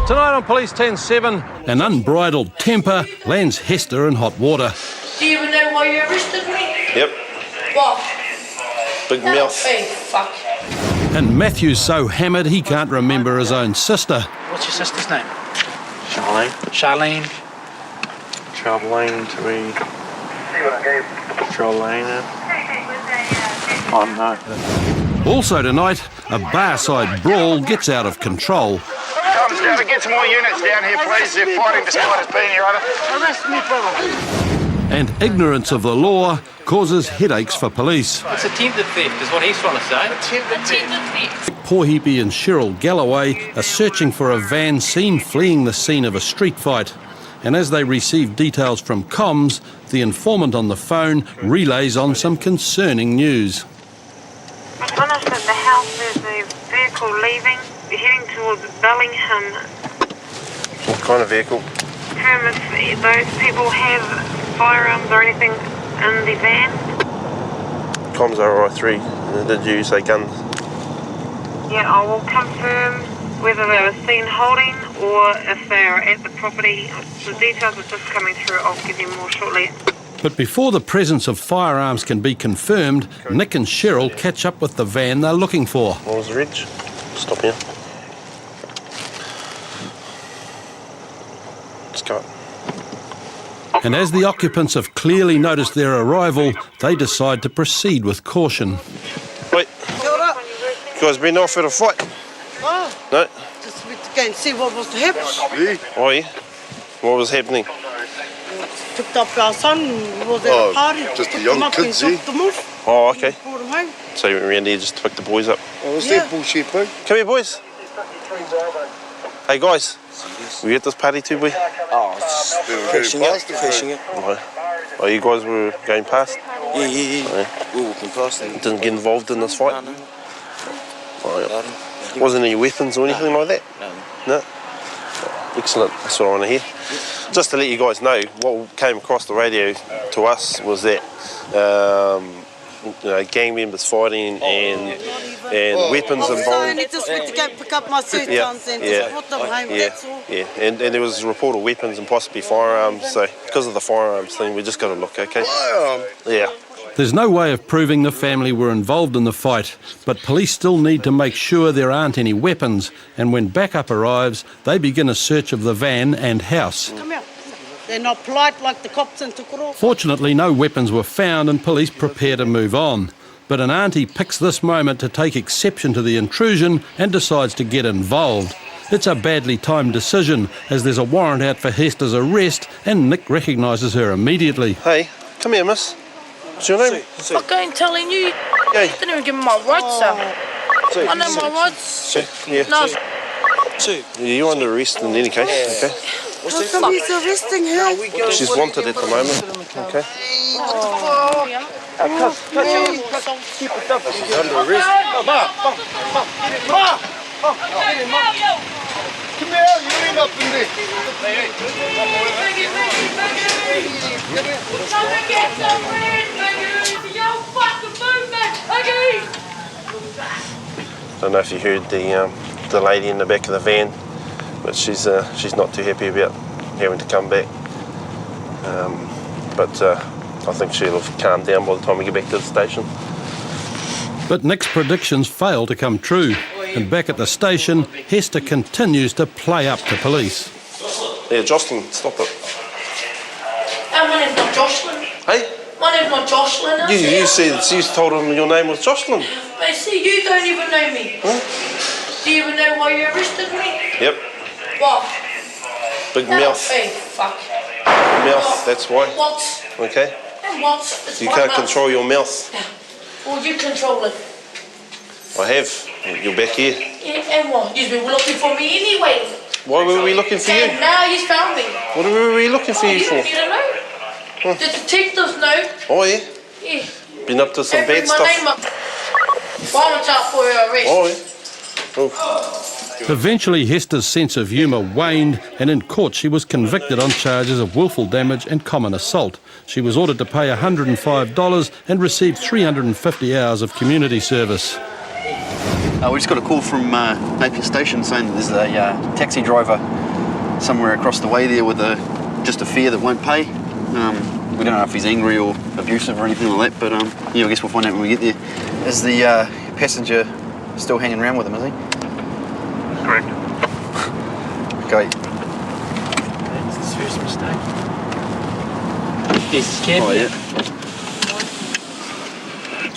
Tonight on Police 10-7, an unbridled temper lands Hester in hot water. Do you even know why you arrested me? Yep. What? Big mouth. Hey, fuck. And Matthew's so hammered he can't remember his own sister. What's your sister's name? Charlene. Charlene. Charlene to be... Charlene. Oh no. Also tonight, a barside brawl gets out of control. Comes down to get some more units down here, please. They're fighting despite us being here, either. Arrest me, brother. And ignorance of the law causes headaches for police. It's attempted theft, is what he's trying to say. Attempted theft. Porheepy and Cheryl Galloway are searching for a van seen fleeing the scene of a street fight. And as they receive details from comms, the informant on the phone relays on some concerning news. Finished at the house, there's a vehicle leaving, heading towards Bellingham. What kind of vehicle? If those people have firearms or anything in the van. Comms RI3. Did you say guns? Yeah, I will confirm whether they were seen holding or if they are at the property. The details are just coming through. I'll give you more shortly. But before the presence of firearms can be confirmed, Nick and Cheryl catch up with the van they're looking for. What was the reg? Stop here. Let's go. And as the occupants have clearly noticed their arrival, they decide to proceed with caution. Wait. You guys been off at a fight? Oh, No? just went to go and see what was to happen. Oh yeah? What was happening? Picked up our son, was at a party. Just the Picked young him up kids, and eh? dropped them off. Oh, okay. Brought them home. So you went around here just to pick the boys up. Oh, was Yeah. that bullshit, mate? Come here, boys. Hey, guys. We at this party too, boy? Crashing it. Oh, you guys were going past? Yeah. We were walking past and... Didn't get involved in this fight? No. Oh, yeah. Wasn't any weapons or anything like that? No? Excellent, that's what I want to hear. Just to let you guys know, what came across the radio to us was that gang members fighting and weapons I involved. just went to go pick up my suit Yeah, and yeah. just put them home, Yeah, that's all. yeah, and there was a report of weapons and possibly firearms, so because of the firearms thing, we just got to look, okay? Yeah. There's no way of proving the family were involved in the fight, but police still need to make sure there aren't any weapons, and when backup arrives, they begin a search of the van and house. Come here. They're not polite like the cops in Tukuro. Fortunately, no weapons were found and police prepare to move on. But an auntie picks this moment to take exception to the intrusion and decides to get involved. It's a badly timed decision, as there's a warrant out for Hester's arrest and Nick recognises her immediately. Hey, come here, miss. What's your name? Fuck, I ain't telling you. Hey. You didn't even give me my rights, sir. I know my rights. Yeah. No, Yeah, you're under arrest in any case, okay? How come he's arresting her? She's wanted at the moment, okay? She's under arrest. Come here, you ain't up in there. Don't know if you heard the lady in the back of the van, but she's not too happy about having to come back. But I think she'll have calmed down by the time we get back to the station. But Nick's predictions fail to come true, and back at the station, Hester continues to play up to police. Yeah, Jocelyn, stop it. my name's not Jocelyn. Hey? My name's not Jocelyn. You said you told him your name was Jocelyn. But see, you don't even know me. Huh? Do you even know why you arrested me? Yep. What? Big mouth. Hey, fuck. Mouth, What? that's why. What? Okay? And what? It's You my can't mouth. control your mouth. Well, you control it. I have. You're back here. Yeah, and what? You've been looking for me anyway. Why were we looking for you? And now you found me. What were we looking for you You for? don't need to know. The detectives know. Oh, yeah? Yeah. Been up to some Bring bad my stuff. name up. Warrant out for your arrest. Oh, yeah. Oh. Eventually, Hester's sense of humour waned, and in court she was convicted on charges of willful damage and common assault. She was ordered to pay $105 and received 350 hours of community service. We just got a call from Napier Station saying that there's a taxi driver somewhere across the way there with just a fare that won't pay. We don't know if he's angry or abusive or anything like that, but yeah, I guess we'll find out when we get there. Is the passenger still hanging around with him, is he? Correct. Okay. It's his first mistake. He's scared. Oh, yeah.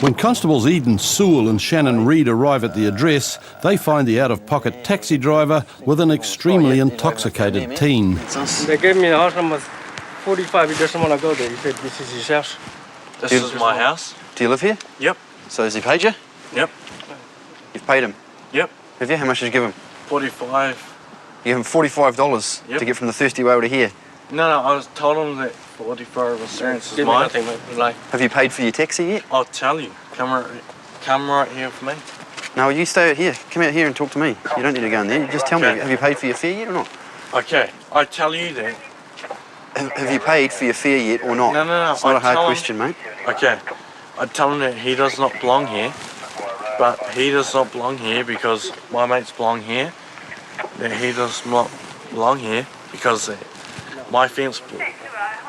When Constables Eden Sewell and Shannon Reid arrive at the address, they find the out-of-pocket taxi driver with an extremely intoxicated teen. That's us. They gave me the house number 45. He doesn't want to go there. He said this is his house. This is my house. Do you live here? Yep. So has he paid you? Yep. You've paid him? Yep. Have you? How much did you give him? 45. You gave him $45 Yep. to get from the Thirsty Whale to here. No, I was told him that 45 was Give me mine. nothing, mate. Like, Have you paid for your taxi yet? I'll tell you. Come right here with me. No, you stay out here. Come out here and talk to me. You don't need to go in there. You just tell me, Okay. have you paid for your fare yet or not? Okay, I tell you that. Have you paid for your fare yet or not? No. It's not I a hard tell him- question, mate. Okay, I tell him that he does not belong here, but he does not belong here because my mates belong here. That he does not belong here because my fence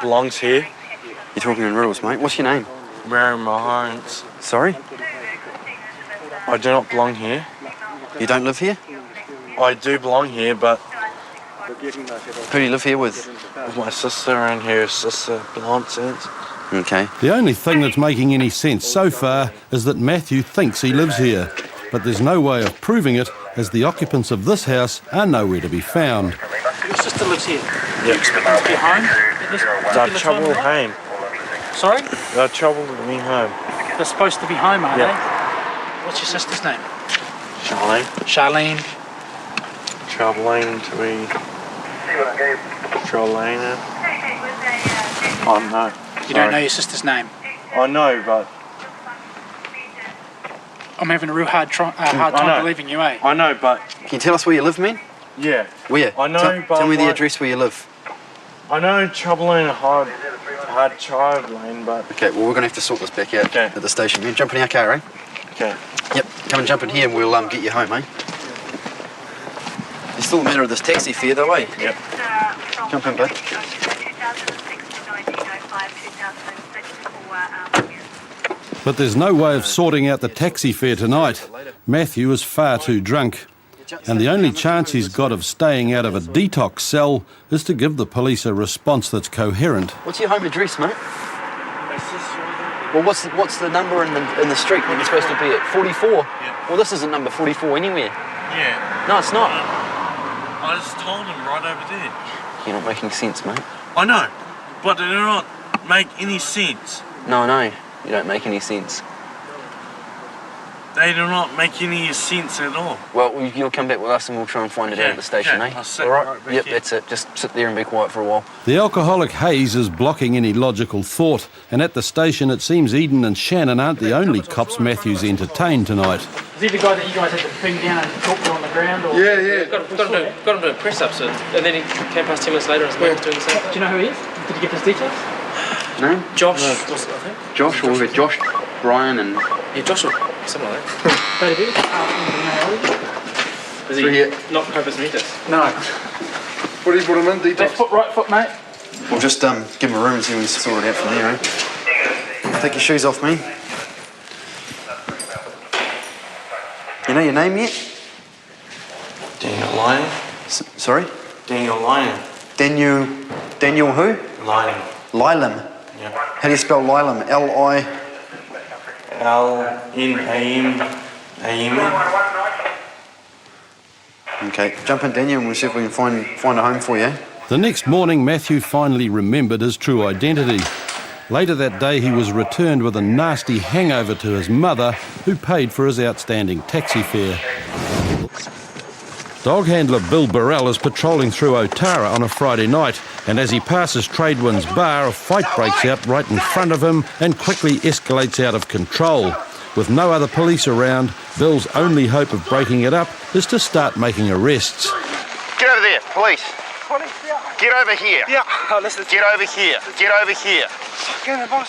belongs here. You're talking in riddles, mate. What's your name? Wearing my parents. Sorry? I do not belong here. You don't live here? I do belong here, but Who do you live here with? with my sister and her sister belongs here. Okay. The only thing that's making any sense so far is that Matthew thinks he lives here, but there's no way of proving it as the occupants of this house are nowhere to be found. your sister lives here. Yep. You expect her to be home at this They're particular trouble time? home. Sorry? They're trouble with me home. They're supposed to be home, are Yeah. they? What's your sister's name? Charlene. Charlene. Troubling to be. Charlene. Oh no. You don't know your sister's name? I know, but I'm having a real hard I time know. believing you, eh? I know, but Can you tell us where you live, man? yeah. Where? I know, but Tell me the like- address where you live. I know troubling a hard child lane, but Okay, well, we're going to have to sort this back out Okay. at the station, man. Jump in our car, eh? okay. Yep, come and jump in here and we'll get you home, eh? It's still a matter of this taxi fare, though, eh? Yep. Jump in, bud. But there's no way of sorting out the taxi fare tonight. Matthew is far too drunk, and the only chance he's got of staying out of a detox cell is to give the police a response that's coherent. What's your home address, mate? Well, what's the number in the street that you're supposed to be at? 44? Yeah. Well, this isn't number 44 anywhere. Yeah. No, it's not. I just told him right over there. You're not making sense, mate. I know, but it do not make any sense. No, you don't make any sense. They do not make any sense at all. Well, you'll come back with us and we'll try and find it out at the station, okay. eh? I'll sit All right? right back Yep, here. that's it. Just sit there and be quiet for a while. The alcoholic haze is blocking any logical thought, and at the station it seems Eden and Shannon aren't the only cops Matthew's entertained tonight. Is he the guy that you guys had to bring down and talk to on the ground? Or? Yeah. Got him doing press-ups, and then he came past 10 minutes later and spoke doing the same. Do you know who he is? Did you get his details? No? Josh, was it, I think? Josh, or we've got Josh, Brian and... Yeah, Josh, or something like that. David, do you know how old he is? Is he not Copus Metis? No. What do you put him in, Left detox? foot, right foot, mate. We'll just give him a room and see if we can sort it out from there, eh? Take your shoes off, me. You know your name yet? Daniel Lyon. Sorry? Daniel Lyon. Daniel who? Lyon. Lilam. Yeah. How do you spell Lilam? L-I... L-N-A-M-A-M. Okay, jump in, Daniel, and we'll see if we can find a home for you. The next morning, Matthew finally remembered his true identity. Later that day, he was returned with a nasty hangover to his mother, who paid for his outstanding taxi fare. Dog handler Bill Burrell is patrolling through Otara on a Friday night, and as he passes Tradewinds Bar, a fight breaks out right in front of him and quickly escalates out of control. With no other police around, Bill's only hope of breaking it up is to start making arrests. Get over there, police. Get over here. Yeah, listen. Get over here. Get over here.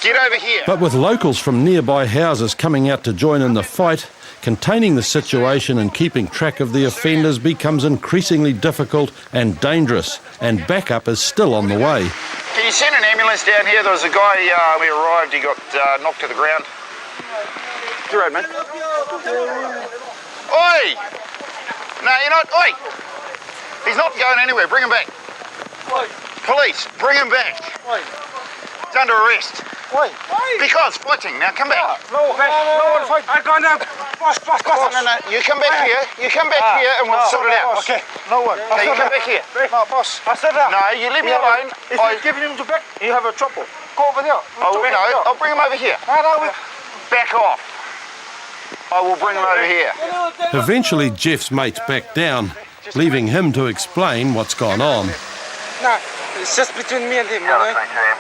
Get over here. But with locals from nearby houses coming out to join in the fight, Containing the situation and keeping track of the offenders becomes increasingly difficult and dangerous, and backup is still on the way. Can you send an ambulance down here? There was a guy, we arrived, he got knocked to the ground. You're right, man. Oi! No, you're not. Oi! He's not going anywhere. Bring him back. Why? Police, bring him back. Why? He's under arrest. Why? Because fighting. Now come back. No one fight. I go now. Boss. No. You come back here. You come back here and we'll sort it out. Boss. Okay. No one. Okay, you come back here. No, boss. I said that. No, you leave me alone. If you give him to back, you have a trouble. Go over there. I'll bring him over here. Back off. I will bring him over here. Eventually Jeff's mates back down, leaving him to explain what's gone on. Nah, it's just between me and him, you know.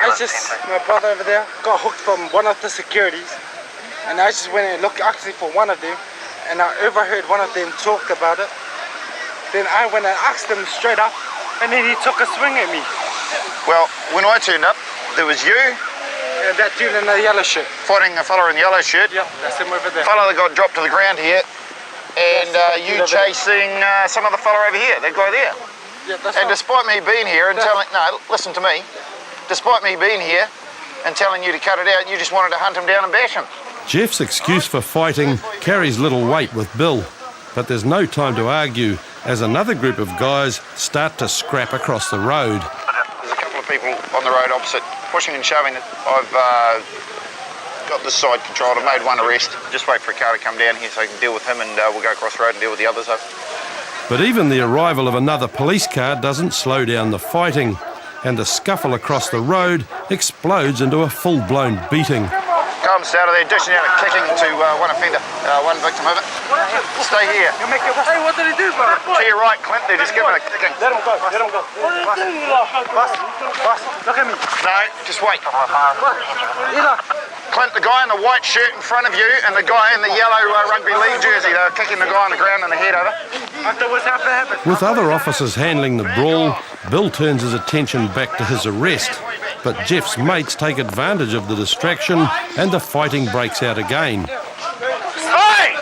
My brother over there got hooked from one of the securities, and I just went and looked actually for one of them, and I overheard one of them talk about it. Then I went and asked him straight up, and then he took a swing at me. Well, when I turned up, there was you. And that dude in the yellow shirt. Fighting a fella in the yellow shirt. Yep, that's him over there. Fella that got dropped to the ground here. And you chasing some other fella over here, that guy there. Yeah, that's and right. Despite me being here and listen to me. Despite me being here and telling you to cut it out, you just wanted to hunt him down and bash him. Jeff's excuse for fighting carries little weight with Bill, but there's no time to argue as another group of guys start to scrap across the road. There's a couple of people on the road opposite, pushing and shoving. I've got this side controlled. I've made one arrest. Just wait for a car to come down here so I can deal with him, and we'll go across the road and deal with the others up. But even the arrival of another police car doesn't slow down the fighting, and the scuffle across the road explodes into a full-blown beating. Comes out of there, dishing out a kicking to one offender, one victim of it. Stay here. Hey, what did he do, brother? To your right, Clint, they're just giving a kicking. Let him go. Boss, look at me. No, just wait. Clint, the guy in the white shirt in front of you and the guy in the yellow rugby league jersey, they're kicking the guy on the ground in the head over. With other officers handling the brawl, Bill turns his attention back to his arrest, but Jeff's mates take advantage of the distraction and the fighting breaks out again. Hey!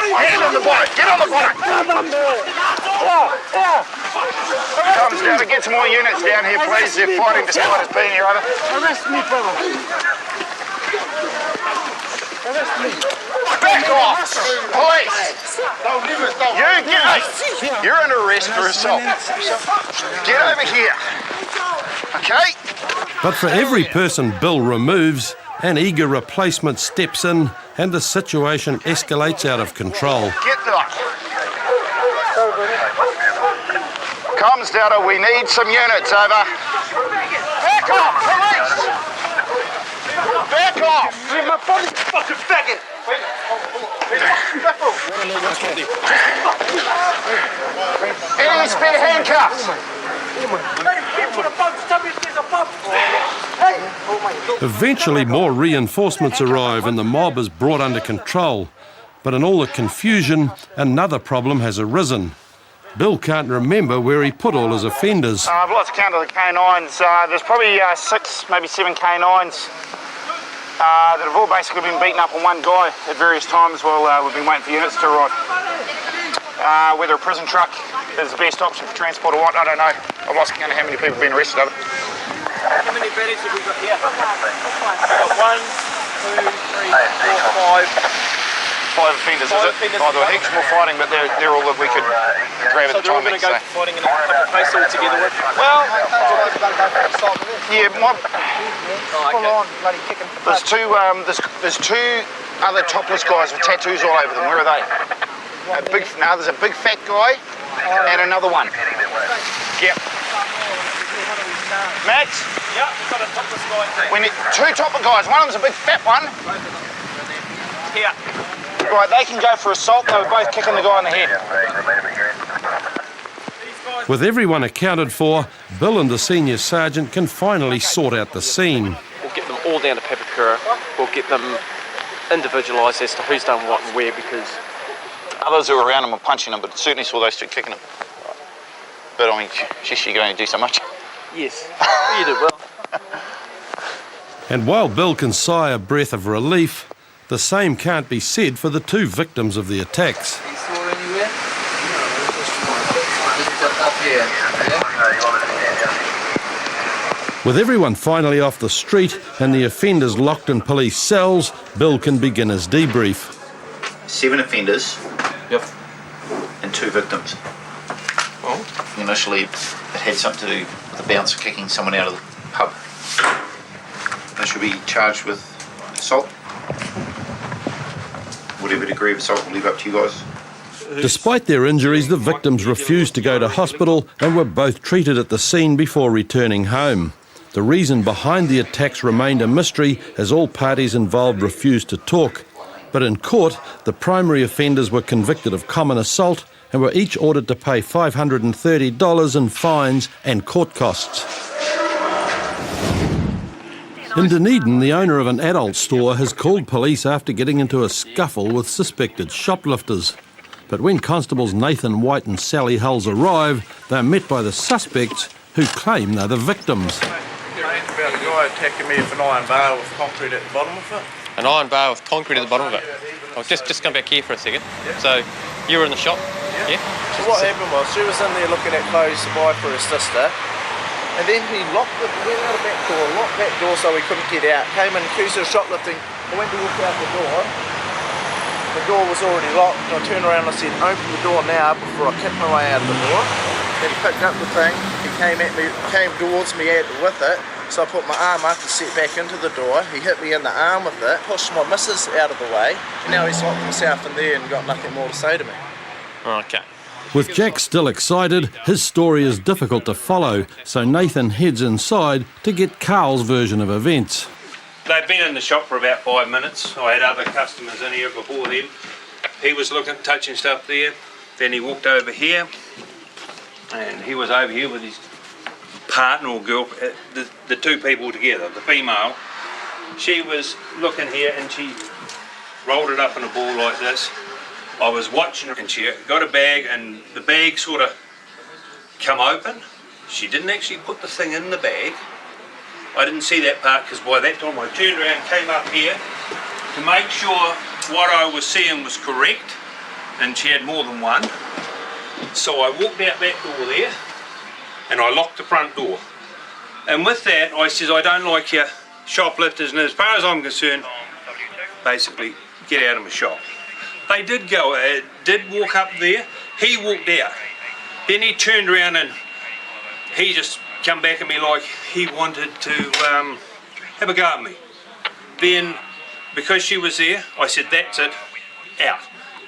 Get on the bonnet! Get on the bonnet! Comes down to get some more units down here, please. They're fighting despite us being here, over. Arrest me, brother. Arrest me. Back off! Police! You're under arrest for assault. Get over here. Okay? But for every person Bill removes, an eager replacement steps in and the situation escalates out of control. Get up. Comms data, we need some units, over. Back off, police! Back off! Leave my body, fucking faggot! Any spare handcuffs? Eventually more reinforcements arrive and the mob is brought under control. But in all the confusion, another problem has arisen. Bill can't remember where he put all his offenders. I've lost count of the canines. There's probably 6, maybe 7 canines that have all basically been beaten up on one guy at various times while we've been waiting for units to arrive. Whether a prison truck is the best option for transport or what, I don't know. I've lost count of how many people have been arrested of it. How many baddies have we got here? We've got 1, 2, 3, 4, 5. 5 offenders, is it? Offenders. Oh, there were heaps more fighting, but they're all that we could grab at the So they're all time. going to go fighting in a couple of places all together with? Well, yeah, there's two other topless guys with tattoos all over them. Where are they? There's a big fat guy and another one. Yep. Max? Yeah, we've got a topless guy. We need 2 topless guys. One of them's a big fat one. Here. Right, they can go for assault. They were both kicking the guy in the head. With everyone accounted for, Bill and the senior sergeant can finally sort out the scene. We'll get them all down to Papakura. We'll get them individualised as to who's done what and where, because Others who were around him were punching him, but certainly saw those 2 kicking him. But I mean, sheesh, you can only do so much. yes, you did well. And while Bill can sigh a breath of relief, the same can't be said for the two victims of the attacks. You saw anywhere? Just up here. With everyone finally off the street and the offenders locked in police cells, Bill can begin his debrief. 7 offenders. Yep. And 2 victims. Well, Initially, it had something to do with the bouncer kicking someone out of the pub. They should be charged with assault. Whatever degree of assault, we'll leave up to you guys. Despite their injuries, the victims refused to go to hospital and were both treated at the scene before returning home. The reason behind the attacks remained a mystery as all parties involved refused to talk. But in court, the primary offenders were convicted of common assault and were each ordered to pay $530 in fines and court costs. In Dunedin, the owner of an adult store has called police after getting into a scuffle with suspected shoplifters. But when constables Nathan White and Sally Hulls arrive, they're met by the suspects who claim they're the victims. About a guy attacking me with an iron bar with concrete at the bottom of it. An iron bar with concrete at the bottom of it? I'll just come back here for a second. Yeah. So, you were in the shop? Yeah. So what happened was, she was in there looking at clothes to buy for her sister, and then he went out the back door, locked that door so we couldn't get out, came in accused of shoplifting. I went to walk out the door was already locked. I turned around and I said, open the door now before I kick my way out of the door. Then he picked up the thing, he came towards me with it, so I put my arm up and set back into the door. He hit me in the arm with it, pushed my missus out of the way, and now he's locked himself in there and got nothing more to say to me. Okay. With Jack still excited, his story is difficult to follow, so Nathan heads inside to get Carl's version of events. They'd been in the shop for about 5 minutes. I had other customers in here before them. He was touching stuff there. Then he walked over here, and he was over here with his partner or girl, the two people together, the female. She was looking here and she rolled it up in a ball like this. I was watching her and she got a bag and the bag sort of come open. She didn't actually put the thing in the bag. I didn't see that part because by that time I turned around and came up here to make sure what I was seeing was correct, and she had more than one. So I walked out that door there and I locked the front door. And with that I says, I don't like your shoplifters, and as far as I'm concerned, basically get out of my shop. They did walk up there. He walked out. Then he turned around and he just come back at me like he wanted to have a go at me. Then, because she was there, I said, that's it, out.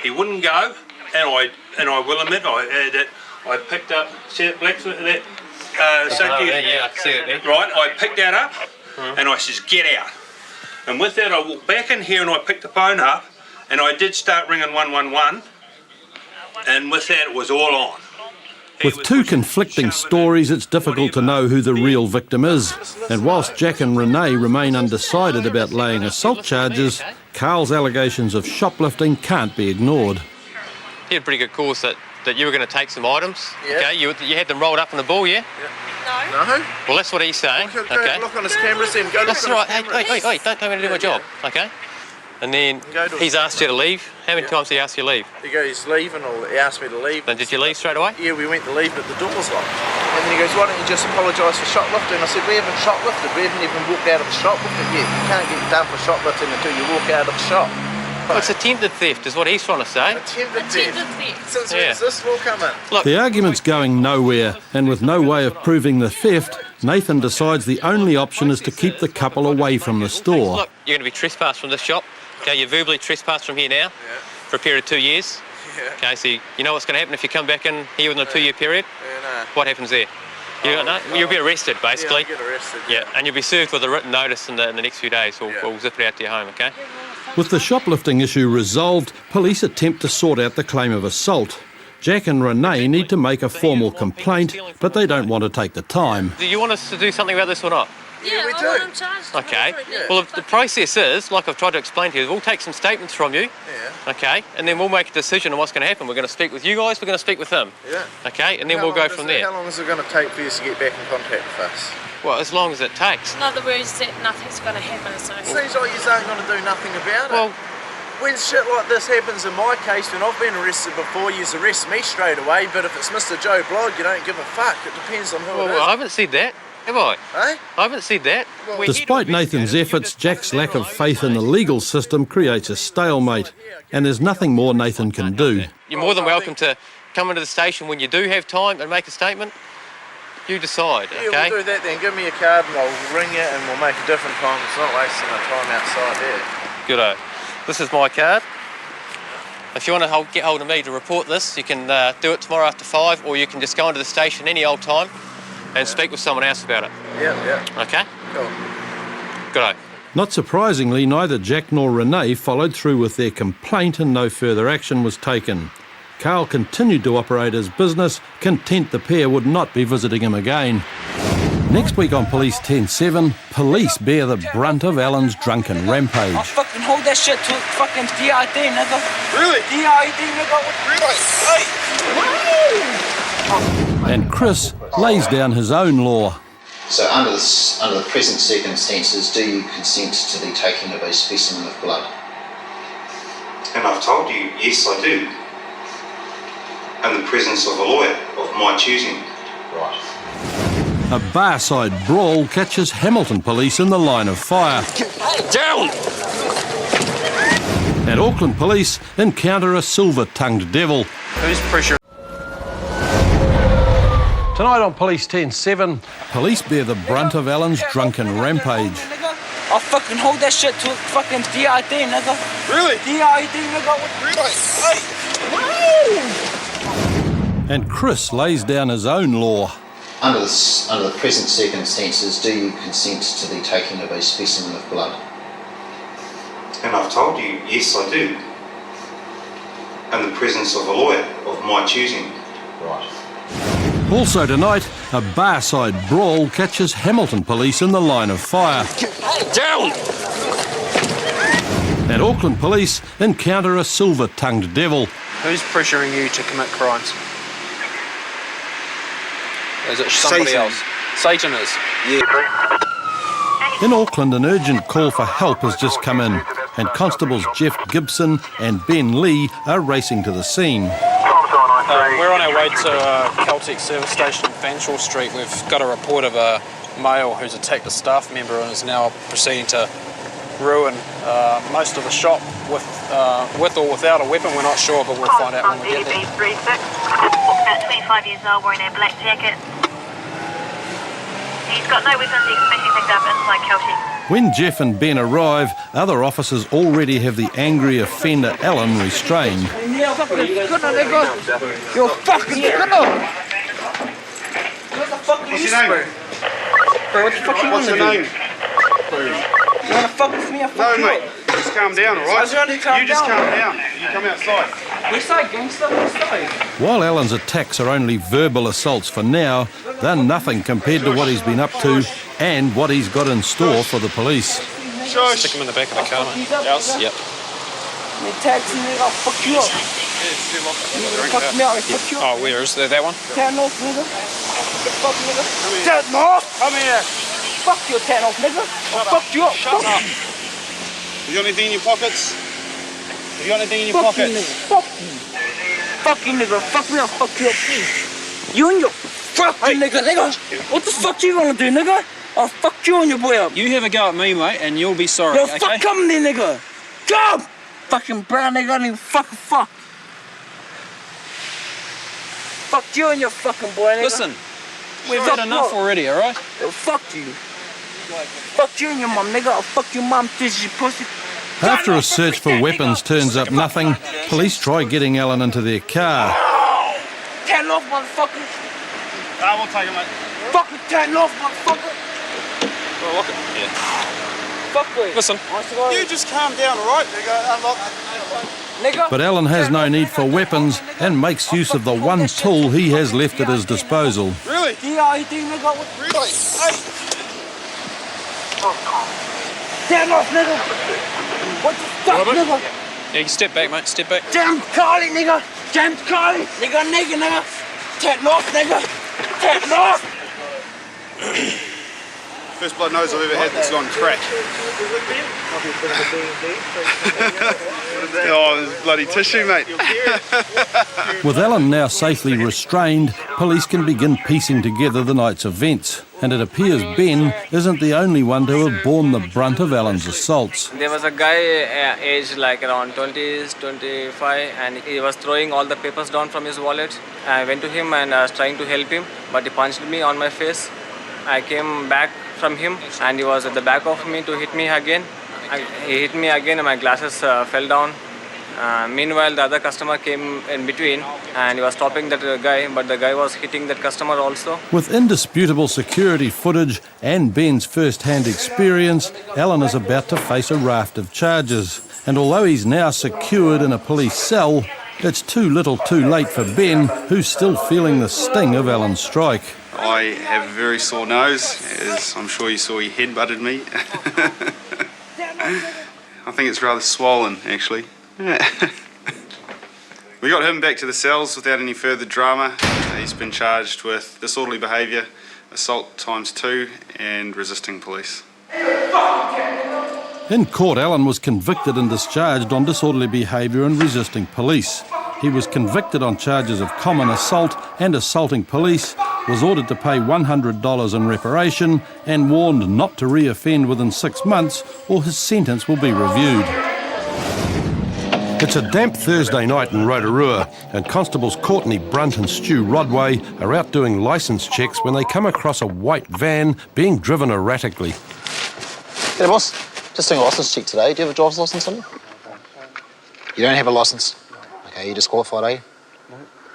He wouldn't go, and I will admit, I picked up, see that black, that safety? Yeah, I can see it there. Right, I picked that up, and I says, get out. And with that, I walked back in here and I picked the phone up, and I did start ringing 111, and with that, it was all on. With two conflicting stories, it's difficult to know who the real victim is. And whilst Jack and Renee remain undecided about laying assault charges, Carl's allegations of shoplifting can't be ignored. You had a pretty good cause that you were going to take some items. Yeah. Okay, you had them rolled up in the ball, yeah? No. Well, that's what he's saying. Go Okay. look on his cameras then. Go look That's on right. his cameras. Hey, don't tell me to do my job. Okay. And then he's asked you to leave. How many times did he ask you to leave? He goes, leave, and he asked me to leave. Then did you leave straight away? Yeah, we went to leave, but the door was locked. And then he goes, why don't you just apologise for shoplifting? I said, we haven't shoplifted. We haven't even walked out of the shop with it yet. You can't get done for shoplifting until you walk out of the shop. Well, it's attempted theft is what he's trying to say. Attempted theft. Since when's this law come in? Look, The argument's going nowhere, and with no way of proving the theft, Nathan decides the only option is to keep the couple away from the store. look, you're going to be trespassed from this shop. Okay, you're verbally trespassed from here now for a period of 2 years. Yeah. Okay, so you know what's going to happen if you come back in here within a 2 year period? Yeah, no. What happens there? You'll be arrested, basically. Yeah, I'll get arrested. Yeah, and you'll be served with a written notice in the next few days. We'll zip it out to your home, okay? With the shoplifting issue resolved, police attempt to sort out the claim of assault. Jack and Renee need to make a formal complaint, but they don't want to take the time. Do you want us to do something about this or not? Yeah, we I do. want him charged. Okay. Well, the process is, like I've tried to explain to you, we'll take some statements from you, Yeah. okay, and then we'll make a decision on what's going to happen. We're going to speak with you guys, we're going to speak with him, Yeah. okay, and then How we'll go long from is it- there. How long is it going to take for you to get back in contact with us? Well, as long as it takes. In other words, that nothing's going to happen, so... Seems like you aren't going to do nothing about it. Well, when shit like this happens in my case, when I've been arrested before, you arrest me straight away, but if it's Mr. Joe Blogg, you don't give a fuck. It depends on who it is. well, I haven't said that, have I? Eh? I haven't said that. Despite Nathan's efforts, Jack's lack of faith in the legal system creates a stalemate, and there's nothing more Nathan can do. You're more than welcome to come into the station when you do have time and make a statement. You decide, okay? Yeah, we'll do that then. Give me a card and I'll ring you and we'll make a different time. It's not wasting our time outside here. Goodo. This is my card. If you want to get hold of me to report this, you can do it tomorrow after 5, or you can just go into the station any old time and speak with someone else about it. Yeah. Okay? Cool. Goodo. Not surprisingly, neither Jack nor Renee followed through with their complaint and no further action was taken. Carl continued to operate his business, content the pair would not be visiting him again. Next week on Police 10-7, police bear the brunt of Alan's drunken rampage. I'll fucking hold that shit to fucking DID, nigga. Really? DID, nigga. Really? And Chris lays down his own law. So under the present circumstances, do you consent to the taking of a specimen of blood? And I've told you, yes, I do. In the presence of a lawyer of my choosing. Right. A bar-side brawl catches Hamilton police in the line of fire. Down! And Auckland police encounter a silver-tongued devil. Who's pressure? Tonight on Police 10-7, police bear the brunt of Alan's drunken rampage. I'll fucking hold that shit to fucking DID, nigga. Really? DID, nigga. Really? And Chris lays down his own law. Under the present circumstances, do you consent to the taking of a specimen of blood? And I've told you, yes, I do. In the presence of a lawyer of my choosing. Right. Also tonight, a bar-side brawl catches Hamilton police in the line of fire. Down! And Auckland police encounter a silver-tongued devil. Who's pressuring you to commit crimes? Is it somebody else? Satan is. Yeah. In Auckland, an urgent call for help has just come in, and Constables Jeff Gibson and Ben Lee are racing to the scene. We're on our way to Celtic Service Station, Fanshawe Street. We've got a report of a male who's attacked a staff member and is now proceeding to ruin most of the shop with or without a weapon. We're not sure, but we'll find out when we get there. 25 years old, wearing a black jacket. He's got no weapons, he's smashing things up inside Celtic. When Jeff and Ben arrive, other officers already have the angry offender Alan restrained. You're fucking good. What the fuck What's your name? Bro, what the fuck you What's want your to do? name? You wanna fuck with me? I'll fuck No, you mate. up. Just calm down, alright? I was trying to calm You just down. calm down. You come outside. We say gangster, we say. While Alan's attacks are only verbal assaults for now, they're nothing compared to what he's been up to and what he's got in store for the police. Stick him in the back of the car, mate. Yes? Yep. Me taxi nigga, I'll fuck you up. You fuck me up, I'll fuck you up. Oh, where is that one? Turn off, nigga. Fuck nigga. Turn off! Come here. Fuck you, turn off, nigga. I'll fuck you up. Shut up. You got anything in your pockets? You got anything in your Fuck you, pockets? nigga. Fuck you. Fuck you, nigga. Fuck me, I'll fuck you up. You and your fuck you, nigga. What the fuck you gonna do, nigga? I'll fuck you and your boy up. You have a go at me, mate, and you'll be sorry, Yo, okay? fuck come there, nigga. Come! Fucking brown nigga, I don't even fucking fuck. Fuck you and your fucking boy, nigga. Listen, we've had enough already, alright? Yo, fuck you. Fuck you and your mum, nigga. I'll fuck your mum, tissy pussy. After a search for weapons turns up nothing, police try getting Alan into their car. Turn off, motherfucker. We'll take it, mate. Fucking turn off, motherfucker. Well, look it. Yeah. Fuck you. Listen. You just calm down, alright? Unlock. Nigga. But Alan has no need for weapons and makes use of the one tool he has left at his disposal. Really? DID, nigga. Really? Hey! Turn off, nigga. What the fuck, nigga? Yeah, you step back, mate. Step back. Damn Carly, nigga. Damn Carly. Nigga. Turn off, nigga. Turn off. First blood nose I've ever had that's gone crack. Oh, there's bloody tissue, mate. With Alan now safely restrained, police can begin piecing together the night's events. And it appears Ben isn't the only one to have borne the brunt of Alan's assaults. There was a guy aged like around 20s, 25, and he was throwing all the papers down from his wallet. I went to him and I was trying to help him, but he punched me on my face. I came back from him and he was at the back of me to hit me again. He hit me again and my glasses fell down. Meanwhile, the other customer came in between and he was stopping that guy, but the guy was hitting that customer also. With indisputable security footage and Ben's first-hand experience, Alan is about to face a raft of charges. And although he's now secured in a police cell, it's too little too late for Ben, who's still feeling the sting of Alan's strike. I have a very sore nose, as I'm sure you saw he headbutted me. I think it's rather swollen, actually. We got him back to the cells without any further drama. He's been charged with disorderly behaviour, assault ×2 and resisting police. In court, Alan was convicted and discharged on disorderly behaviour and resisting police. He was convicted on charges of common assault and assaulting police, was ordered to pay $100 in reparation and warned not to re-offend within 6 months or his sentence will be reviewed. It's a damp Thursday night in Rotorua, and Constables Courtney Brunt and Stu Rodway are out doing licence checks when they come across a white van being driven erratically. G'day boss, just doing a licence check today. Do you have a driver's licence on you? You don't have a licence? Okay, you're disqualified, are you?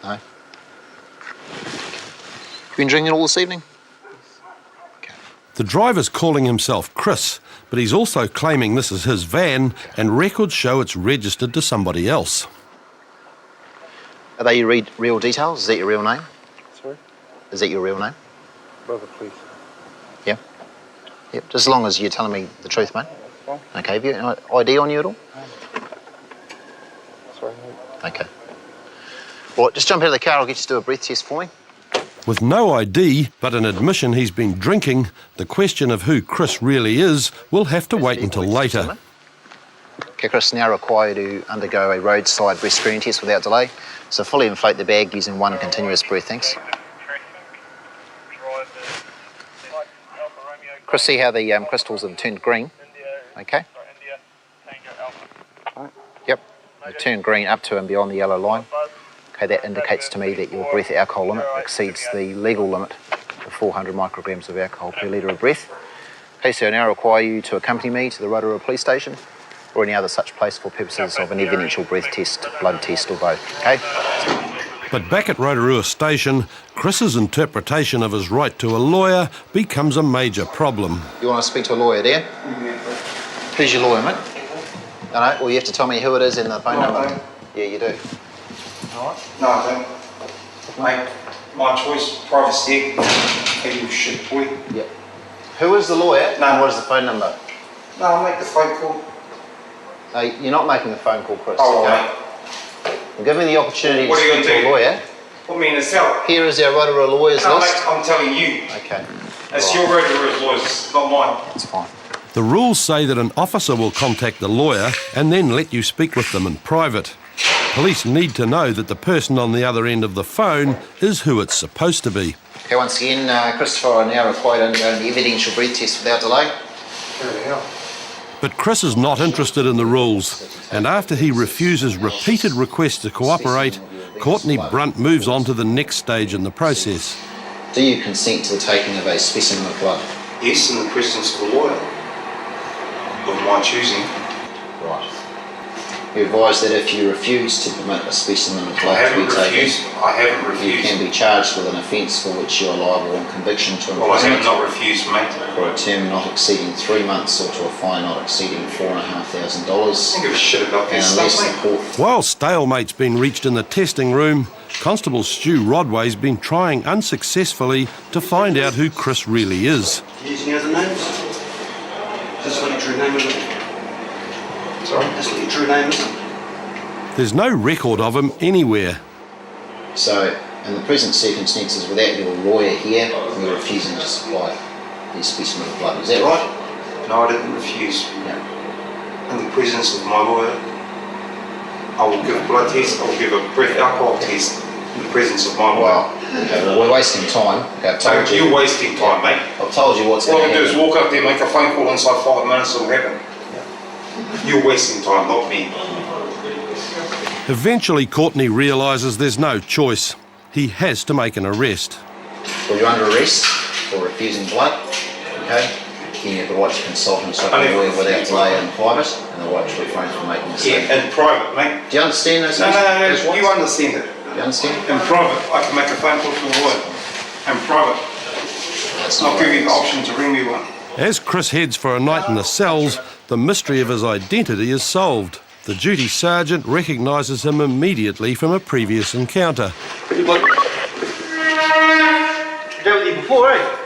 No. You been drinking all this evening? The driver's calling himself Chris, but he's also claiming this is his van and records show it's registered to somebody else. Are they your real details? Is that your real name? Sorry? Is that your real name? Brother, please. Yeah? Yep, just as long as you're telling me the truth, mate. Fine. Okay, have you an ID on you at all? Sorry, mate. Okay. Well, just jump out of the car, I'll get you to do a breath test for me. With no ID, but an admission he's been drinking, the question of who Chris really is will have to wait until later. Okay, Chris, now require you to undergo a roadside breath screening test without delay. So fully inflate the bag using one continuous breath, thanks. Chris, see how the crystals have turned green? Okay. Yep, they turn green up to and beyond the yellow line. Okay, that indicates to me that your breath alcohol limit exceeds the legal limit of 400 micrograms of alcohol per litre of breath. Okay, so I now require you to accompany me to the Rotorua police station or any other such place for purposes of an evidential breath test, blood test or both, okay? But back at Rotorua Station, Chris's interpretation of his right to a lawyer becomes a major problem. You want to speak to a lawyer there? Who's your lawyer, mate? No, well, you have to tell me who it is and the phone number. Yeah, you do. No, I don't. Mate, my choice, privacy, you shit boy. Yep. Who is the lawyer No. and what is the phone number? No, I'll make the phone call. No, you're not making the phone call, Chris. Oh, okay? mate. Well, give me the opportunity What to are you speak gonna to do? a lawyer. Put me in a cell. Here is our Rotorua lawyers No, list. mate, I'm telling you. Okay. It's your Rotorua lawyers, not mine. That's fine. The rules say that an officer will contact the lawyer and then let you speak with them in private. Police need to know that the person on the other end of the phone is who it's supposed to be. Okay, once again, Christopher, I now require to undergo an evidential breath test without delay. But Chris is not interested in the rules, and after he refuses repeated requests to cooperate, Courtney Brunt moves on to the next stage in the process. Do you consent to the taking of a specimen of blood? Yes, in the presence of a lawyer. Of my choosing. Right. You advise that if you refuse to permit a specimen of blood to be taken, I haven't refused. you can be charged with an offence for which you are liable on conviction to Well, I have imprisonment not refused, mate. for a term not exceeding 3 months or to a fine not exceeding $4,500. I don't give a shit about And this unless stuff, the mate. court While stalemate's been reached in the testing room, Constable Stu Rodway's been trying unsuccessfully to find out who Chris really is. Use any other names? Is this what your true name is? Sorry? Is this what your true name is? There's no record of him anywhere. So, in the present circumstances, without your lawyer here, you're refusing to supply his specimen of blood. Is that right? No, I didn't refuse. Yeah. In the presence of my lawyer, I will give a blood test, I will give a breath alcohol test in the presence of my lawyer. Okay, well, we're wasting time. Okay, I've told you. You're wasting time, mate. I've told you what's All going I to can do is happen. walk up there, make a phone call inside 5 minutes, it'll happen. You're wasting time, not me. Eventually, Courtney realises there's no choice. He has to make an arrest. Well, you're under arrest for refusing blood. Okay? You have the right to consult and instruct a lawyer without delay in private, and the right to refrain from making a statement. Yeah, in private, mate. Do you understand those? No, you understand it. You understand? In private, I can make a phone call to a lawyer. In private. I'll give you the option to ring me one. As Chris heads for a night in the cells, the mystery of his identity is solved. The duty sergeant recognises him immediately from a previous encounter. Dealt with you before, eh?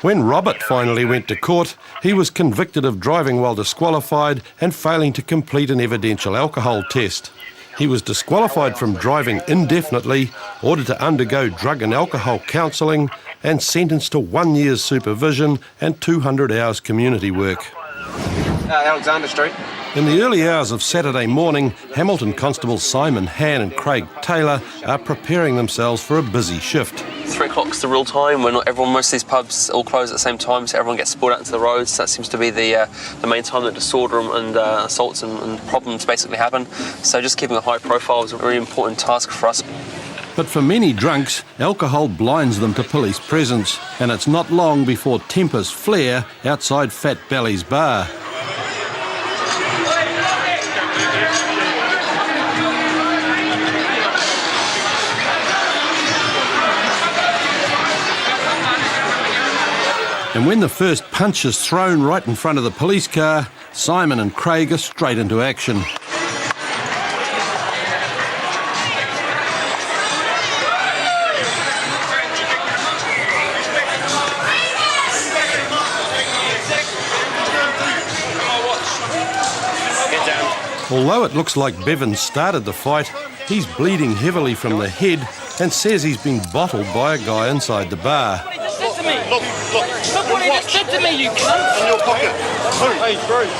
When Robert finally went to court, he was convicted of driving while disqualified and failing to complete an evidential alcohol test. He was disqualified from driving indefinitely, ordered to undergo drug and alcohol counselling, and sentenced to 1 year's supervision and 200 hours community work. Alexander Street. In the early hours of Saturday morning, Hamilton Constables Simon Han and Craig Taylor are preparing themselves for a busy shift. 3 o'clock's the real time when most of these pubs all close at the same time, so everyone gets split out into the roads. That seems to be the main time that disorder and assaults and problems basically happen. So just keeping a high profile is a very important task for us. But for many drunks, alcohol blinds them to police presence, and it's not long before tempers flare outside Fat Belly's bar. And when the first punch is thrown right in front of the police car, Simon and Craig are straight into action. Although it looks like Bevan started the fight, he's bleeding heavily from the head and says he's been bottled by a guy inside the bar. Look what he just did to me, you cunt! In your pocket. Hey, Bruce.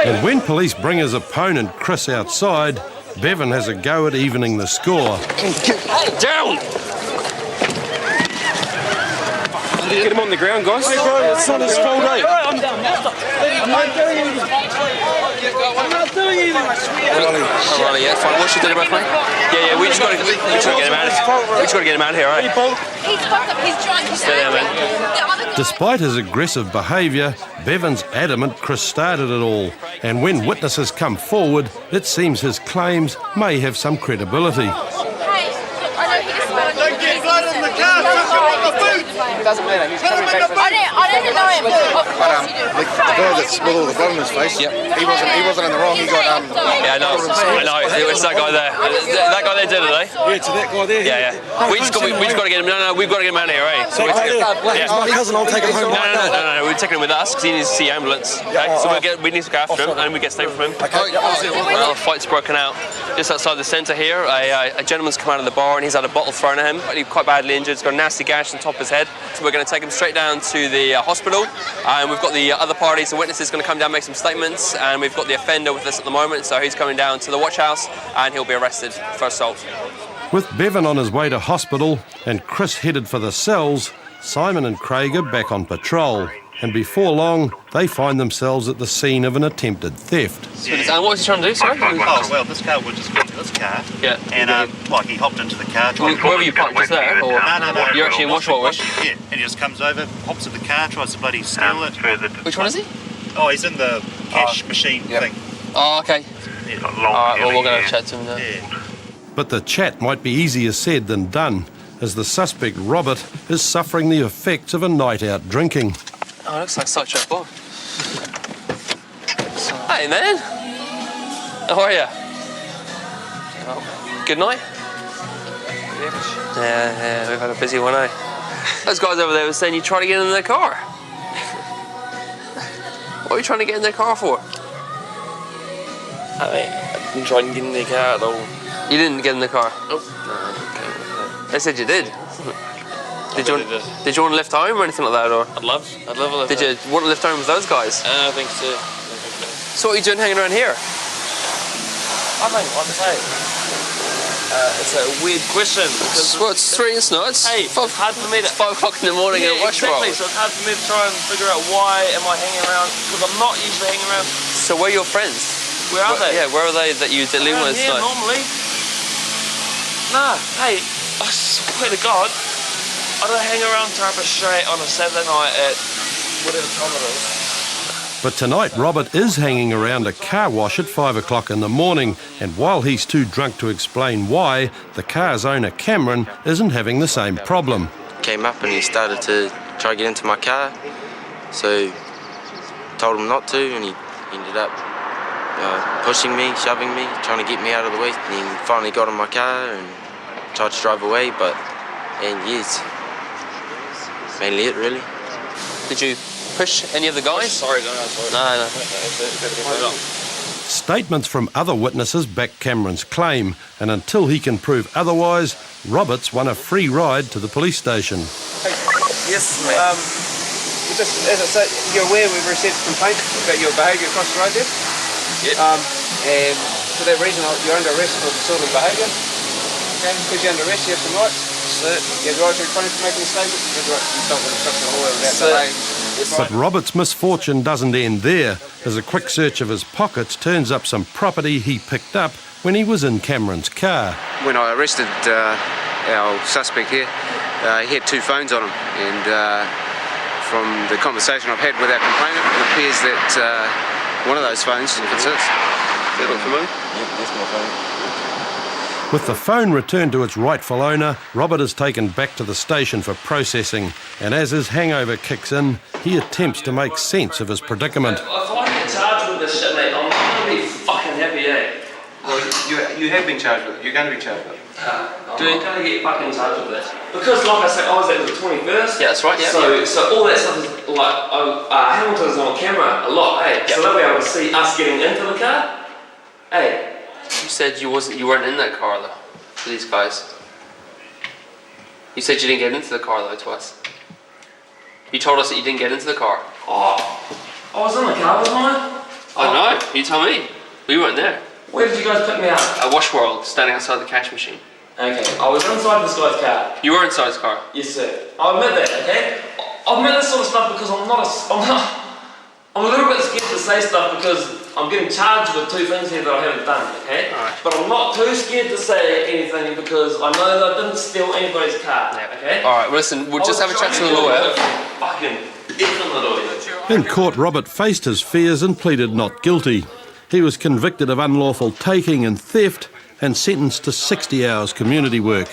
And when police bring his opponent Chris outside, Bevan has a go at evening the score. Hey, down! Get him on the ground, guys. Hey, bro, it's not his fault, eh? I'm down now. I'm not doing anything. I'm not doing anything, I swear. Oh, Riley, yeah, fine. What should we do, mate? Yeah, we just got to get him out of here. We just got to get him out of here, right? He's fucked up, he's drunk. Stay there, man. Despite his aggressive behaviour, Bevan's adamant Chris started it all. And when witnesses come forward, it seems his claims may have some credibility. Don't get blood on the car, It doesn't matter, he's coming back for... I don't know him. Of course you do. The guy that's with all the blood on his face, he wasn't in the wrong, he got... Yeah, I know, it's that guy there. That guy there did it, eh? Yeah, to that guy there. Yeah. We just got to get him, we've got to get him out of here, eh? So my cousin, I'll take him home. No, we're taking him with us because he needs to see ambulance, okay? So we need to go after him and we get stayed from him. Well, a fight's broken out just outside the centre here. A gentleman's come out of the bar and he's had a bottle thrown at him. He's quite badly injured, he's got a nasty gash on top of his head. So we're going to take him straight down to the hospital, and we've got the other parties and witnesses going to come down and make some statements, and we've got the offender with us at the moment, so he's coming down to the watch house and he'll be arrested for assault. With Bevan on his way to hospital and Chris headed for the cells, Simon and Craig are back on patrol. And before long, they find themselves at the scene of an attempted theft. And what was he trying to do, sorry? Oh, well, this car was just into this car. Yeah. And, he hopped into the car. Where were you parked, just there? Or No. You're actually in Washington? Yeah, and he just comes over, hops in the car, tries to bloody steal it. Which one is he? Oh, he's in the cash machine thing. Oh, okay. Alright, well, we're going to chat to him now. Yeah. But the chat might be easier said than done, as the suspect Robert is suffering the effects of a night out drinking. Oh, it looks like such a bomb. Hey, man. How are you? Oh, good night? Yeah, we've had a busy one, eh? Those guys over there were saying you trying to get in their car. What are you trying to get in their car for? I didn't try and get in their car at all. You didn't get in the car? Nope. No, okay. They said you did. Did you want to lift home or anything like that, or? I'd love a lift. Did you want to lift home with those guys? I think so. So what are you doing hanging around here? I think, like I say, it's a weird question because... Well, it's 3, it's not. Hey, it's hard for me to... It's 5 o'clock in the morning at Washworld. Exactly, so it's hard for me to try and figure out why am I hanging around, because I'm not usually hanging around. So where are your friends? Where are they? Yeah, where are they that you live with? Here, normally. Nah, hey, I swear to God, I don't hang around Tarpa Strait on a Saturday night at whatever time it is. But tonight, Robert is hanging around a car wash at 5 o'clock in the morning, and while he's too drunk to explain why, the car's owner, Cameron, isn't having the same problem. Came up and he started to try to get into my car, so told him not to, and he ended up pushing me, shoving me, trying to get me out of the way. And he finally got in my car and tried to drive away, and yes, mainly it really. Did you push any of the guys? Sorry. No. Statements from other witnesses back Cameron's claim, and until he can prove otherwise, Robert's won a free ride to the police station. Yes, just as I said, you're aware we've received a complaint about your behaviour across the road there? Yeah. And for that reason, you're under arrest for disorderly behaviour. Okay, because you're under arrest, you have some rights. You have the right to refrain from making a statement. You have the right to consult with a trusted lawyer without delay. But Robert's misfortune doesn't end there, as a quick search of his pockets turns up some property he picked up when he was in Cameron's car. When I arrested our suspect here, he had 2 phones on him, and from the conversation I've had with our complainant, it appears that one of those phones, if it's his. Does that look familiar? Yep, that's my phone. With the phone returned to its rightful owner, Robert is taken back to the station for processing, and as his hangover kicks in, he attempts to make sense of his predicament. If I get charged with this shit, mate, I'm not going to be fucking happy, eh? Well, you have been charged with it. You're going to be charged with it. I'm not going to get fucking charged with this. Because, like I said, I was at the 21st. Yeah, that's right, yeah. So all that stuff is, like, Hamilton's on camera a lot, eh? So they'll be able to see us getting into the car, eh? You said you weren't in that car though, for these guys. You said you didn't get into the car though to us. You told us that you didn't get into the car. Oh, I was in the car, wasn't I? I don't know, you tell me. We weren't there. Where did you guys pick me up? At Washworld, standing outside the cash machine. Okay, I was inside this guy's car. You were inside his car? Yes, sir. I admit that, okay? I admit this sort of stuff because I'm a little bit scared to say stuff because I'm getting charged with 2 things here that I haven't done, okay? Right. But I'm not too scared to say anything because I know that I didn't steal anybody's car, okay? Alright, well listen, we'll just have a chat to the lawyer. Fucking get In court, Robert faced his fears and pleaded not guilty. He was convicted of unlawful taking and theft and sentenced to 60 hours community work.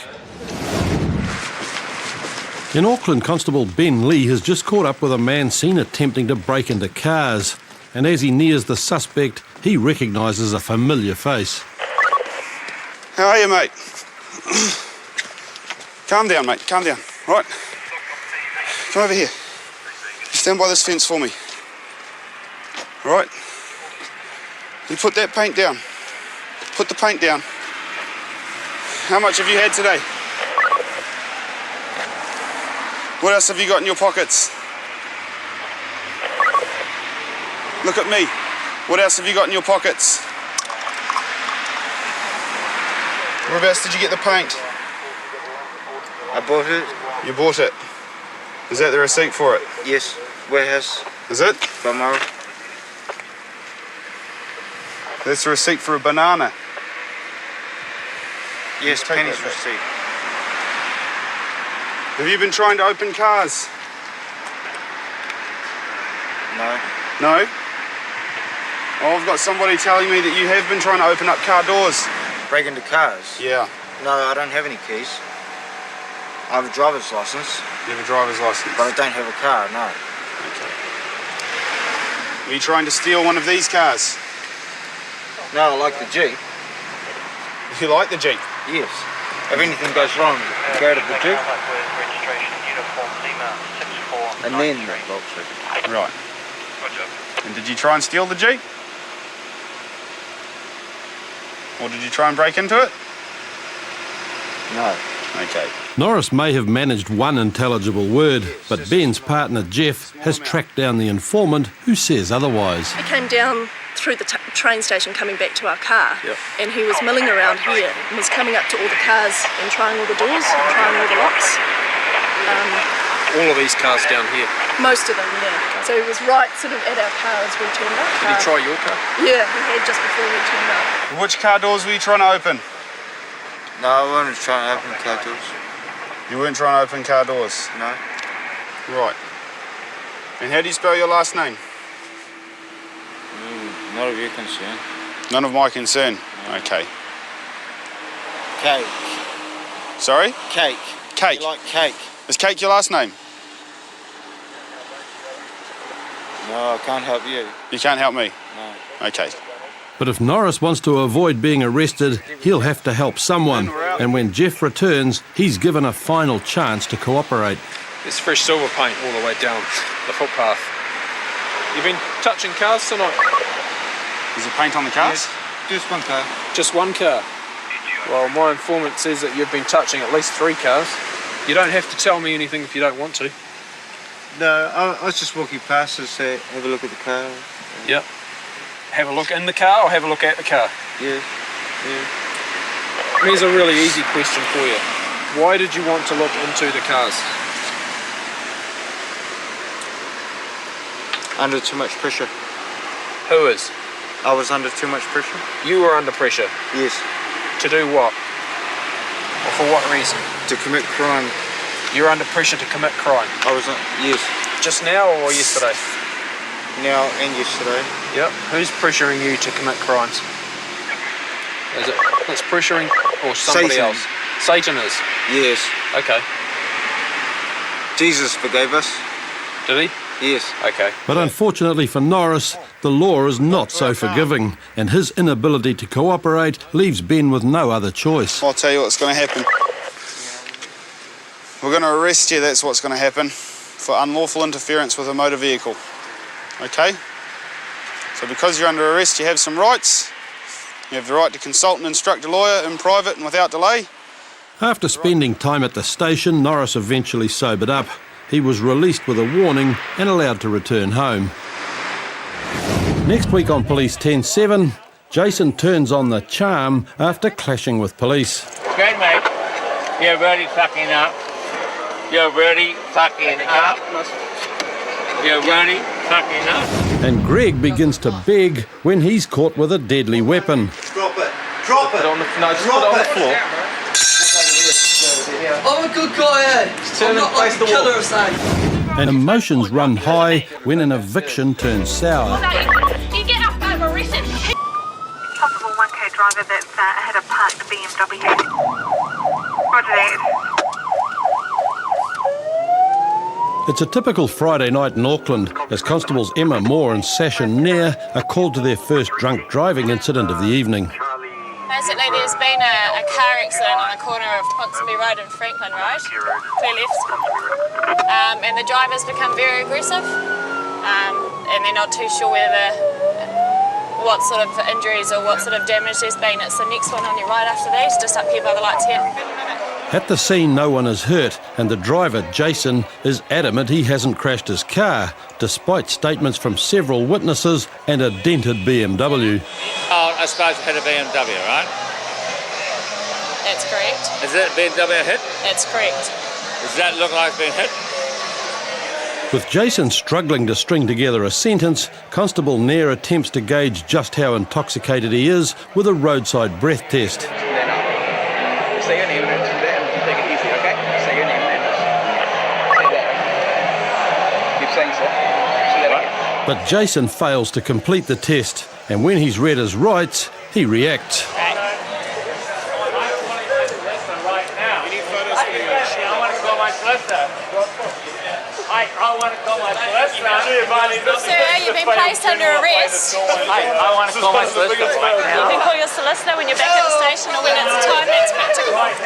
In Auckland, Constable Ben Lee has just caught up with a man seen attempting to break into cars. And as he nears the suspect, he recognises a familiar face. How are you, mate? Calm down, mate, calm down. Right. Come over here. Stand by this fence for me. All right. You put that paint down. Put the paint down. How much have you had today? What else have you got in your pockets? Look at me. What else have you got in your pockets? Whereabouts did you get the paint? I bought it. You bought it? Is that the receipt for it? Yes, warehouse. Is it? Balmoral. That's the receipt for a banana. Yes, Penny's receipt. Have you been trying to open cars? No. No? Oh, I've got somebody telling me that you have been trying to open up car doors. Break into cars? Yeah. No, I don't have any keys. I have a driver's license. You have a driver's license? But I don't have a car, no. Okay. Are you trying to steal one of these cars? No, I like the Jeep. You like the Jeep? Yes. If anything goes wrong, go to the Jeep. And then the Volkswagen. Right. And did you try and steal the Jeep? Or did you try and break into it? No. Okay. Norris may have managed one intelligible word, but Ben's partner Jeff has tracked down the informant who says otherwise. He came down through the train station coming back to our car, and he was milling around here and was coming up to all the cars and trying all the doors and trying all the locks. All of these cars down here? Most of them, yeah. So he was right sort of at our car as we turned up. Did he try your car? Yeah, he had just before we turned up. Which car doors were you trying to open? No, I wasn't trying to open car doors. You weren't trying to open car doors? No. Right. And how do you spell your last name? Not of your concern. None of my concern? No. Okay. Cake. Sorry? Cake. Cake? You like cake? Is Cake your last name? No, I can't help you. You can't help me? No. Okay. But if Norris wants to avoid being arrested, he'll have to help someone. And when Jeff returns, he's given a final chance to cooperate. There's fresh silver paint all the way down the footpath. You've been touching cars tonight? Is there paint on the cars? Yes, just one car. Just one car? Well, my informant says that you've been touching at least 3 cars. You don't have to tell me anything if you don't want to. No, I was just walking past to say, have a look at the car. Yep. Have a look in the car or have a look at the car? Yeah. Here's a really easy question for you. Why did you want to look into the cars? Under too much pressure. Who is? I was under too much pressure. You were under pressure? Yes. To do what? Or for what reason? To commit crime. You're under pressure to commit crime? I was, yes. Just now or yesterday? Now and yesterday. Yep. Who's pressuring you to commit crimes? Is it that's pressuring or somebody Satan. else? Satan is? Yes. Okay. Jesus forgave us. Did he? Yes. Okay. But unfortunately for Norris, the law is not so forgiving, and his inability to cooperate leaves Ben with no other choice. I'll tell you what's going to happen. We're going to arrest you, that's what's going to happen, for unlawful interference with a motor vehicle. Okay? So because you're under arrest, you have some rights. You have the right to consult and instruct a lawyer in private and without delay. After spending time at the station, Norris eventually sobered up. He was released with a warning and allowed to return home. Next week on Police 10-7, Jason turns on the charm after clashing with police. Okay, mate. You're really fucking up. You're really fucking up. You're really fucking up. And Greg begins to beg when he's caught with a deadly weapon. Drop it. Drop it. No, just put it on the floor. I'm a good guy, eh? I'm not like a killer or something. And emotions run high when an eviction turns sour. You get up, I'm arrested. Possible 1K driver that's had a parked BMW. Roger that. It's a typical Friday night in Auckland as Constables Emma Moore and Sasha Nair are called to their first drunk driving incident of the evening. Basically, there's been a car accident on the corner of Ponsonby Road and Franklin Road, clear left, and the driver's become very aggressive, and they're not too sure what sort of injuries or what sort of damage there's been. It's the next one on your right after these, just up here by the lights here. At the scene, no one is hurt, and the driver, Jason, is adamant he hasn't crashed his car, despite statements from several witnesses and a dented BMW. Oh, I suppose you hit a BMW, right? That's correct. Is that BMW hit? That's correct. Does that look like it's been hit? With Jason struggling to string together a sentence, Constable Nair attempts to gauge just how intoxicated he is with a roadside breath test. Say your name and take it easy, okay? Say your name and say that. Keep saying so. Say that again. But Jason fails to complete the test, and when he's read his rights, he reacts. Sir, you've been placed under arrest. I want to call my solicitor right now. You can call your solicitor when you're back at the station or when it's time that's practical for us.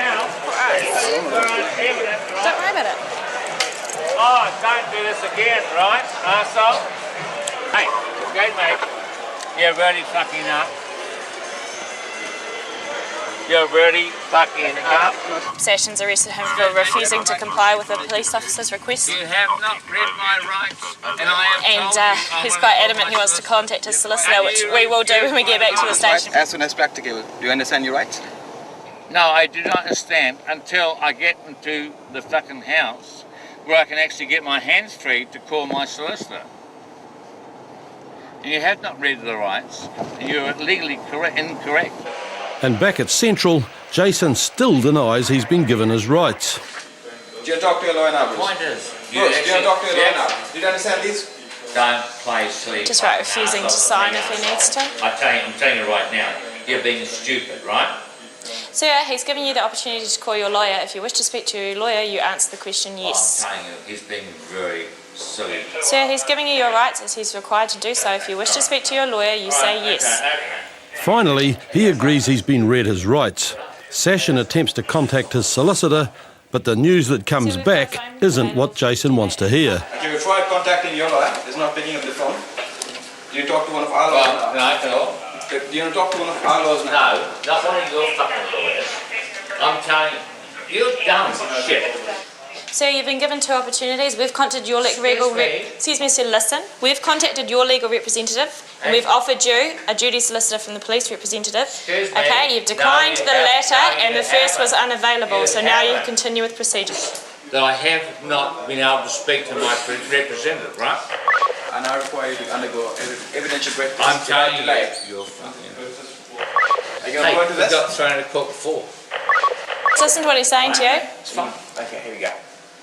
Don't worry about it. Oh, don't do this again, right, arsehole? Hey, okay, mate. You're really fucking up. You're really fucking up. Sessions arrested him for refusing to comply with a police officer's request. You have not read my rights, and I have He's quite adamant he wants to contact his solicitor, which we will do when we get back to the station. As soon as practicable. Do you understand your rights? No, I do not understand until I get into the fucking house where I can actually get my hands free to call my solicitor. And you have not read the rights, and you're legally incorrect. And back at Central, Jason still denies he's been given his rights. Do you talk to your lawyer now, Bruce? Point is, Bruce, do you talk to your lawyer now? Do you understand this? Don't play sleep. Just right, refusing to sign if he needs to. I'm telling you right now, you're being stupid, right? Sir, he's given you the opportunity to call your lawyer. If you wish to speak to your lawyer, you answer the question yes. I'm telling you, he's being very silly. Sir, he's giving you your rights as he's required to do so. If you wish to speak to your lawyer, you say yes. Finally, he agrees he's been read his rights. Session attempts to contact his solicitor, but the news that comes back isn't what Jason wants to hear. Have you tried contacting your lawyer? He's not picking up the phone. Do you talk to one of our lawyers? No. Do you talk to one of our lawyers now? No, not one of your fucking lawyers. I'm telling you, you're dumb shit. Sir, you've been given two opportunities. We've contacted your excuse me, sir, listen. We've contacted your legal representative and we've offered you a duty solicitor from the police representative. Okay, you've declined the latter and the first was unavailable, so now you continue with procedures. That I have not been able to speak to my representative, right? And I require you to undergo evidential break. I'm telling you, you're fucking... Are you going to go into this? Got thrown in a court before. Just listen to what he's saying to you. It's fine. Okay, here we go.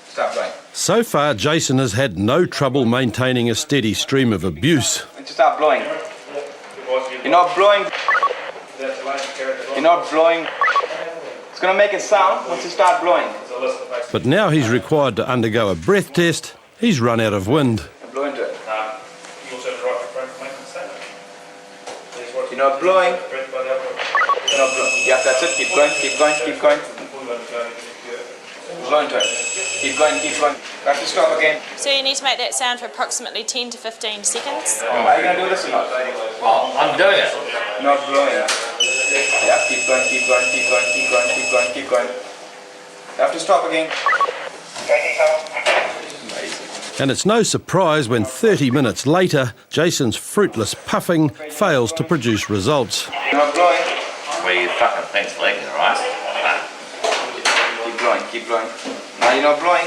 Stop going. So far, Jason has had no trouble maintaining a steady stream of abuse. Just stop blowing. You're not blowing. You're not blowing. It's going to make a sound once you start blowing. But now he's required to undergo a breath test. He's run out of wind. Blow into it. You're not blowing. You're not blowing. Yeah, that's it. Keep going, keep going, keep going. Blow into it. Keep going, keep going. Have to stop again. So you need to make that sound for approximately 10 to 15 seconds. Are you going to do this or not? Oh, I'm doing it. Not blowing. Yeah, keep going, keep going, keep going, keep going, keep going, keep going. You have to stop again. And it's no surprise when 30 minutes later, Jason's fruitless puffing fails to produce results. You're not blowing. Where you fucking think's leaking, right? Keep blowing, keep blowing. No, you're not blowing.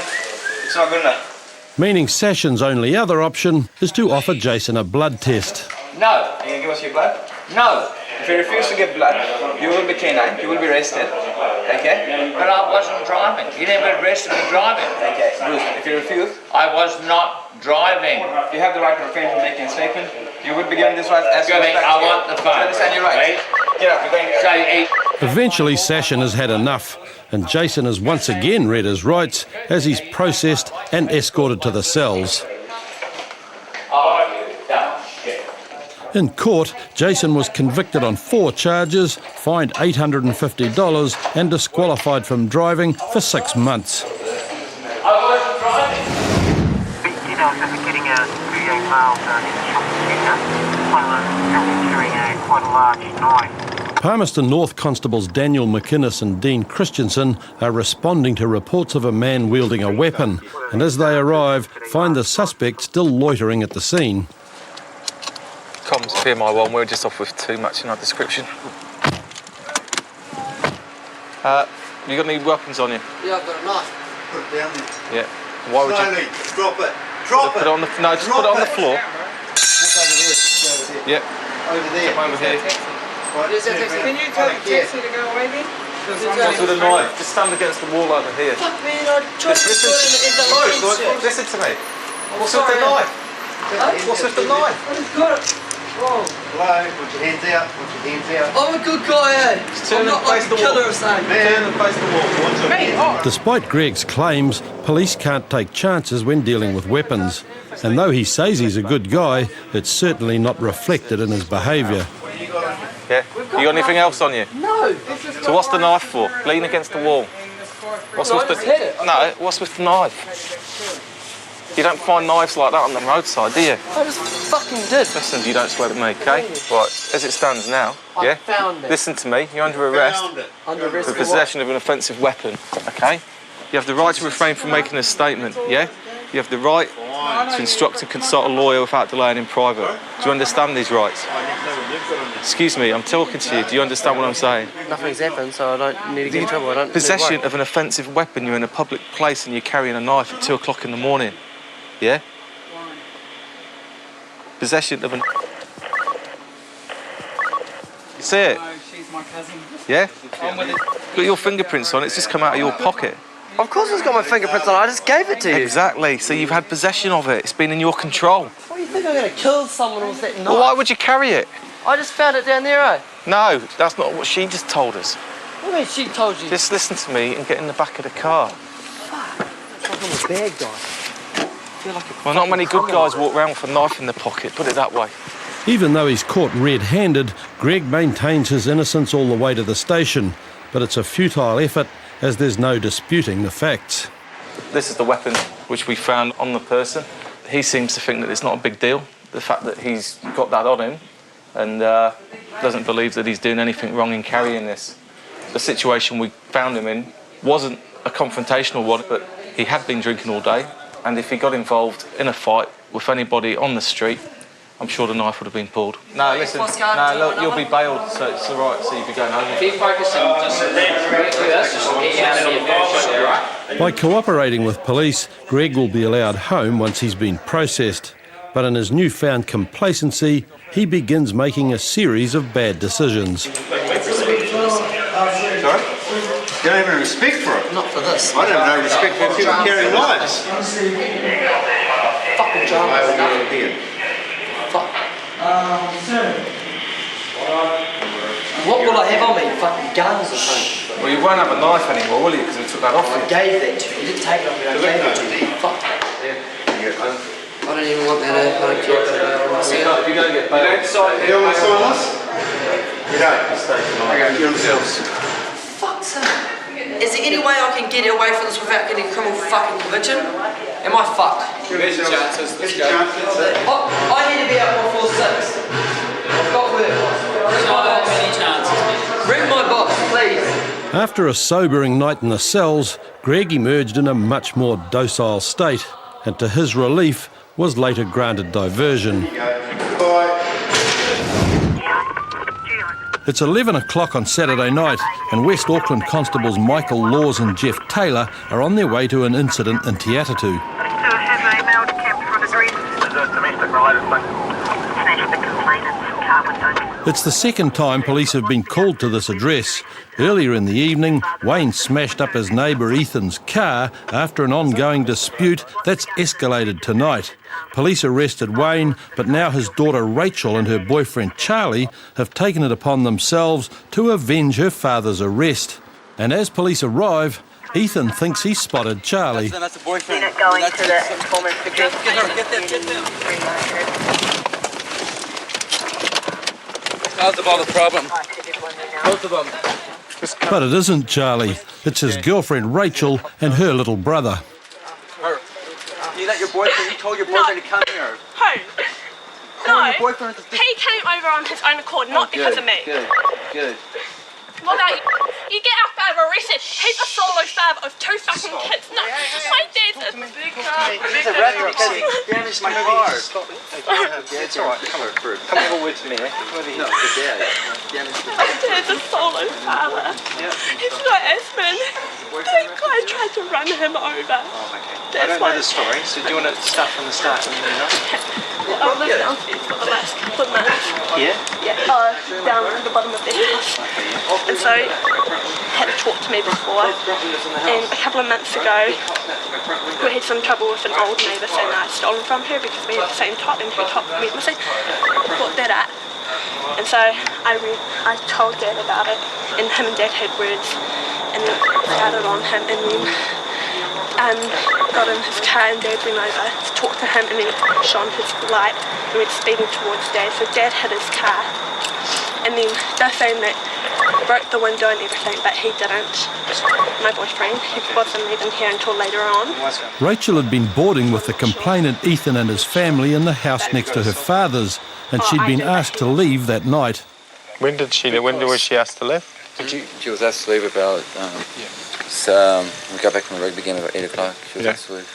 It's not good enough. Meaning Session's only other option is to offer Jason a blood test. No. Are you going to give us your blood? No. If you refuse to give blood, you will be canine, you will be arrested. Okay? But I wasn't driving. You never arrested me driving. Okay, Bruce, if you refuse, I was not driving. You have the right to refrain from making a statement. You would be given this right as I want the phone. You understand your rights? Get up, you're going to Eventually, Session has had enough, and Jason has once again read his rights as he's processed and escorted to the cells. In court, Jason was convicted on 4 charges, fined $850 and disqualified from driving for 6 months. I wasn't driving. You know, so getting a 38 miles in quite a large knife. Palmerston North Constables Daniel McInnes and Dean Christensen are responding to reports of a man wielding a weapon, and as they arrive, find the suspect still loitering at the scene. Comms, PMI1, we're just off with too much in our description. You got any weapons on you? Yeah, I've got a knife. Put it down there. Yeah. Why would Slowly, you? drop it. Drop it. Put it on the, no, just put it on the floor. Just over there. Over there. Yep. Over there. Over here. Right, Can you tell the taxi to go away then? What's with a knife? Just stand against the wall over here. Fuck man, I tried to put it in the line. Listen to me. What's with the knife? What's with the knife? I've got it. Whoa. Hello, put your hands out, put your hands out. I'm a good guy, eh? I'm not like a killer or something. Turn and face the wall. Despite Greg's claims, police can't take chances when dealing with weapons. And though he says he's a good guy, it's certainly not reflected in his behaviour. Yeah? You got anything else on you? No. So what's the knife for? Lean against the wall. What's with the... No, what's with the knife? You don't find knives like that on the roadside, do you? I just fucking did. Listen, you don't swear at me, okay? Right, as it stands now, I found it. Listen to me, you're under arrest. Under arrest For for possession of an offensive weapon, okay? You have the right to refrain from making a statement, yeah? You have the right to instruct and consult a lawyer without delaying in private. Do you understand these rights? Excuse me, I'm talking to you. Do you understand what I'm saying? Nothing's happened, so I don't need to get in trouble. I don't. Possession of an offensive weapon, you're in a public place and you're carrying a knife at 2 o'clock in the morning. Yeah? Possession of an... You see it? She's my cousin. Yeah? Got your fingerprints on it, it's just come out of your pocket. Of course it's got my fingerprints on it, I just gave it to you. Exactly, so you've had possession of it, it's been in your control. What do you think I'm going to kill someone with that knife? Well, why would you carry it? I just found it down there, eh? No, that's not what she just told us. What do you mean she told you? Just listen to me and get in the back of the car. Fuck, that's like I'm a bad guy. I feel like a Well, not many good guys walk around with a knife in their pocket, put it that way. Even though he's caught red-handed, Greg maintains his innocence all the way to the station, but it's a futile effort as there's no disputing the facts. This is the weapon which we found on the person. He seems to think that it's not a big deal, the fact that he's got that on him, and doesn't believe that he's doing anything wrong in carrying this. The situation we found him in wasn't a confrontational one, but he had been drinking all day, and if he got involved in a fight with anybody on the street, I'm sure the knife would have been pulled. No, listen, no, look, you'll be bailed, so it's all right, so you'll be going home. If you focus on just get you out of the emergency, right? By cooperating with police, Greg will be allowed home once he's been processed. But in his newfound complacency, he begins making a series of bad decisions. Sorry? You don't have any respect for it? Not for this. I don't have no respect for people carrying knives. Fucking drama. Here. Fuck. What will I have on me? Fucking guns or something? Well, you won't have a knife anymore, will you? Because we took that off. I gave that to you. You didn't take it off me. I gave it to you. Fuck. I don't even want that. I don't care. You're going to get bailed. You don't want to sign us? You don't. Okay, you yourselves. Fuck's sake. Is there any way I can get away from this without getting a criminal fucking conviction? Am I fucked? There's your chances. Let's go. I need to be out before 6. I've got work. Not many chances. Ring my boss, please. After a sobering night in the cells, Greg emerged in a much more docile state, and to his relief, was later granted diversion. It's 11 o'clock on Saturday night, and West Auckland constables Michael Laws and Jeff Taylor are on their way to an incident in Te Atatu. It's the second time police have been called to this address. Earlier in the evening, Wayne smashed up his neighbour Ethan's car after an ongoing dispute that's escalated tonight. Police arrested Wayne, but now his daughter Rachel and her boyfriend Charlie have taken it upon themselves to avenge her father's arrest. And as police arrive, Ethan thinks he's spotted Charlie. That's the boyfriend. Going to the informant. Get How's about the problem? Both of them. But it isn't Charlie. It's his girlfriend Rachel and her little brother. You let your boyfriend, you told your boyfriend to come here. Who? Call No, your boyfriend to he came over on his own accord, not because of me. Good. What about you? You get our father arrested. He's a solo father of 2 fucking kids. No, my dad's a big car. He's a rapper because he damaged my car. Yeah, it's all right. Come over through. Come over with me, eh? Come over here. No, the dad. My dad's a solo father. He's got asthma. That guy tried to run him over. I don't know the story, so do you want to start from the start? I've lived downstairs for the last couple of months. Yeah? Yeah, down at the bottom of the house. And so, had talked to me before. And a couple of months ago, we had some trouble with an old neighbour saying I'd stolen from her because we had the same top and her top went missing. Brought that up. And so I told Dad about it, and him and Dad had words, and then started on him, and then got in his car, and Dad went over to talk to him, and then shone his light and went speeding towards Dad. So Dad hit his car, and then they're saying that broke the window and everything, but he didn't. My boyfriend, he wasn't even here until later on. Rachel had been boarding with the complainant Ethan and his family in the house next to her father's, and she'd been asked to leave that night. When was she asked to leave? She was asked to leave about, we got back from the rugby game about 8 o'clock. She was asked to leave.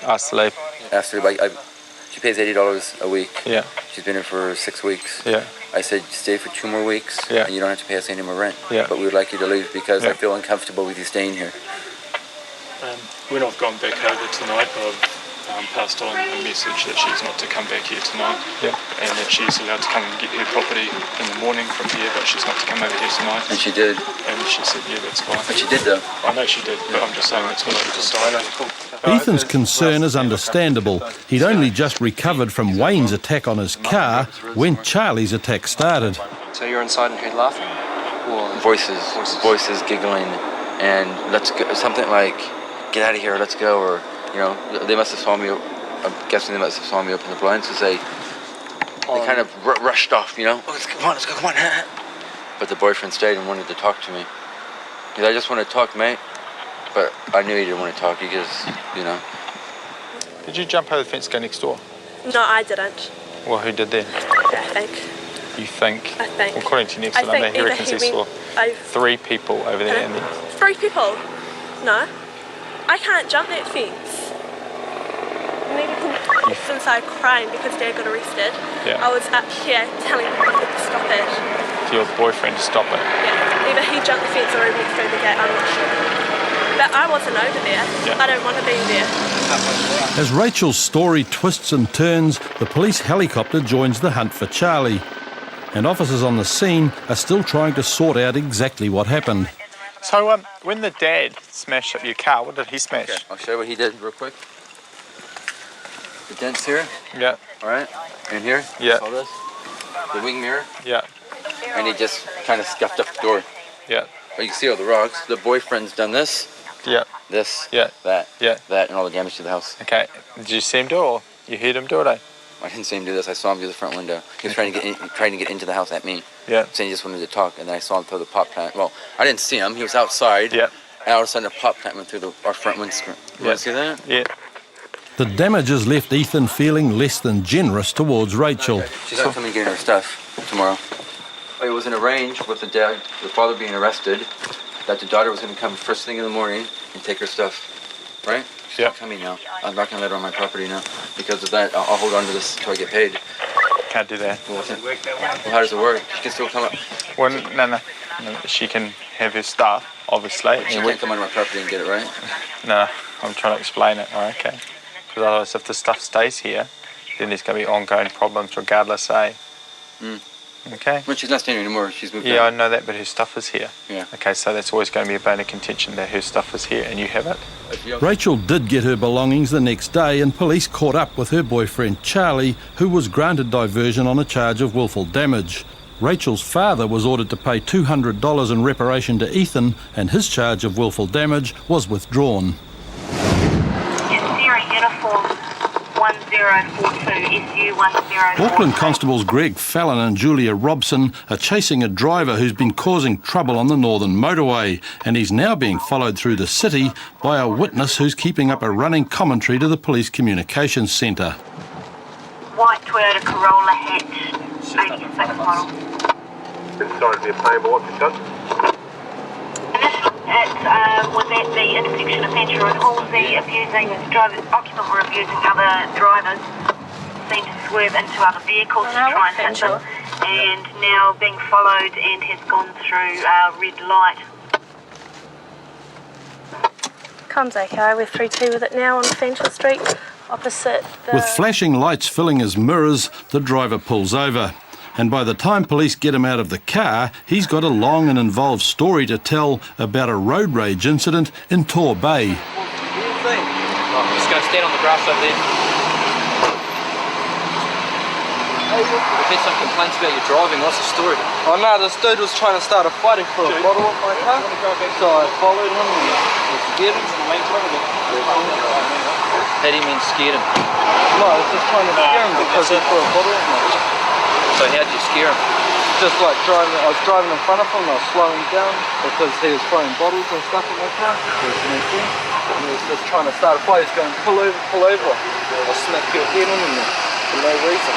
Asked to leave? Asked to leave. She pays $80 a week. Yeah. She's been here for 6 weeks. Yeah. I said, stay for 2 more weeks, and you don't have to pay us any more rent. Yeah. But we would like you to leave because I feel uncomfortable with you staying here. When I've gone back over tonight, I've passed on a message that she's not to come back here tonight, and that she's allowed to come and get her property in the morning from here, but she's not to come over here tonight. And she did. And she said, yeah, that's fine. But she did, though. I know she did, but I'm just saying that's what I decided. Ethan's concern is understandable. He'd only just recovered from Wayne's attack on his car when Charlie's attack started. So you're inside and heard laughing? Or voices giggling, and let's go, something like, get out of here, let's go, or, you know, they must have saw me, I'm guessing they must have saw me open the blinds, because they kind of rushed off, you know, oh, let's go, come on. But the boyfriend stayed and wanted to talk to me. He said, I just want to talk, mate. But I knew he didn't want to talk because, you know. Did you jump over the fence and go next door? No, I didn't. Well, who did then? I think. You think? I think. According to your next door neighbour, he reckons he saw 3 people over there. And then 3 people? No. I can't jump that fence. Since I cried because Dad got arrested, I was up here telling people to stop it. To your boyfriend to stop it? Yeah. Either he jumped the fence or he went through the gate, I'm not sure. But I wasn't over there. I don't want to be there. As Rachel's story twists and turns, the police helicopter joins the hunt for Charlie. And officers on the scene are still trying to sort out exactly what happened. So when the dad smashed up your car, what did he smash? Okay, I'll show you what he did real quick. The dent's here. Yeah. All right. And here. Yeah. All this. The wing mirror. Yeah. And he just kind of scuffed up the door. Yeah. But you can see all the rocks. The boyfriend's done this. Yeah. This. Yeah. That. Yeah. That, and all the damage to the house. Okay. Did you see him do it, or you heard him do it? I didn't see him do this. I saw him through the front window. He was trying to get into the house at me. Yeah. Saying he just wanted to talk, and then I saw him throw the pop plant. Well, I didn't see him. He was outside. Yeah. And all of a sudden, a pop plant went through our front windscreen. You want to see that? Yeah. The damages left Ethan feeling less than generous towards Rachel. She's not coming to get her stuff tomorrow. It was arranged with the father being arrested, that the daughter was going to come first thing in the morning and take her stuff, right? She's not coming now. I'm not going to let her on my property now. Because of that, I'll hold on to this until I get paid. Can't do that. Well, how does it work? She can still come up. Well, no. She can have her stuff, obviously. She can't come on my property and get it, right? No, I'm trying to explain it. Oh, okay. Because otherwise, if the stuff stays here, then there's going to be ongoing problems regardless, eh? Okay. But she's not staying anymore. She's moved Yeah, out. I know that, but her stuff is here. Yeah. Okay, so that's always going to be a bone of contention that her stuff is here and you have it. Rachel did get her belongings the next day, and police caught up with her boyfriend Charlie, who was granted diversion on a charge of willful damage. Rachel's father was ordered to pay $200 in reparation to Ethan, and his charge of willful damage was withdrawn. Sierra Uniform 1042 SU 1042. Auckland Constables Greg Fallon and Julia Robson are chasing a driver who's been causing trouble on the northern motorway, and he's now being followed through the city by a witness who's keeping up a running commentary to the Police Communications Centre. White Toyota Corolla hatch, 86 model. Inside the payable, what's it done? Was at the intersection of Venture and Halsey, occupant were abusing other drivers, seemed to swerve into other vehicles to try and hit them, and now being followed and has gone through red light. Comes okay, we're 3-2 with it now on Fancher Street, opposite the... With flashing lights filling his mirrors, the driver pulls over. And by the time police get him out of the car, he's got a long and involved story to tell about a road rage incident in Tor Bay. What do you think? I'm just going to stand on the grass over there. We've had some complaints about your driving. What's the story? Oh no, this dude was trying to start a fight for a bottle of my car, so I followed him and was scared him. How do you mean scared him? No, I was just trying to scare him because he threw a bottle of my car. So how'd you scare him? just like driving. I was driving in front of him and I was slowing down because he was throwing bottles and stuff at my car. And he was just trying to start a fight. He was going, pull over, pull over. I'll smack your head on him for no reason.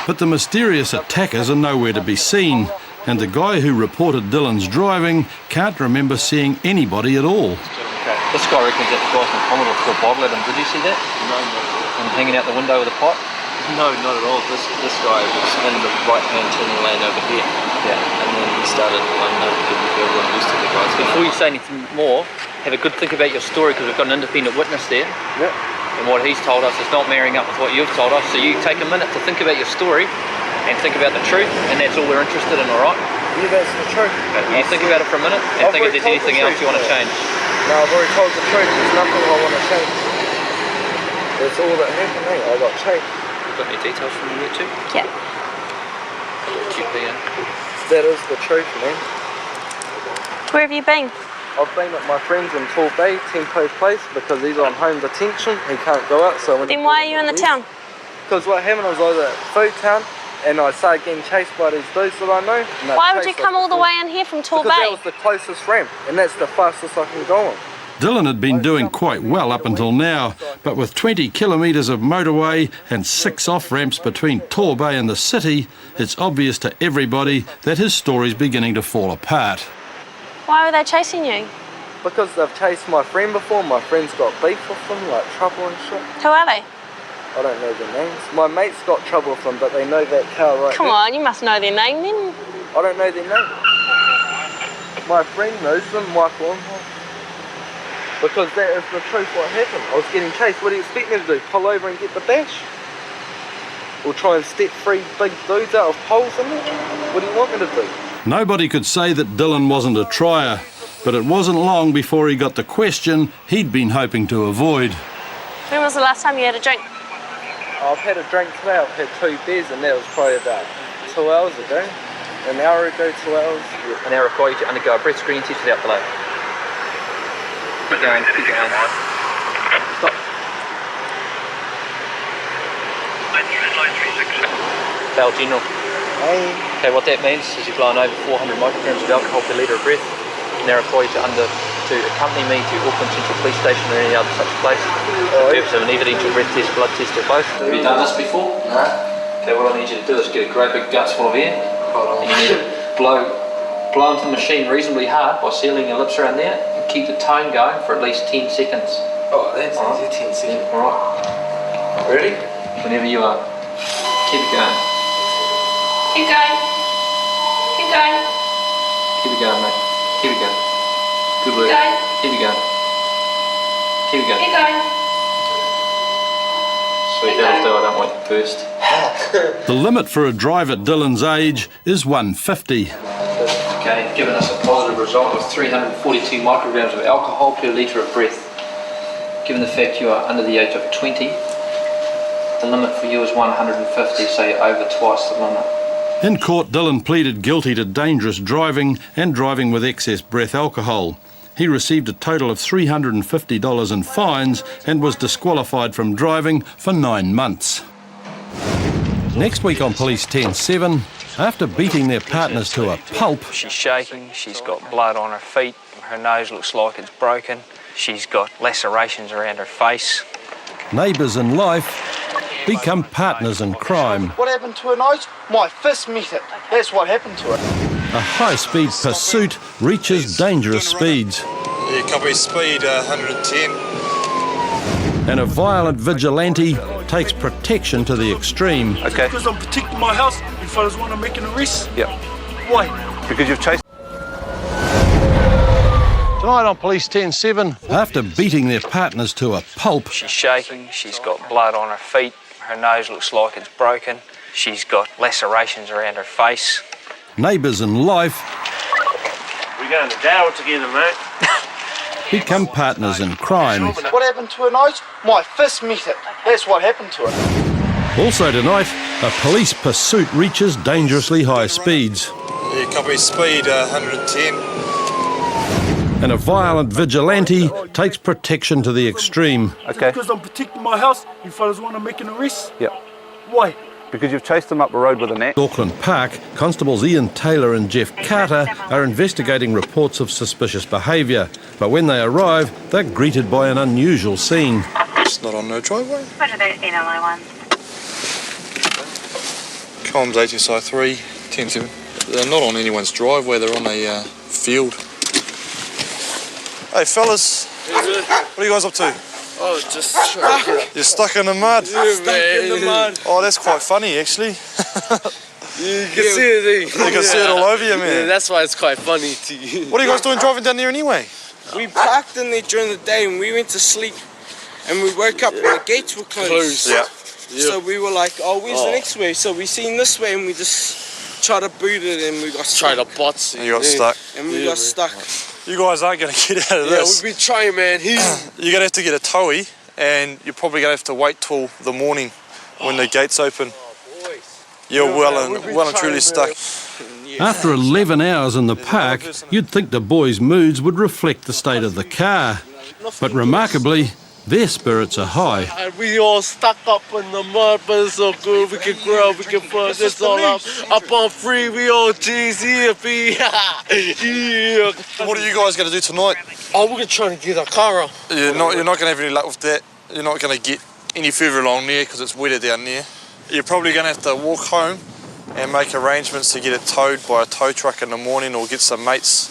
But the mysterious attackers are nowhere to be seen, and the guy who reported Dylan's driving can't remember seeing anybody at all. Okay. This guy reckons that the guy's from Commodore threw a bottle at him. Did you see that? No. And hanging out the window with a pipe? No, not at all. This guy was in the right-hand turning lane over here. Yeah. And then he started, I know everyone used to the guys. Before you say anything more, have a good think about your story, because we've got an independent witness there. Yep. And what he's told us is not marrying up with what you've told us. So you take a minute to think about your story and think about the truth, and that's all we're interested in, all right? Yeah, that's the truth. Okay. You think about it for a minute and think if there's anything else you want to change. No, I've already told the truth. There's nothing I want to change. That's all that happened, mate. I got chased. Got any details from you too? Yeah. That is the truth, man. Where have you been? I've been at my friend's in Tall Bay, Tempo's place, because he's on home detention. He can't go out, so... Then why are you in the town? Because what happened was I was at Food Town, and I started getting chased by these dudes that I know. Why would you come all the way in here from Tall Bay? Because that was the closest ramp, and that's the fastest I can go on. Dylan had been doing quite well up until now, but with 20 kilometres of motorway and 6 off-ramps between Torbay and the city, it's obvious to everybody that his story's beginning to fall apart. Why were they chasing you? Because they've chased my friend before. My friend's got beef with them, like trouble and shit. Who are they? I don't know their names. My mate's got trouble with them, but they know that car right Come there. on, you must know their name then. I don't know their name. My friend knows them, Michael. Because that is the truth what happened. I was getting chased. What do you expect me to do? Pull over and get the bash? Or try and step 3 big dudes out of poles in it? What do you want me to do? Nobody could say that Dylan wasn't a trier, but it wasn't long before he got the question he'd been hoping to avoid. When was the last time you had a drink? I've had a drink today. I've had 2 beers, and that was probably about 2 hours ago. An hour ago, 2 hours. And they require you to undergo a breath screening test without delay. Keep going, keep going. Stop. Fail general. Okay, what that means is you've blown over 400 micrograms of alcohol per litre of breath, and they require you to accompany me to Auckland Central Police Station or any other such place for the purpose of an evidential breath test, blood test or both. Have you done this before? No. Okay, what I need you to do is get a great big guts full of air, and you need to blow into the machine reasonably hard by sealing your lips around there, and keep the tone going for at least 10 seconds. Oh, that's easy, 10 seconds. Alright. Ready? Whenever you are. Keep it going. Keep going. Keep going. Keep it going, mate. Keep it going. Good work. Keep going. Keep it going. Keep it going. Keep going. Sweet, that'll do. I don't want you to burst. The limit for a drive at Dylan's age is 150. Okay, given us a positive result of 342 micrograms of alcohol per litre of breath. Given the fact you are under the age of 20, the limit for you is 150, so you're over twice the limit. In court, Dylan pleaded guilty to dangerous driving and driving with excess breath alcohol. He received a total of $350 in fines and was disqualified from driving for 9 months. Next week on Police 10-7, after beating their partners to a pulp... She's shaking, she's got blood on her feet, her nose looks like it's broken, she's got lacerations around her face. Neighbours in life become partners in crime. What happened to her nose? My fist met it. That's what happened to her. A high-speed pursuit reaches dangerous speeds. Yeah, copy speed 110. And a violent vigilante takes protection to the extreme. Okay. Because I'm protecting my house, you fellas want to make an arrest? Yep. Why? Because you've chased... Tonight on Police 10-7, after beating their partners to a pulp... She's shaking, she's got blood on her feet, her nose looks like it's broken, she's got lacerations around her face. Neighbours in life... We're going to jail together, mate. become partners in crime. What happened to her nose? My fist met it. That's what happened to her. Also tonight, a police pursuit reaches dangerously high speeds. Yeah, copy speed 110. And a violent vigilante takes protection to the extreme. Okay. Because I'm protecting my house, you fellas want to make an arrest? Yep. Why? because you've chased them up the road with an axe. Auckland Park, Constables Ian Taylor and Jeff Carter are investigating reports of suspicious behaviour. But when they arrive, they're greeted by an unusual scene. It's not on no driveway. Roger that, NLO1. Comms HSI 3, 10-7. They're not on anyone's driveway, they're on a field. Hey fellas, what are you guys up to? Oh, just trying to get up. You're stuck in the mud? Yeah, stuck in the mud. Oh, that's quite funny actually. You can see it, eh? You can see it all over you, man. Yeah, that's why it's quite funny to you. What are you guys doing driving down there anyway? We parked in there during the day and we went to sleep and we woke up and the gates were closed. Yeah. So we were like, oh, where's the next way? So we seen this way and we just tried to boot it and we got stuck. And you got stuck. And we got stuck. You guys aren't going to get out of this. Yeah, we've been trying, man. You're going to have to get a towie and you're probably going to have to wait till the morning when the gates open. You're well and truly stuck. After 11 hours in the park, you'd think the boys' moods would reflect the state of the car. But remarkably, their spirits are high. And we all stuck up in the mud, but it's so good. We can grow, we can fuck this all up. Up on free, we all G's here, B. Yeah. What are you guys going to do tonight? Oh, we're going to try to get our car up. You're not going to have any luck with that. You're not going to get any further along there because it's wetter down there. You're probably going to have to walk home and make arrangements to get it towed by a tow truck in the morning or get some mates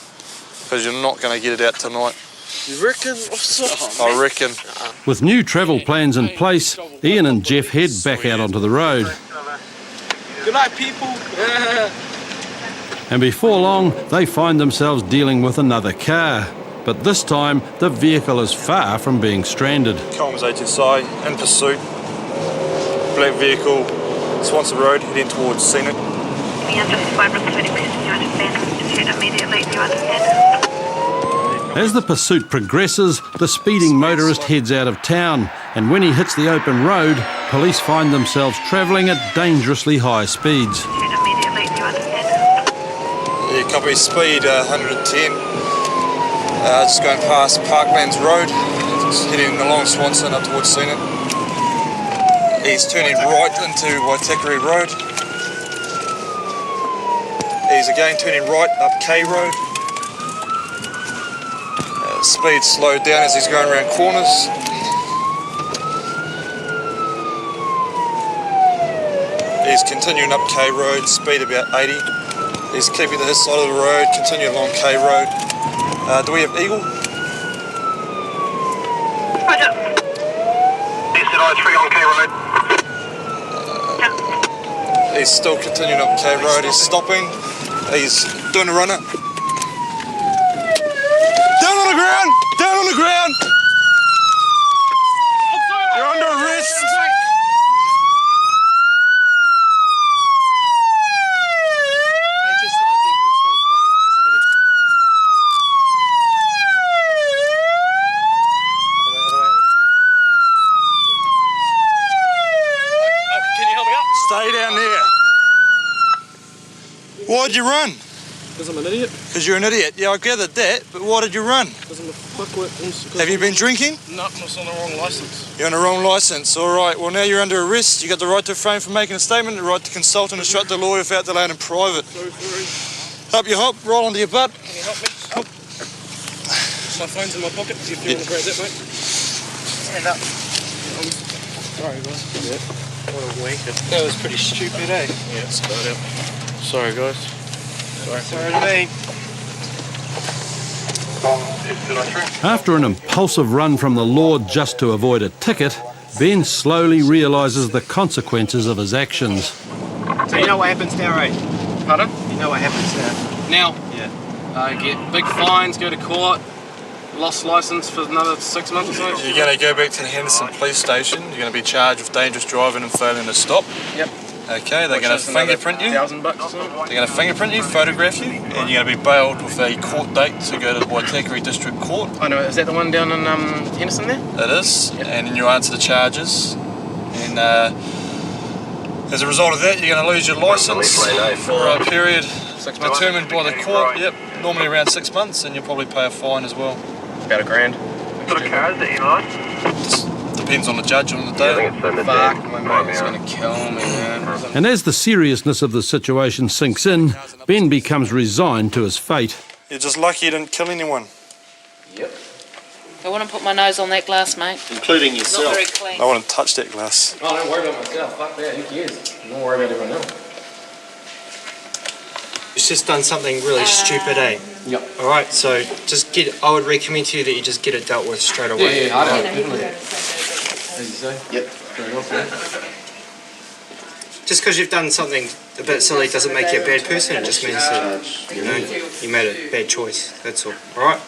because you're not going to get it out tonight. You reckon? I reckon. With new travel plans in place, Ian and Jeff head back out onto the road. Good night, people. And before long, they find themselves dealing with another car. But this time, the vehicle is far from being stranded. Comms HSI, in pursuit. Black vehicle, Swanson Road, heading towards Scenic. Yeah, just 520 meters, you understand? Pursuit immediately, you understand? As the pursuit progresses, the speeding motorist heads out of town, and when he hits the open road, police find themselves travelling at dangerously high speeds. Pursuit immediately, you understand? Yeah, copy speed 110. Just going past Parklands Road, just heading along Swanson up towards Scenic. He's turning right into Waitakere Road. He's again turning right up K Road. Speed slowed down as he's going around corners. He's continuing up K Road, speed about 80. He's keeping to his side of the road, continuing along K Road. Do we have Eagle? Roger. S10E66 on K Road. He's still continuing up K Road, he's stopping. He's doing a runner. Down on the ground! Down on the ground! You're under arrest! Can you help me up? Stay down there. Why'd you run? Because I'm an idiot. Because you're an idiot. Yeah, I gathered that, but why did you run? Because I'm a fuckwit. Have you been drinking? No, I'm just on the wrong licence. You're on the wrong licence. All right, well now you're under arrest. You got the right to refrain from making a statement, the right to consult and instruct the lawyer without delay and in private. Up you hop, roll onto your butt. Can you help me? Help. My phone's in my pocket. If you want to grab that, mate. Stand up. Sorry, guys. Yeah. What a wanker. That was pretty stupid, eh? Yeah, it's about it. Sorry, guys. Sorry to me. After an impulsive run from the law just to avoid a ticket, Ben slowly realises the consequences of his actions. So you know what happens now, right? Pardon? You know what happens now? Now? Yeah. Get big fines, go to court, lost licence for another 6 months or so. You're going to go back to the Henderson police station. You're going to be charged with dangerous driving and failing to stop. Yep. Okay, they're going to fingerprint you. $1,000 or something. They're going to fingerprint you, photograph you, and you're going to be bailed with a court date to go to the Waitakere District Court. I know, is that the one down in Henderson there? It is, yep. And then you answer the charges. And as a result of that, you're going to lose your licence for a period determined by the court. Yep, normally around 6 months, and you'll probably pay a fine as well. About $1,000. What sort of car is it, you like? Depends on the judge on the day. Fuck, my mum's gonna kill me, man. And as the seriousness of the situation sinks in, Ben becomes resigned to his fate. You're just lucky you didn't kill anyone. Yep. I wouldn't put my nose on that glass, mate. Including yourself. Not very clean. I wouldn't touch that glass. Oh, don't worry about myself. Fuck that. Who cares? Don't worry about everyone else. It's just done something really stupid, eh? Yep. Alright, so just I would recommend to you that you just get it dealt with straight away. Yeah, I don't. Definitely. As you say? Yep. Fair enough, yeah. Just because you've done something a bit silly doesn't make you a bad person. It just means that, you know, you made a bad choice. That's all. Alright?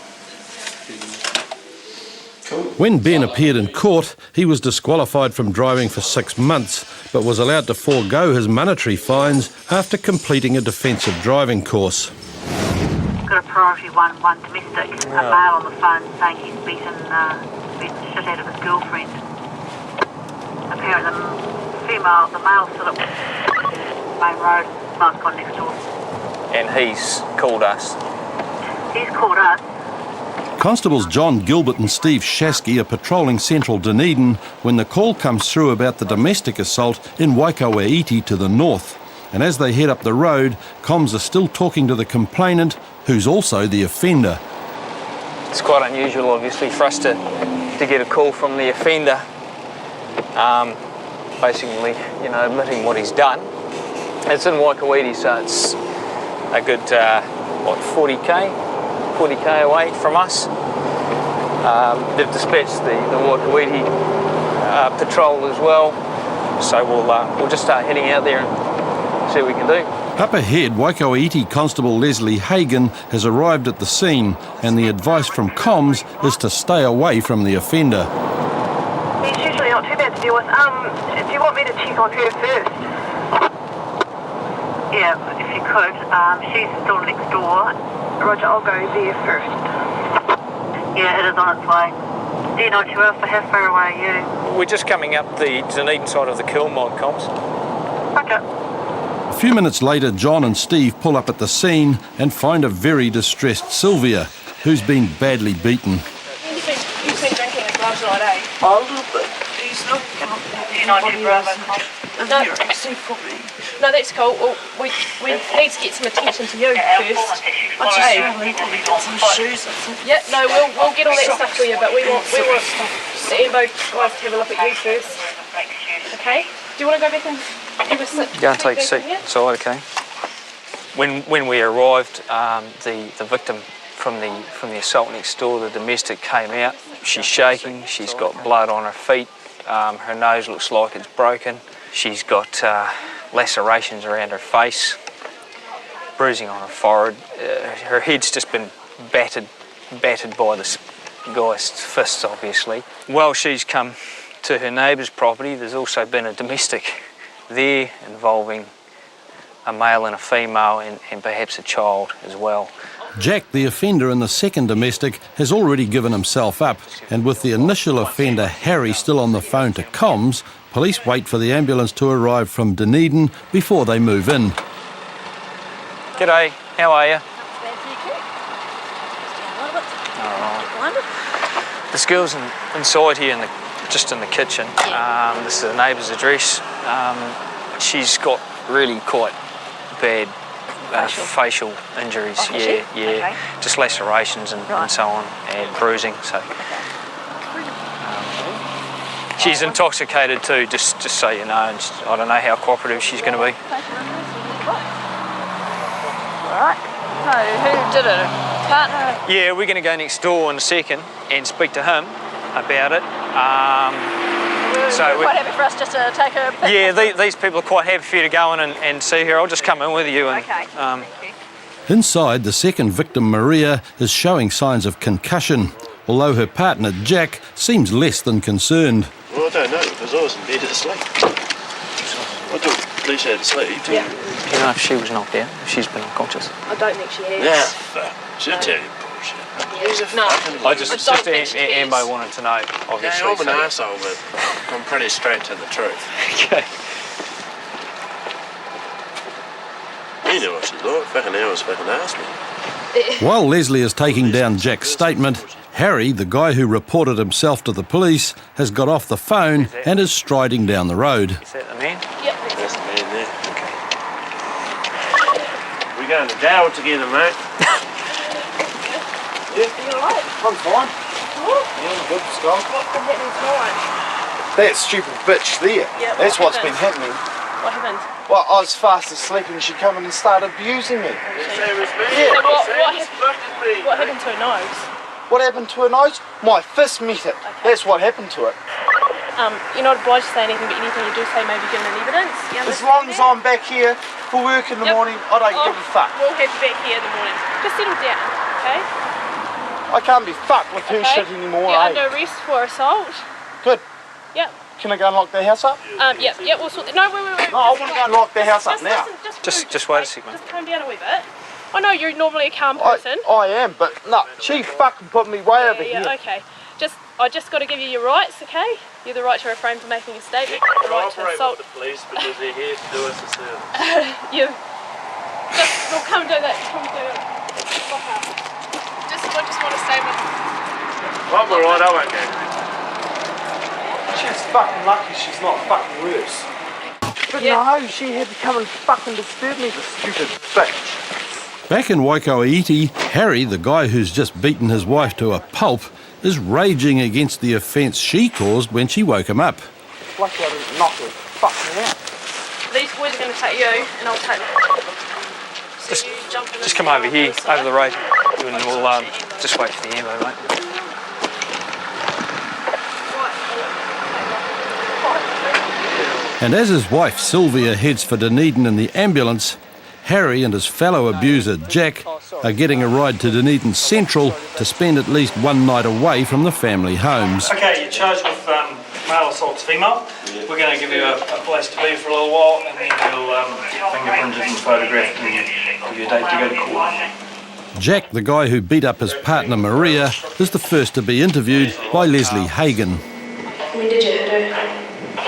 When Ben appeared in court, he was disqualified from driving for 6 months, but was allowed to forego his monetary fines after completing a defensive driving course. Got a priority one domestic, a male on the phone saying he's beaten the shit out of his girlfriend. Apparently the male's still at main road, mine's gone next door. And he's called us. He's called us. Constables John Gilbert and Steve Shasky are patrolling central Dunedin when the call comes through about the domestic assault in Waikouaiti to the north. And as they head up the road, comms are still talking to the complainant, who's also the offender. It's quite unusual, obviously, for us to get a call from the offender, basically, you know, admitting what he's done. It's in Waikouaiti, so it's a good, 40k away from us. They've dispatched the Waikouaiti patrol as well, so we'll just start heading out there and see what we can do. Up ahead, Waikouaiti Constable Leslie Hagan has arrived at the scene, and the advice from comms is to stay away from the offender. He's usually not too bad to deal with. Do you want me to check on her first? Yeah, if you could. She's still next door. Roger, I'll go there first. Yeah, it is on its way. Do you know too well for how far away are you? We're just coming up the Dunedin side of the Kilmog, comms. Okay. A few minutes later, John and Steve pull up at the scene and find a very distressed Sylvia, who's been badly beaten. You've been drinking as well tonight, eh? A little bit. He's not United Bravo. No, that's cool. Well, we need to get some attention to you first. Need to be on some shoes. Yeah, no, we'll get all that stuff for you, but we want the Ambo guys to have a look at you first. Okay? Do you want to go back and have a sit? Go and take a seat. It's all okay. When we arrived, the victim from the assault next door, the domestic, came out. She's shaking. She's got blood on her feet. Her nose looks like it's broken. She's got lacerations around her face, bruising on her forehead. Her head's just been battered by this guy's fists, obviously. While she's come to her neighbour's property, there's also been a domestic there involving a male and a female and perhaps a child as well. Jack, the offender in the second domestic, has already given himself up, and with the initial offender Harry still on the phone to comms, police wait for the ambulance to arrive from Dunedin before they move in. G'day, how are you? This girl's inside here, just in the kitchen. This is the neighbour's address. She's got really quite bad facial injuries. Yeah. Okay. Just lacerations and so on, and bruising. So she's intoxicated too. Just so you know. And I don't know how cooperative she's going to be. Right. So who did it? Partner? Yeah, we're going to go next door in a second and speak to him about it. Quite happy for us just to take a picture. Yeah, these people are quite happy for you to go in and see her. I'll just come in with you. And, okay. Inside, the second victim, Maria, is showing signs of concussion, although her partner, Jack, seems less than concerned. Well, I don't know, because I was in bed asleep. I thought the police had asleep. Yeah. Do you know if she was knocked out? If she's been unconscious? I don't think she has. Yeah, she'll tell you bullshit. No. I just Ambo wanted to know, obviously. Yeah, I'm an arsehole, but I'm pretty straight to the truth. Okay. You know what she's like, fucking hours fucking asked me. While Leslie is taking down Jack's statement, Harry, the guy who reported himself to the police, has got off the phone and is striding down the road. Is that the man? Yep. That's the man there. Okay. We're going to jail together, mate. Yeah. Are you alright? I'm fine. Oh. Yeah, I'm good, Scott. What's been happening tonight? That stupid bitch there. Yeah, That's what's been happened? happening. What happened? Well, I was fast asleep and she come in and started abusing me. So Yeah. what happened to her nose? What happened to her nose? My fist met it. That's what happened to it. You're not obliged to say anything, but anything you do say may be given an evidence. As long as I'm back here for work in the morning, I don't give a fuck. We'll have you back here in the morning. Just settle down, okay? I can't be fucked with her shit anymore, You're eh? under arrest for assault. Good. Yep. Can I go and lock the house up? Yep, we'll sort that. No, wait. No, I want to go and lock the house up now. Just wait a second. Just calm down a wee bit. I know you're normally a calm person. I am, but no, she fucking put me way over here. Yeah, okay. I just got to give you your rights, okay? You have the right to refrain from making a statement. The right to assault. With the police because they're here to do us a service. We'll come do that. Come do it. I just want a statement. I'm alright, I won't go. She's fucking lucky she's not fucking worse. But no, she had to come and fucking disturb me, the stupid bitch. Back in Waikouaiti, Harry, the guy who's just beaten his wife to a pulp, is raging against the offence she caused when she woke him up. Lucky I didn't knock her fucking out. These boys are going to take you, and I'll take them. Just come over here, over the road, and we'll just wait for the ammo, mate. And as his wife Sylvia heads for Dunedin in the ambulance, Harry and his fellow abuser Jack are getting a ride to Dunedin Central to spend at least one night away from the family homes. Okay, you're charged with male assaults female. We're going to give you a place to be for a little while, and then we'll get fingerprinted and photographed and give you a date to go to court. Jack, the guy who beat up his partner Maria, is the first to be interviewed by Leslie Hagan. When did you hit her?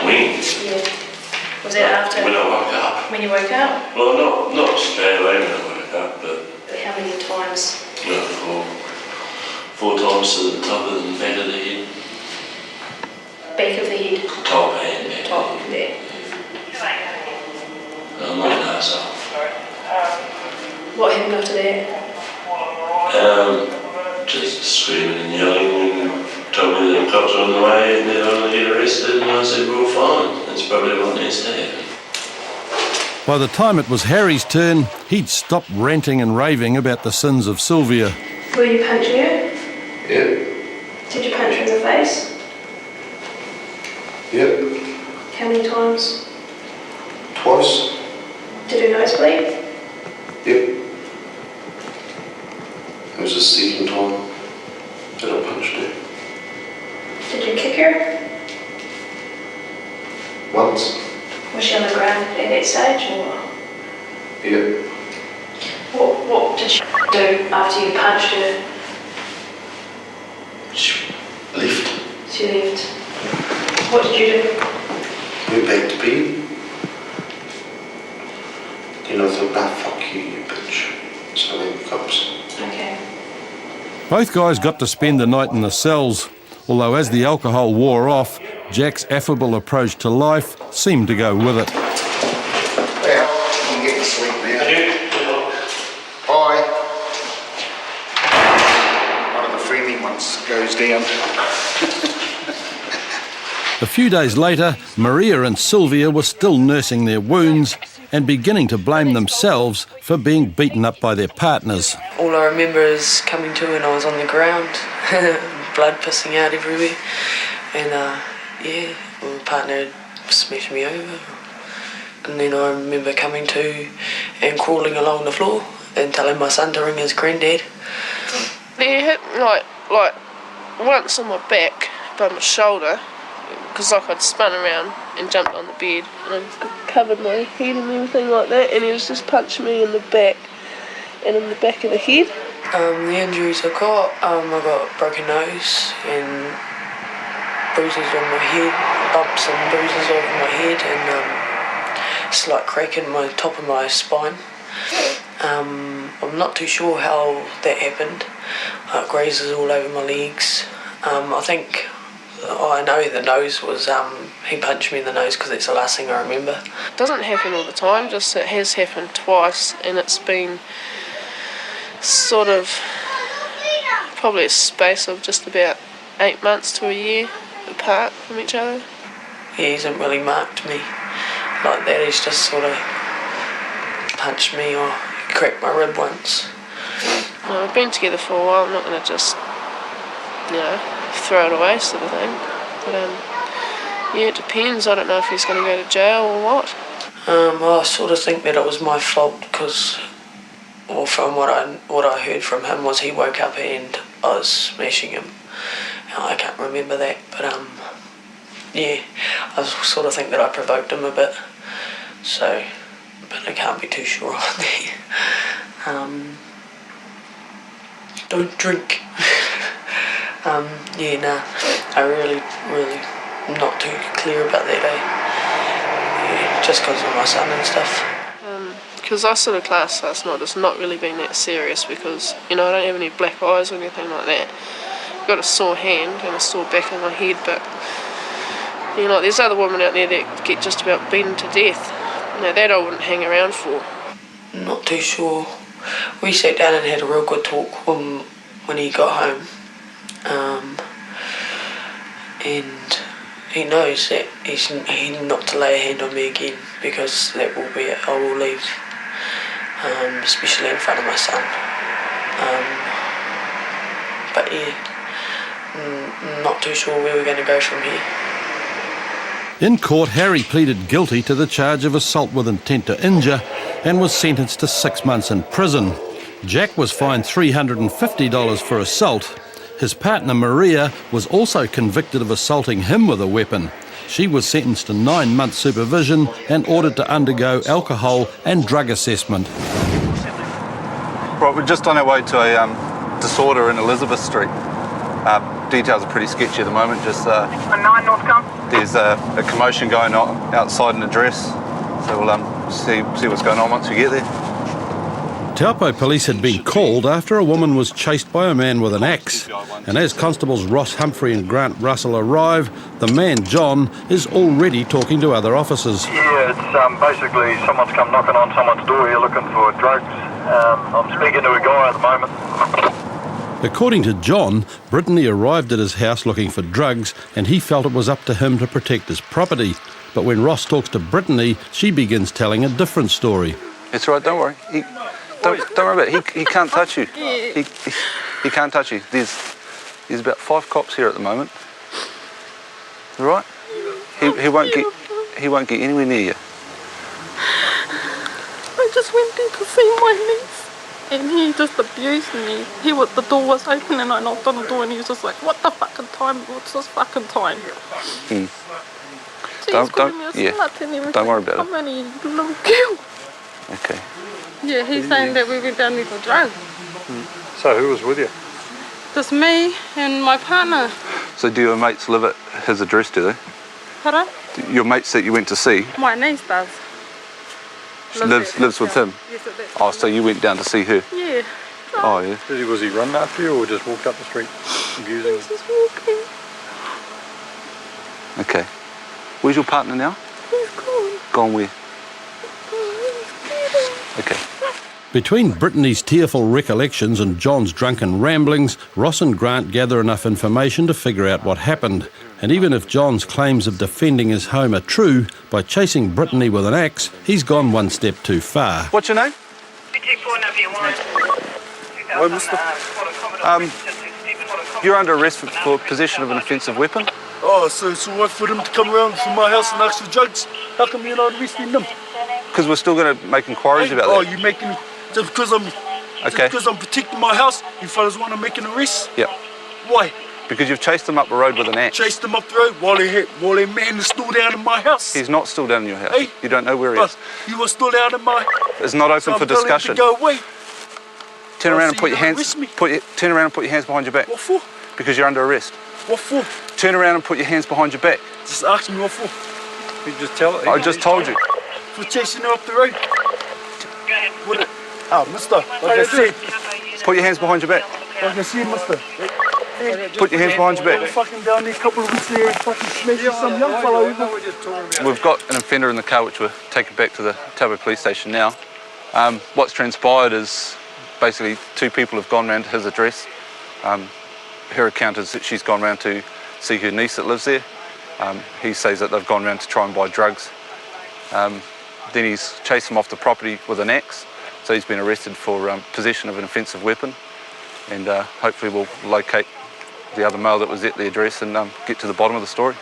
When? Yeah. Was that after? When I woke up. When you woke up? Well, not straight away when I woke up, but... How many times? Four times to the top of the back of the head. Back of the head? Top and back. Top and back. I might ass off. What happened after that? Just screaming and yelling and told me that the cops were on the way and they're going to get arrested, and I said, well, fine, that's probably what needs to happen. By the time it was Harry's turn, he'd stopped ranting and raving about the sins of Sylvia. Were you punching her? Yep. Did you punch her in the face? Yep. How many times? Twice. Did her nose bleed? Yep. It was the second time that I punched her. Did you kick her? Once. Was she on the ground at that stage or? Yep. What did she do after you punched her? She left. She left. What did you do? Went back to bed. Then I thought, nah, fuck you bitch. So I went to the cops. Okay. Both guys got to spend the night in the cells, although as the alcohol wore off, Jack's affable approach to life seemed to go with it. Well, you can get to sleep now. Bye. One of the friendly ones goes down. A few days later, Maria and Sylvia were still nursing their wounds and beginning to blame themselves for being beaten up by their partners. All I remember is coming to and I was on the ground, blood pissing out everywhere, and my partner had smashed me over. And then I remember coming to and crawling along the floor and telling my son to ring his granddad. They hit me like once on my back by my shoulder, because I'd spun around and jumped on the bed and I covered my head and everything like that, and he was just punching me in the back and in the back of the head. The injuries I got broken nose and bruises on my head, bumps and bruises over my head, and slight crack in my top of my spine. I'm not too sure how that happened. Grazes all over my legs. I know the nose was, he punched me in the nose because it's the last thing I remember. It doesn't happen all the time, just it has happened twice, and it's been sort of probably a space of just about 8 months to a year apart from each other. He hasn't really marked me like that. He's just sort of punched me or cracked my rib once. Well, we've been together for a while. I'm not going to just, throw it away sort of thing. But it depends. I don't know if he's going to go to jail or what. I sort of think that it was my fault because, from what I heard from him was he woke up and I was smashing him. I can't remember that, but I sort of think that I provoked him a bit. So, but I can't be too sure on that. Don't drink. I really not too clear about that, just because of my son and stuff. Because I sort of class last night as not really being that serious because, I don't have any black eyes or anything like that. I've got a sore hand and a sore back of my head, but, there's other women out there that get just about beaten to death. That I wouldn't hang around for. Not too sure. We sat down and had a real good talk when he got home. And he knows that he's not to lay a hand on me again because that will be it. I will leave, especially in front of my son. But not too sure where we're going to go from here. In court, Harry pleaded guilty to the charge of assault with intent to injure and was sentenced to 6 months in prison. Jack was fined $350 for assault. His partner Maria was also convicted of assaulting him with a weapon. She was sentenced to 9 months supervision and ordered to undergo alcohol and drug assessment. Right, we're just on our way to a disorder in Elizabeth Street. Details are pretty sketchy at the moment. Just 9 Northcombe. There's a commotion going on outside an address, so we'll see what's going on once we get there. Taupo police had been called after a woman was chased by a man with an axe. And as constables Ross Humphrey and Grant Russell arrive, the man, John, is already talking to other officers. Yeah, it's basically someone's come knocking on someone's door here looking for drugs. I'm speaking to a guy at the moment. According to John, Brittany arrived at his house looking for drugs and he felt it was up to him to protect his property. But when Ross talks to Brittany, she begins telling a different story. It's all right, don't worry. Don't worry about it. He can't touch you. He can't touch you. There's about 5 cops here at the moment. All right? He won't get anywhere near you. I just went in to see my niece and he just abused me. The door was open and I knocked on the door and he was just like, what the fucking time? What's this fucking time? Don't worry about it. I'm only a little girl. Okay. Yeah, he's saying that we went down there for drugs. So who was with you? Just me and my partner. So do your mates live at his address, do they? Pardon? Your mates that you went to see? My niece does. Lives with him? Yes, it does. Oh, so you went down to see her? Yeah. Oh, yeah. Was he running after you or just walked up the street abusing you? Just walking. Okay. Where's your partner now? He's gone. Gone where? Okay. Between Brittany's tearful recollections and John's drunken ramblings, Ross and Grant gather enough information to figure out what happened. And even if John's claims of defending his home are true, by chasing Brittany with an axe, he's gone one step too far. What's your name? Hello, mister. You're under arrest for possession of an offensive weapon? Oh, so it's all right for them to come around to my house and ask for drugs? How come you're not arresting them? Because we're still going to make inquiries about that. Oh, you're making... Just because I'm protecting my house, you fellas want to make an arrest? Yep. Why? Because you've chased them up the road with an axe. Chased them up the road while their man is still down in my house. He's not still down in your house. Hey? You don't know where he is. You are still down in my... It's not open for discussion. Go away. Turn around and put your hands... Turn around and put your hands behind your back. What for? Because you're under arrest. What for? Turn around and put your hands behind your back. Just ask me what for. You just tell it. I just told you. For chasing her up the road. Mister, like I said. Put your hands behind your back. Like I said, mister. Put your hands behind your back. Fucking down there a couple of weeks there, fucking smashing some young fellow over. We've got an offender in the car which we're taking back to the Taupo police station now. What's transpired is basically two people have gone round to his address. Her account is that she's gone round to see her niece that lives there. He says that they've gone round to try and buy drugs. Then he's chased him off the property with an axe. So he's been arrested for possession of an offensive weapon. And hopefully we'll locate the other male that was at the address and get to the bottom of the story.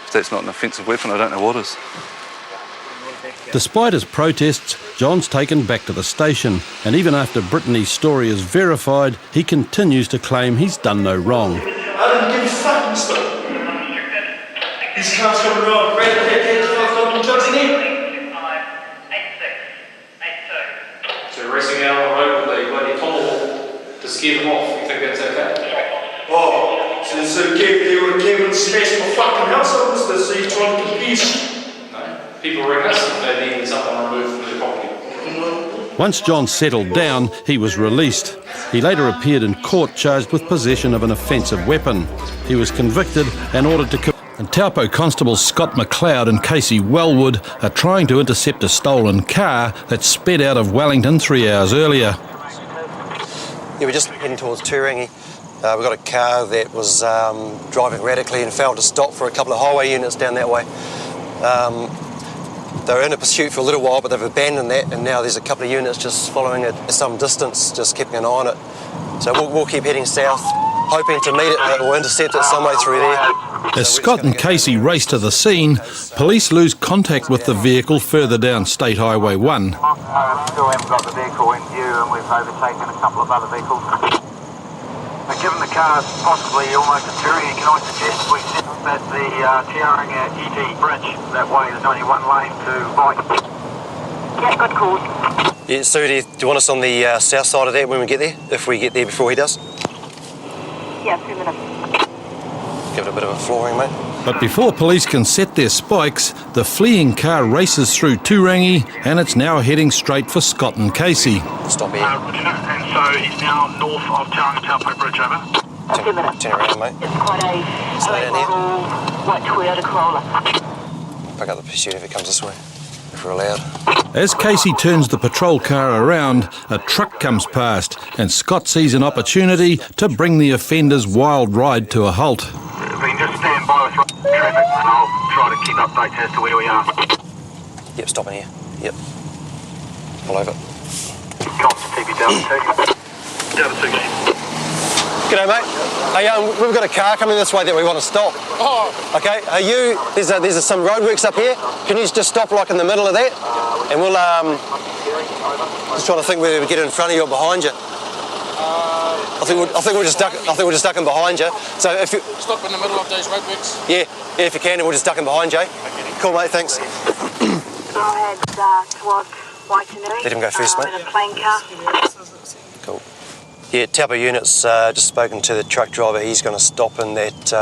If that's not an offensive weapon, I don't know what is. Despite his protests, John's taken back to the station, and even after Brittany's story is verified, he continues to claim he's done no wrong. I didn't give a fuck, mister. These cars coming around, red head, fucking drugs in here. So racing out on the road with a bloody tomahawk to scare them off, you think that's okay? Oh, so they would have came and smashed my fucking house up, mister, so you're trying to compete. No. People ring us if they need someone removed from their property. Once John settled down, he was released. He later appeared in court charged with possession of an offensive weapon. He was convicted and ordered to... And Taupo constables Scott McLeod and Casey Wellwood are trying to intercept a stolen car that sped out of Wellington 3 hours earlier. Yeah, we're just heading towards Turangi. We've got a car that was driving radically and failed to stop for a couple of highway units down that way. They were in a pursuit for a little while, but they've abandoned that, and now there's a couple of units just following it at some distance, just keeping an eye on it. So we'll keep heading south, hoping to meet it or intercept it some way through there. As Scott and Casey race to the scene, police lose contact with the vehicle further down State Highway 1. Still haven't got the vehicle in view, and we've overtaken a couple of other vehicles. But given the car's possibly almost a Turangi, can I suggest we sit at the Tiaringa ET bridge? That way there's only one lane to bike. Yeah, good call. Yeah, Sudi, do you want us on the south side of that when we get there? If we get there before he does? Yeah, 2 minutes. Give it a bit of a flooring, mate. But before police can set their spikes, the fleeing car races through Turangi and it's now heading straight for Scott and Casey. Stop here. And so he's now north of Tauranga Taupo Bridge, over. 2 minutes. Turn around, mate. It's quite a late model white Toyota Corolla. Pick up the pursuit if it comes this way, if we're allowed. As Casey turns the patrol car around, a truck comes past and Scott sees an opportunity to bring the offender's wild ride to a halt. We can just stand by with traffic and I'll try to keep updates as to where we are. Yep, stop in here. Yep. Pull over. Cops, TP Delta 2. Delta 2. G'day, mate. Hey, we've got a car coming this way that we want to stop. Oh. Okay, there's some roadworks up here. Can you just stop like in the middle of that? And we'll, just trying to think whether we get in front of you or behind you. I think we're just ducking behind you. So if you stop in the middle of those roadworks. Yeah, if you can, and we'll just duck in behind you. Cool, mate. Thanks. Go ahead towards Waitanui. Let him go first, mate. In a plain car. Cool. Yeah, Taupo unit's just spoken to the truck driver. He's going to stop in that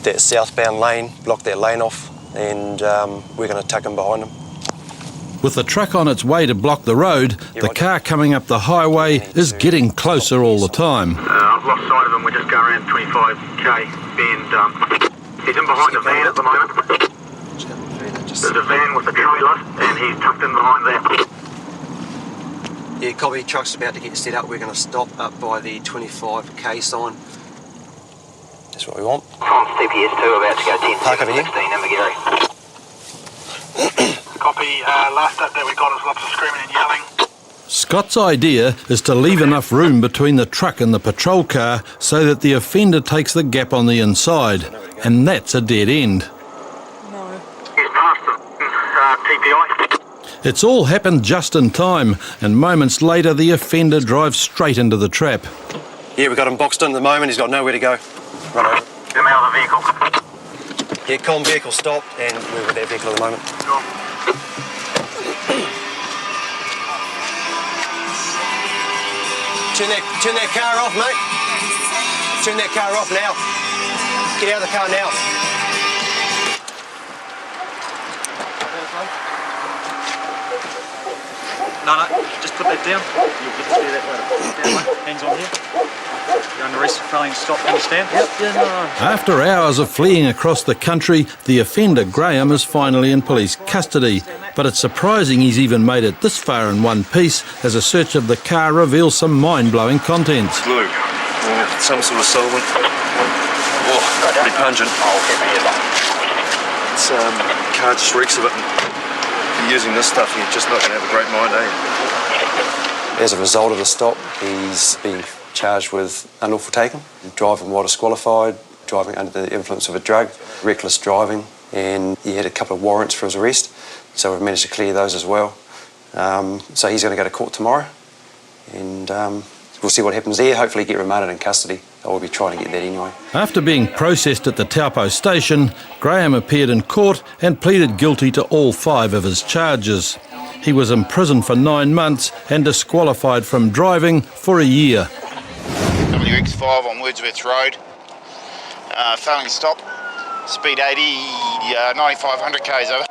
that southbound lane, block that lane off, and we're going to tuck him behind him. With the truck on its way to block the road, the car coming up the highway is getting closer all the time. I've lost sight of him. We're just going around 25k bend. He's in behind the van at the moment. There's a van with a trailer and he's tucked in behind that. Yeah, copy. Truck's about to get set up. We're going to stop up by the 25k sign. That's what we want. Tom's TPS2 about to go 10 Park over here. 16 Imagary. Copy. Last update we got is lots of screaming and yelling. Scott's idea is to leave enough room between the truck and the patrol car so that the offender takes the gap on the inside, and that's a dead end. He's past the TPI. It's all happened just in time, and moments later the offender drives straight into the trap. Yeah, we've got him boxed in at the moment. He's got nowhere to go. Run over. Get him out of the vehicle. Yeah, comm vehicle stopped, and we're with that vehicle at the moment. Turn that car off, mate. Turn that car off now. Get out of the car now. No, just put that down. You'll get to do that later. Down, mate. Hands on here. You're under arrest for failing to stop, understand? Yep, yeah, no. After hours of fleeing across the country, the offender Graham is finally in police custody. But it's surprising he's even made it this far in one piece, as a search of the car reveals some mind-blowing contents. Glue. Some sort of solvent. Oh, pretty pungent. It's, car just reeks of it. If you're using this stuff, you're just not going to have a great mind, eh? As a result of the stop, he's been charged with unlawful taking, driving while disqualified, driving under the influence of a drug, reckless driving, and he had a couple of warrants for his arrest, so we've managed to clear those as well. So he's going to go to court tomorrow, and we'll see what happens there. Hopefully get remanded in custody. I will be trying to get that anyway. After being processed at the Taupo station, Graham appeared in court and pleaded guilty to all 5 of his charges. He was imprisoned for 9 months and disqualified from driving for a year. WX5 on Wordsworth Road, failing to stop, speed 80, 9500 k's over.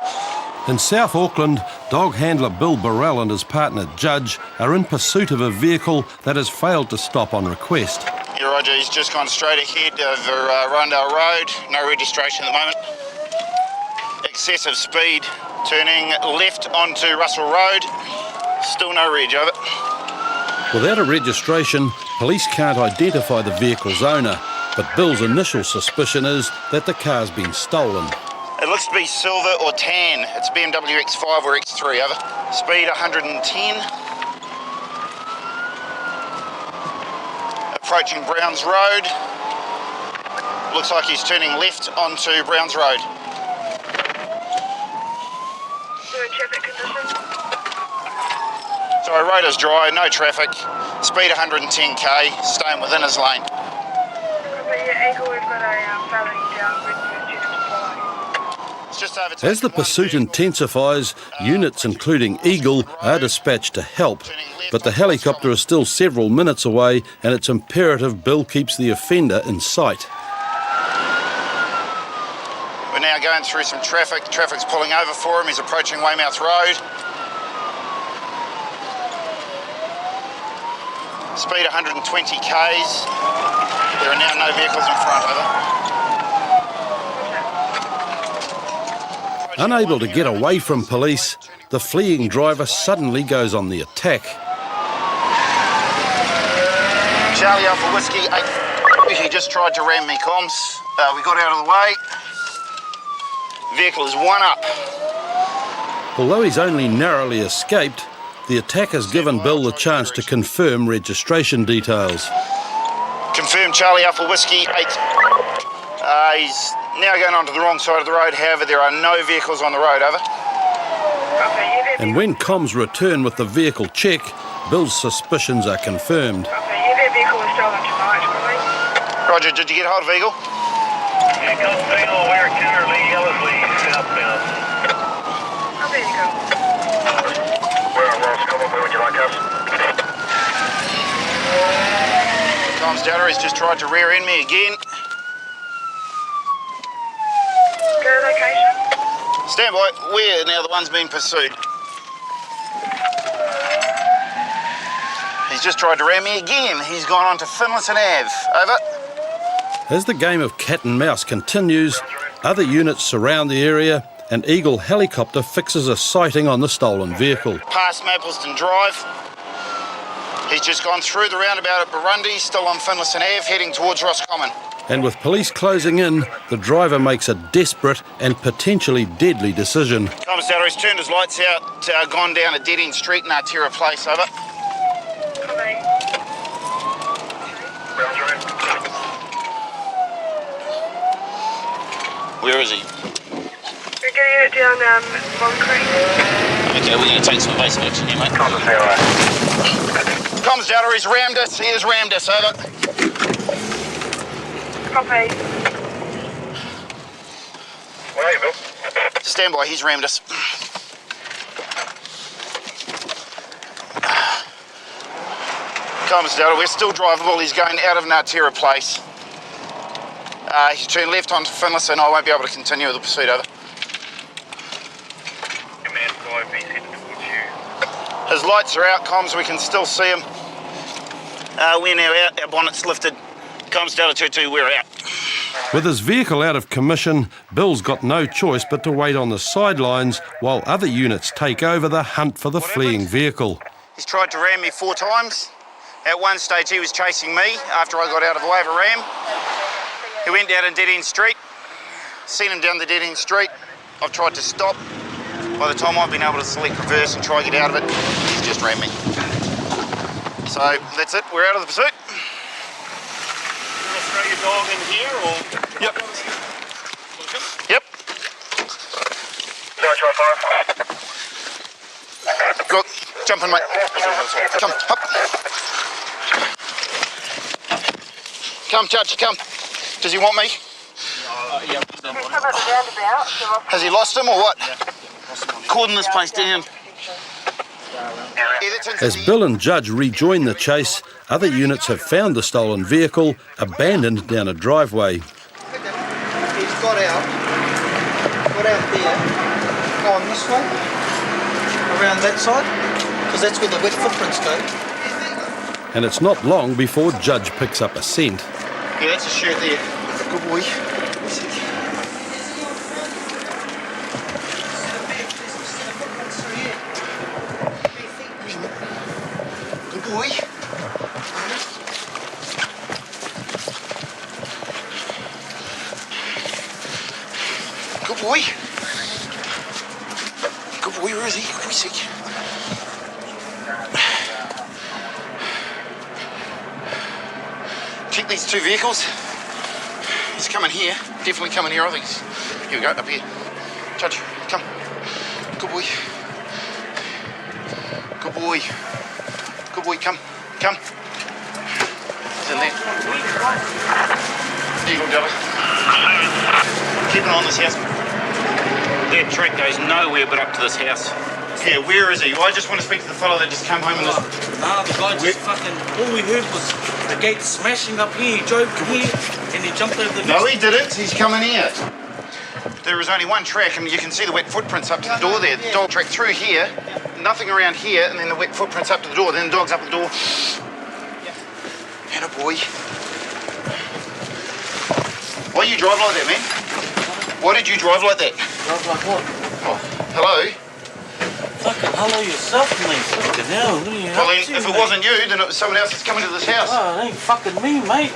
In South Auckland, dog handler Bill Burrell and his partner Judge are in pursuit of a vehicle that has failed to stop on request. Yeah, Roger, he's just gone straight ahead over Rundale Road, no registration at the moment. Excessive speed, turning left onto Russell Road, still no reg of it. Without a registration, police can't identify the vehicle's owner, but Bill's initial suspicion is that the car's been stolen. It looks to be silver or tan. It's BMW X5 or X3, over. Speed 110. Approaching Browns Road. Looks like he's turning left onto Browns Road. Traffic conditions? Sorry, road is dry, no traffic. Speed 110k, staying within his lane. As the pursuit intensifies, units including Eagle are dispatched to help, but the helicopter is still several minutes away and it's imperative Bill keeps the offender in sight. We're now going through some traffic. Traffic's pulling over for him. He's approaching Weymouth Road. Speed 120 k's. There are now no vehicles in front, over. Unable to get away from police, the fleeing driver suddenly goes on the attack. Charlie Alpha Whiskey 8. He just tried to ram me, comms. We got out of the way. Vehicle is one up. Although he's only narrowly escaped, the attack has given Bill the chance to confirm registration details. Confirmed Charlie Alpha Whiskey 8. He's now going onto the wrong side of the road, however there are no vehicles on the road, over. And when comms return with the vehicle check, Bill's suspicions are confirmed. Roger, did you get hold of Eagle? Yeah, come Eagle, we're currently Ellerslie southbound. There you go. We're on Ross, come on, where would you like us? Comms Data, he's just tried to rear end me again. Go location. Stand by, we're now the ones being pursued. He's just tried to ram me again. He's gone on to Finlayson Ave. Over. As the game of cat and mouse continues, other units surround the area and Eagle helicopter fixes a sighting on the stolen vehicle. Past Mapleston Drive. He's just gone through the roundabout at Burundi, still on Finlayson Ave, heading towards Roscommon. And with police closing in, the driver makes a desperate and potentially deadly decision. Comms Data, he's turned his lights out, gone down a dead-end street in Artera Place. Over. Where is he? We're getting it down Moncrief. Okay, we're going to take some evasive action here, mate. Comms Data, he's rammed us. He has rammed us. Over. Copy. Where are you, Bill? Stand by, he's rammed us. Comms Data, we're still drivable. He's going out of Artera Place. He's turned left onto Finlayson. I won't be able to continue with the pursuit, over. Command 5, he's heading towards you. His lights are out, comms, we can still see him. We're now out, our bonnet's lifted. Comms Delta 22, we're out. With his vehicle out of commission, Bill's got no choice but to wait on the sidelines while other units take over the hunt for the fleeing vehicle. He's tried to ram me 4 times. At one stage he was chasing me after I got out of the way of a ram. He went down a dead-end street. Seen him down the dead-end street. I've tried to stop. By the time I've been able to select reverse and try to get out of it, he's just rammed me. So that's it, we're out of the pursuit. Throw your dog in here or? Yep. Yep. Go, jump in, mate. Come, up. Come, Judge, come. Does he want me? Has he lost him or what? Cordon this place down. As Bill and Judge rejoin the chase, other units have found the stolen vehicle abandoned down a driveway. He's got out there, gone this way, around that side, because that's where the wet footprints go. And it's not long before Judge picks up a scent. Yeah, that's a shirt there. Good boy. Good boy. Good boy. Good boy, where is he? Let me see. Check these 2 vehicles. He's coming here, definitely coming here, I think. Here we go, up here. Judge, come. Good boy. Good boy. Good boy, come. Come. He's in there. There you go, Della. Keep an eye on this house. That track goes nowhere but up to this house. Yeah, where is he? Well, I just want to speak to the fellow that just came home in this. Nah, the guy just fucking, all we heard was the gate smashing up here. He drove here and he jumped over the No, he didn't. He's coming here. There is only one track and you can see the wet footprints up to the door there. The dog track through here, nothing around here, and then the wet footprints up to the door. Then the dog's up the door. And a boy. Why you drive like that, man? Why did you drive like that? Drive like what? Oh, hello? Fucking hello yourself, mate. Fucking hell. What are you Well, up then, to, if it mate? wasn't you, then it was someone else that's coming to this house. Oh, it ain't fucking me, mate.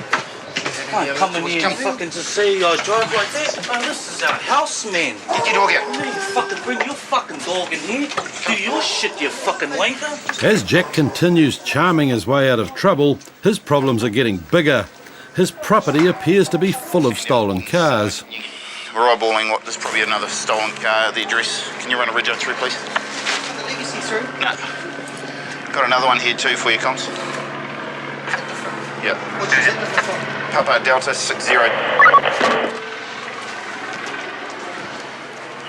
Can't come in here and fucking to say I drive like that. Man, this is our house, man. Get your dog out. You fucking bring your fucking dog in here. Do your shit, you fucking wanker. As Jack continues charming his way out of trouble, his problems are getting bigger. His property appears to be full of stolen cars. We're eyeballing what, there's probably another stolen car at the address. Can you run a reg through, please? The legacy through? No. Got another one here too for you, comms. Yep. Which is it? Papa Delta 60.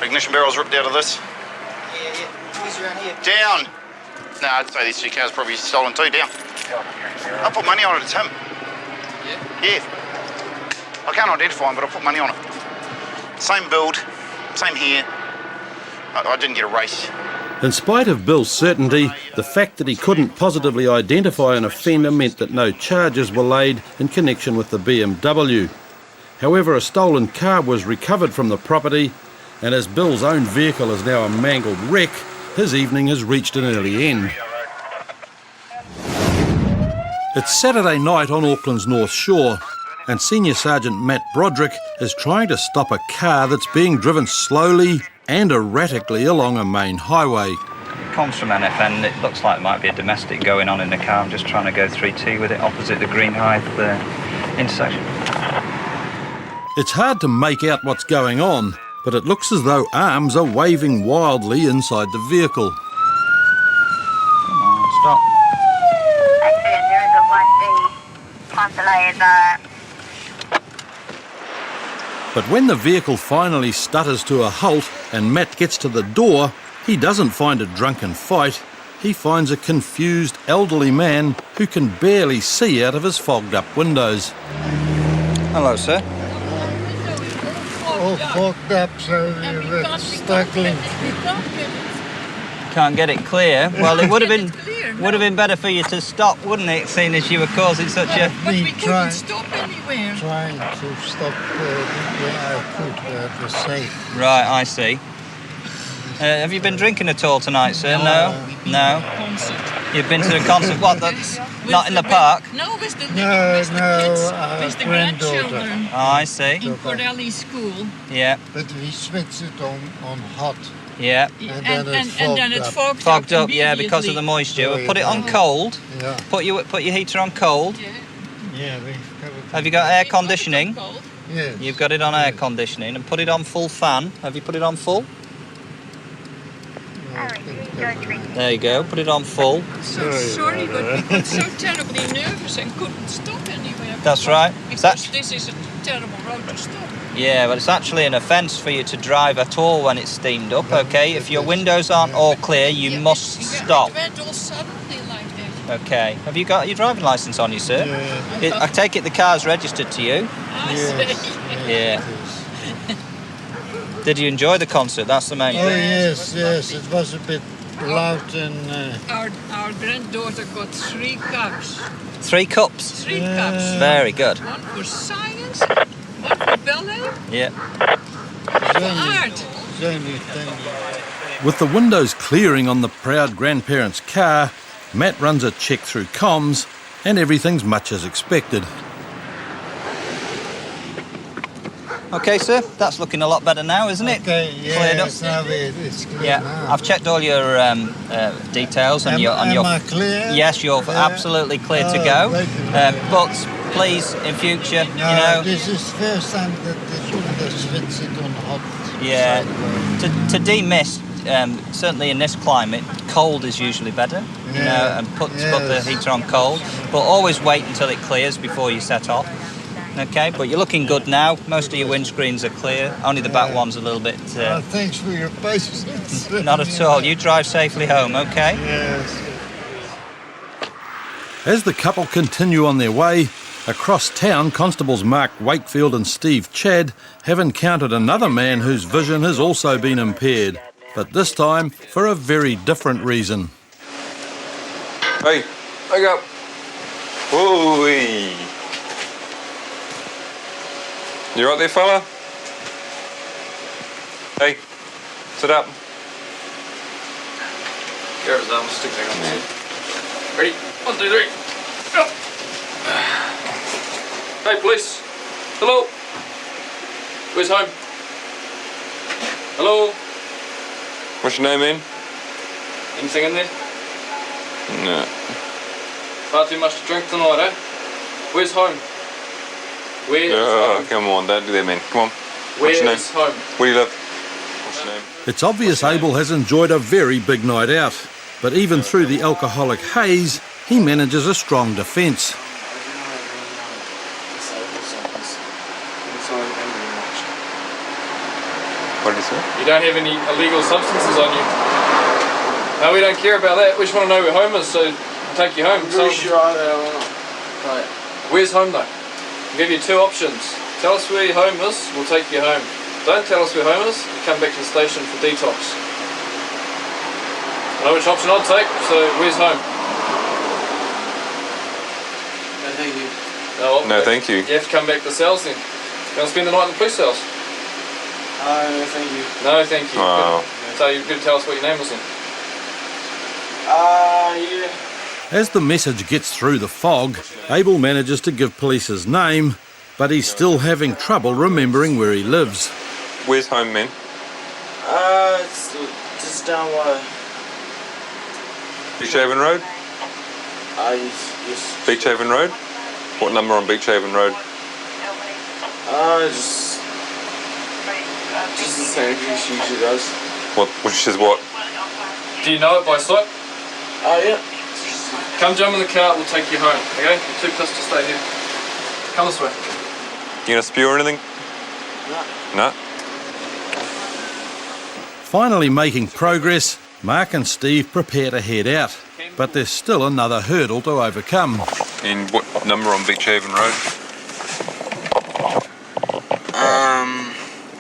Ignition barrel's ripped out of this. Yeah. He's around here. Down! No, I'd say these 2 cars probably stolen too. Down. I'll put money on it, it's him. Yeah? I can't identify him, but I'll put money on it. Same build, same hair. I didn't get a race. In spite of Bill's certainty, the fact that he couldn't positively identify an offender meant that no charges were laid in connection with the BMW. However, a stolen car was recovered from the property, and as Bill's own vehicle is now a mangled wreck, his evening has reached an early end. It's Saturday night on Auckland's North Shore, and Senior Sergeant Matt Broderick is trying to stop a car that's being driven slowly and erratically along a main highway. Comms from NFN, it looks like there might be a domestic going on in the car. I'm just trying to go 3T with it opposite the Greenhithe intersection. It's hard to make out what's going on, but it looks as though arms are waving wildly inside the vehicle. Come on, stop. There is a 1B. Time delay is But when the vehicle finally stutters to a halt and Matt gets to the door, he doesn't find a drunken fight. He finds a confused elderly man who can barely see out of his fogged up windows. Hello, sir. All fogged up, so we're struggling. can't get it clear. Well, it would have been better for you to stop, wouldn't it? Seeing as you were causing such a. But we couldn't stop anywhere. Trying to stop where I could, where it was safe. Right, I see. Have you been drinking at all tonight, sir? No. You've been to the concert. What? Not in the park? No, with the grandchildren. Oh, I see. In Corelli School. Yeah. But we switched it on hot. Yeah. And then it fogged up, yeah, because of the moisture. We'll put it on cold. Yeah. Put your heater on cold. Yeah. Have you got air conditioning? Yes. You've got it on air conditioning, and put it on full fan. Have you put it on full? There you go. Put it on full. So sorry, but we got so terribly nervous and couldn't stop anywhere. That's right. Because this is a terrible road to stop. Yeah, but it's actually an offence for you to drive at all when it's steamed up, okay? If your windows aren't all clear, you must stop. It went all suddenly like that. Okay. Have you got your driving licence on you, sir? Yeah. I take it the car's registered to you? Yes. Yeah. Did you enjoy the concert? That's the main thing. Oh, yes. It was a bit loud and... Our granddaughter got 3 cups. 3 cups? 3 cups. Very good. One for science, one for ballet, Yeah. for art. With the windows clearing on the proud grandparents' car, Matt runs a check through comms and everything's much as expected. Okay, sir, that's looking a lot better now, isn't it? Okay, yeah, Cleared up. it's clear now. I've checked all your details and your. Am I clear? Yes, you're absolutely clear to go. But please, in future, this is the first time that they switch it on hot. Yeah, to demist. Certainly in this climate, cold is usually better. And put the heater on cold. But always wait until it clears before you set off. Okay, but you're looking good now. Most of your windscreens are clear. Only the back one's a little bit... thanks for your patience. Not at all. You drive safely home, okay? Yes. As the couple continue on their way, across town, Constables Mark Wakefield and Steve Chadd have encountered another man whose vision has also been impaired, but this time for a very different reason. Hey, wake up. Whoa-wee. You right there, fella? Hey, sit up. Garrett's arm, stick that on there. Ready? 1, 2, 3. Go. Hey, police. Hello. Where's home? Hello. What's your name, man? Anything in there? No. Far too much to drink tonight, eh? Where's home? Where is home? Come on, don't do that, man. Come on. Where What's your name? is home? Where do you live? What's your name? It's obvious Abel has enjoyed a very big night out, but even through the alcoholic haze, he manages a strong defence. What did you say? You don't have any illegal substances on you. No, we don't care about that. We just want to know where home is, so we'll take you home. So, right. Where's home though? I'll give you 2 options. Tell us where your home is, we'll take you home. Don't tell us where home is, you come back to the station for detox. I know which option I'll take, so where's home? No, thank you. No, thank you. You have to come back to the cells then. You want to spend the night in the police cells? No, thank you. No, thank you. Wow. So you're going to tell us what your name is then? Yeah. As the message gets through the fog, Abel manages to give police his name, but he's still having trouble remembering where he lives. Where's home, man? It's just down by... Beachhaven Road? Yes. Beachhaven Road? What number on Beachhaven Road? Just the same as she usually does. Which says what? Do you know it by sight? Yeah. Come jump in the car, we'll take you home, okay? You're too pissed to stay here. Come this way. You gonna spew or anything? No. Finally making progress, Mark and Steve prepare to head out, but there's still another hurdle to overcome. And what number on Beachhaven Road?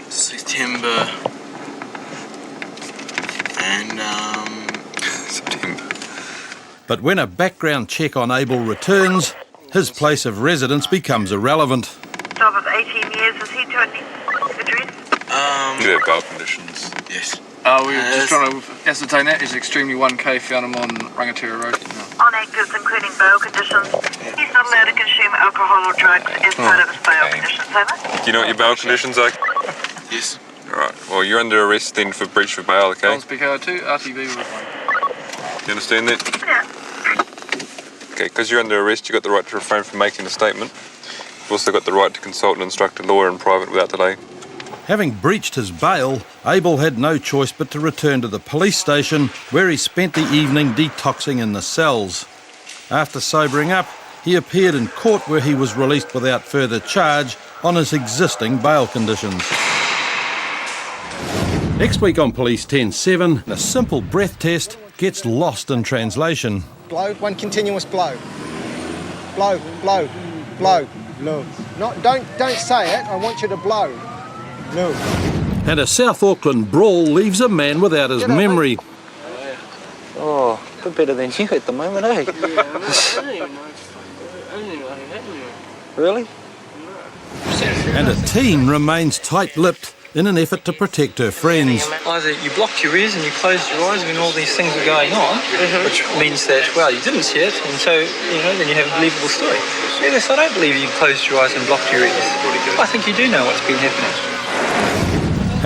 September and But when a background check on Abel returns, his place of residence becomes irrelevant. Job of 18 years, is he to any address? Do you have bail conditions? Yes. We were just trying to ascertain that. He's extremely 1K, found him on Rangatira Road. On actives, including bail conditions. He's not allowed to consume alcohol or drugs as part of his bail conditions, over? Do you know what your bail conditions are? Yes. Alright, well you're under arrest then for breach of bail, okay? I'll speak R2, RTV was one. Do you understand that? Yeah. Okay, because you're under arrest, you've got the right to refrain from making a statement. You've also got the right to consult and instruct a lawyer in private without delay. Having breached his bail, Abel had no choice but to return to the police station, where he spent the evening detoxing in the cells. After sobering up, he appeared in court, where he was released without further charge on his existing bail conditions. Next week on Police 10-7, a simple breath test gets lost in translation. Blow, one continuous blow. Blow, blow, blow. Blow. Don't say it, I want you to blow. Blow. And a South Auckland brawl leaves a man without his memory. Oh, a bit better than you at the moment, eh? Really? And a teen remains tight-lipped in an effort to protect her friends. Either you blocked your ears and you closed your eyes when all these things were going on, which means that, well, you didn't see it, and so, then you have a believable story. Yes, I don't believe you closed your eyes and blocked your ears. I think you do know what's been happening.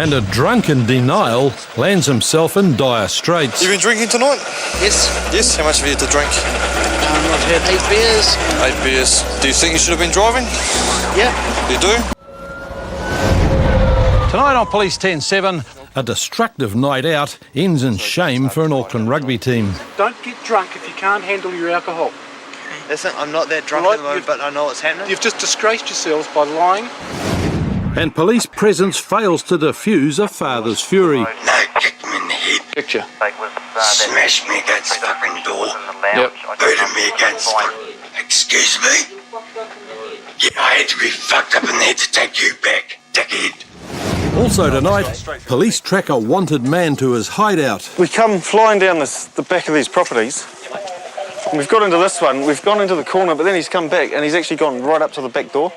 And a drunken denial lands himself in dire straits. You been drinking tonight? Yes. Yes, how much have you had to drink? I've had 8 beers. 8 beers. Do you think you should have been driving? Yeah. You do? Tonight on Police 10-7, a destructive night out ends in shame for an Auckland rugby team. Don't get drunk if you can't handle your alcohol. Listen, I'm not that drunk at the moment, but I know what's happening. You've just disgraced yourselves by lying. And police presence fails to diffuse a father's fury. No, kick me in the head. Picture. Smash me against the fucking door. Yep. Booted me against Excuse me? Yeah, I had to be fucked up in the head to take you back, dickhead. Also tonight, police track a wanted man to his hideout. We come flying down the back of these properties. And we've got into this one, we've gone into the corner, but then he's come back and he's actually gone right up to the back door.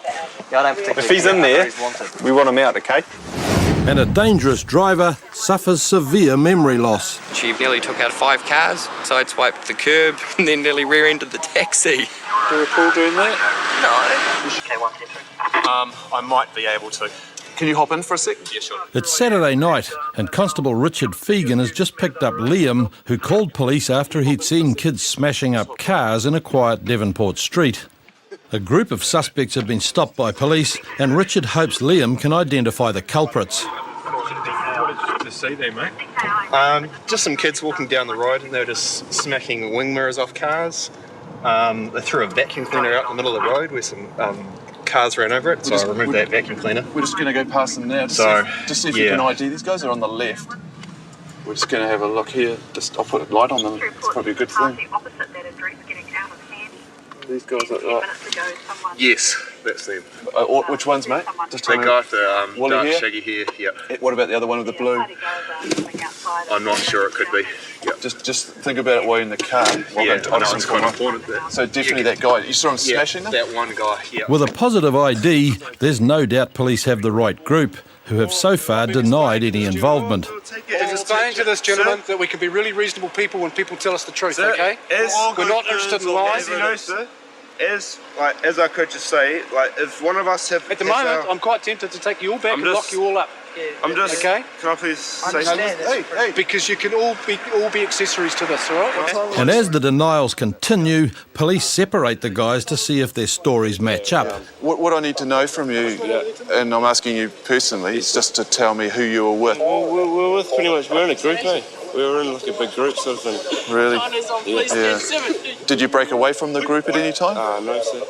Yeah, I don't particularly if he's in there, we want him out, okay? And a dangerous driver suffers severe memory loss. She nearly took out 5 cars, sideswiped the curb, and then nearly rear-ended the taxi. Do you recall doing that? No. I might be able to. Can you hop in for a sec? Yeah, sure. It's Saturday night, and Constable Richard Fegan has just picked up Liam, who called police after he'd seen kids smashing up cars in a quiet Devonport street. A group of suspects have been stopped by police, and Richard hopes Liam can identify the culprits. What did you see there, mate? Just some kids walking down the road and they were just smacking wing mirrors off cars. They threw a vacuum cleaner out in the middle of the road where some cars ran over it, so I removed that vacuum cleaner. We're just going to go past them now to see if you can ID. These guys are on the left. We're just going to have a look here. I'll put a light on them. It's probably a good thing. These guys look like... Yes, that's them. Which ones, mate? Just They got the dark hair? shaggy hair, yeah. What about the other one with the blue? I'm not sure, it could be. Yeah. Just think about it while you're in the car. Yeah, I know it's quite important. So definitely that guy. You saw him smashing them? that one guy, yeah. With a positive ID, there's no doubt police have the right group, who have so far denied any involvement. Explain to this gentleman that we can be really reasonable people when people tell us the truth, okay? We're not interested in lying. As you know, sir, as I could just say, if one of us have... At the moment, I'm quite tempted to take you all back and lock you all up. I'm just... Okay? Can I please say something? Hey, because you can all be accessories to this, all right? And as the denials continue, police separate the guys to see if their stories match up. What I need to know from you, and I'm asking you personally, is just to tell me who you were with. Well, we're with pretty much, we're in a group, eh? We were in like a big group sort of thing. Really? Yeah. Did you break away from the group at any time? No, sir.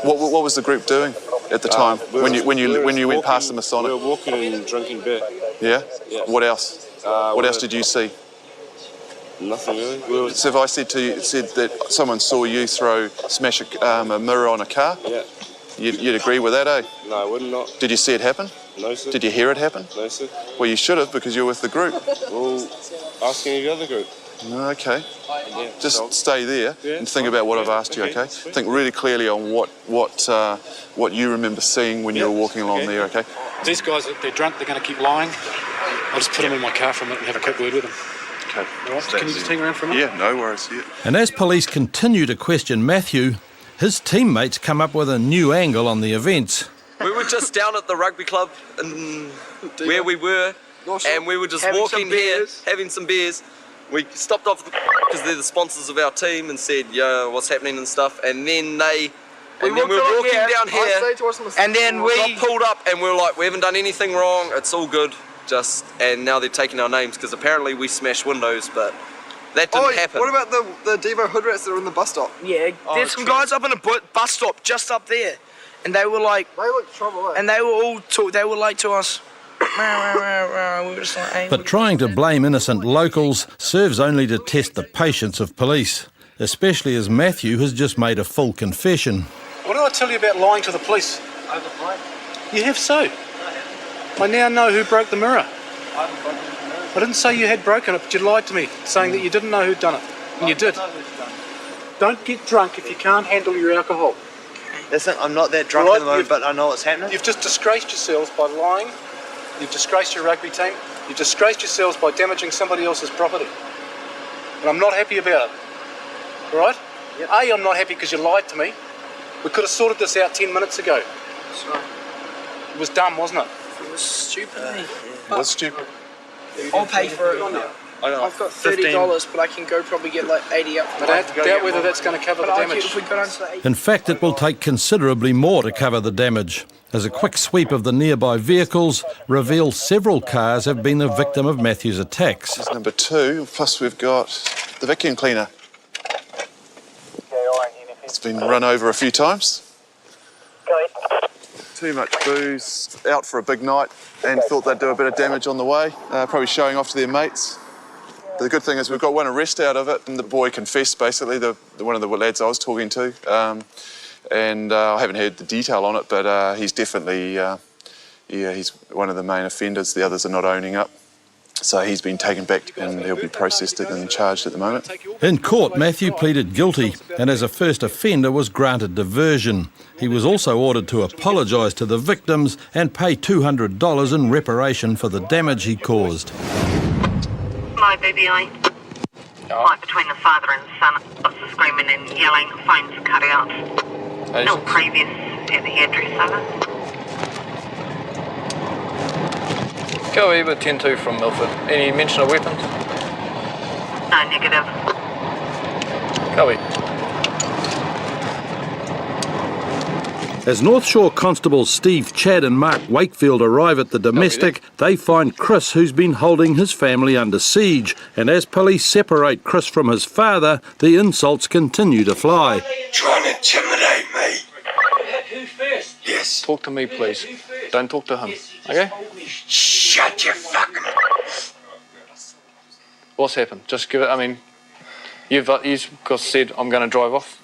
What was the group doing at the time when you went past the Masonic? We were walking and drinking beer. Yeah? Yeah. What else? What else did you see? Nothing really. So if I said that someone saw you smash a mirror on a car, you'd agree with that, eh? No, I would not. Did you see it happen? No, sir. Did you hear it happen? No, sir. Well, you should have, because you're with the group. Well, ask any of the other group. Okay. Just stay there and think about what I've asked you, okay? Think really clearly on what you remember seeing when you were walking along there, okay? These guys, they're drunk, they're going to keep lying. I'll just put them in my car for a minute and have a quick word with them. Okay. All right, can you just hang around for a minute? Yeah, no worries. Yeah. And as police continue to question Matthew, his teammates come up with a new angle on the events. We were just down at the rugby club in where we were, and we were just walking here, having some beers. We stopped off because they're the sponsors of our team and said, "Yo, what's happening and stuff." And then we were walking down here, and then we got pulled up, and we were like, "We haven't done anything wrong. It's all good." And now they're taking our names because apparently we smashed windows, but that didn't happen. What about the Devo hood rats that are in the bus stop? Yeah, there's some guys up in a bus stop just up there, and they were like, they look trouble, and they were all they were like to us. We were just like, But trying to blame innocent locals serves only to test the patience of police, especially as Matthew has just made a full confession. What did I tell you about lying to the police? You have so. I now know who broke the mirror. I didn't say you had broken it, but you lied to me, saying that you didn't know who'd done it. And you did. Don't get drunk if you can't handle your alcohol. Listen, I'm not that drunk at the moment, but I know what's happening. You've just disgraced yourselves by lying. You've disgraced your rugby team. You've disgraced yourselves by damaging somebody else's property. And I'm not happy about it. All right? Yep. A, I'm not happy because you lied to me. We could have sorted this out 10 minutes ago. That's right. It was dumb, wasn't it? It was stupid, eh? It was stupid. I'll pay for it. I've got $30, but I can go probably get like 80 up. But I doubt whether that's going to cover the damage. If we got onto the 80. In fact, it will take considerably more to cover the damage, as a quick sweep of the nearby vehicles reveals several cars have been the victim of Matthew's attacks. This is number 2, plus we've got the vacuum cleaner. It's been run over a few times. Too much booze, out for a big night, and thought they'd do a bit of damage on the way, probably showing off to their mates. The good thing is we've got one arrest out of it, and the boy confessed, basically, one of the lads I was talking to. And I haven't heard the detail on it, but he's definitely, he's one of the main offenders. The others are not owning up. So he's been taken back and he'll be processed and charged at the moment. In court, Matthew pleaded guilty and as a first offender was granted diversion. He was also ordered to apologise to the victims and pay $200 in reparation for the damage he caused. My BBI. Fight between the father and son. Lots of screaming and yelling. Phones cut out. No previous at the hairdresser. Go Eva 10-2 from Milford. Any mention of weapons? No, negative. Go As North Shore Constables Steve Chadd and Mark Wakefield arrive at the domestic, they find Chris, who's been holding his family under siege. And as police separate Chris from his father, the insults continue to fly. Trying to intimidate me. Who first? Yes. Talk to me, please. Don't talk to him, okay? Shut your fucking... What's happened? Just give it, I mean, you've got said, I'm going to drive off.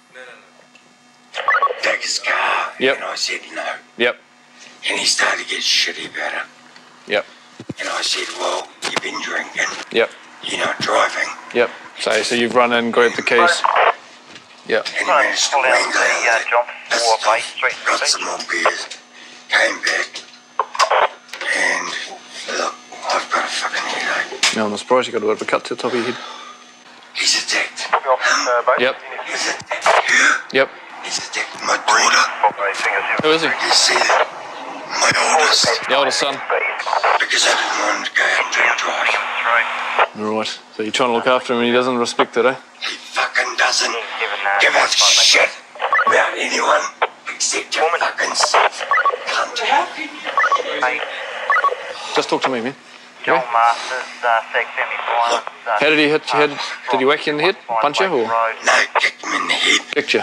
Take his car. Yep. And I said no. Yep. And he started to get shitty about it. Yep. And I said, well, you've been drinking. Yep. You're not driving. Yep. So you've run in, grabbed the keys. Yep. And he managed to wangle out there. Got some more beers. Came back. And look, I've got a fucking headache. No, I'm not surprised you got a bit of a cut to the top of your head. He's attacked. Yep. He's attacked you. Yep. He's attacked my daughter. Who is he? You see that? My oldest. The oldest son. Because I didn't want him to go out and drink drive. Right. So you're trying to look after him and he doesn't respect it, eh? He fucking doesn't give a shit about anyone except your fucking self. Just talk to me, man. John Masters, 675. How did he hit your head? Did he whack you in the head? Punch you? Or? No, kicked me in the head. Kicked you?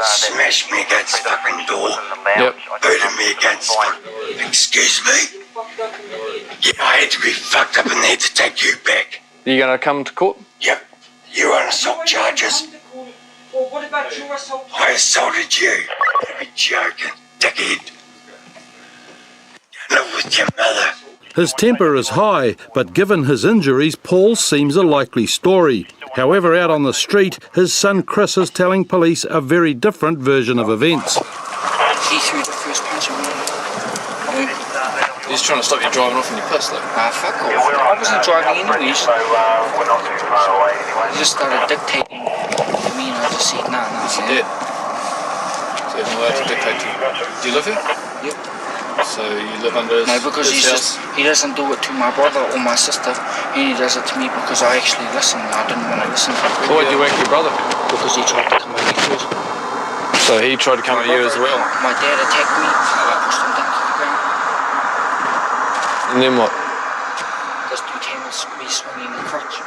Smashed me against the fucking door. Yep. Booted me against the... Excuse me? Yeah, I had to be fucked up in there to take you back. Are you going to come to court? Yep. You're on assault charges. Well, what about your assault? I assaulted you. You'd be joking, dickhead. Live with your mother. His temper is high, but given his injuries, Paul seems a likely story. However, out on the street, his son Chris is telling police a very different version of events. He threw the first punch at me. He's trying to stop you driving off and you're pissed, though. Fuck off. I wasn't driving anyways. He just started dictating to me and I just said, nah. Is he dead? So he's not allowed to dictate to you. Do you live here? Yep. So you live under his, no, because his house? he doesn't do it to my brother or my sister. He only does it to me because I actually listen. I didn't want to listen to him. Why did you whack your brother? Because he tried to come at me first. So he tried to come at you as well? My dad attacked me. I pushed him down to the ground. And then what? This dude came and me swinging the crutch.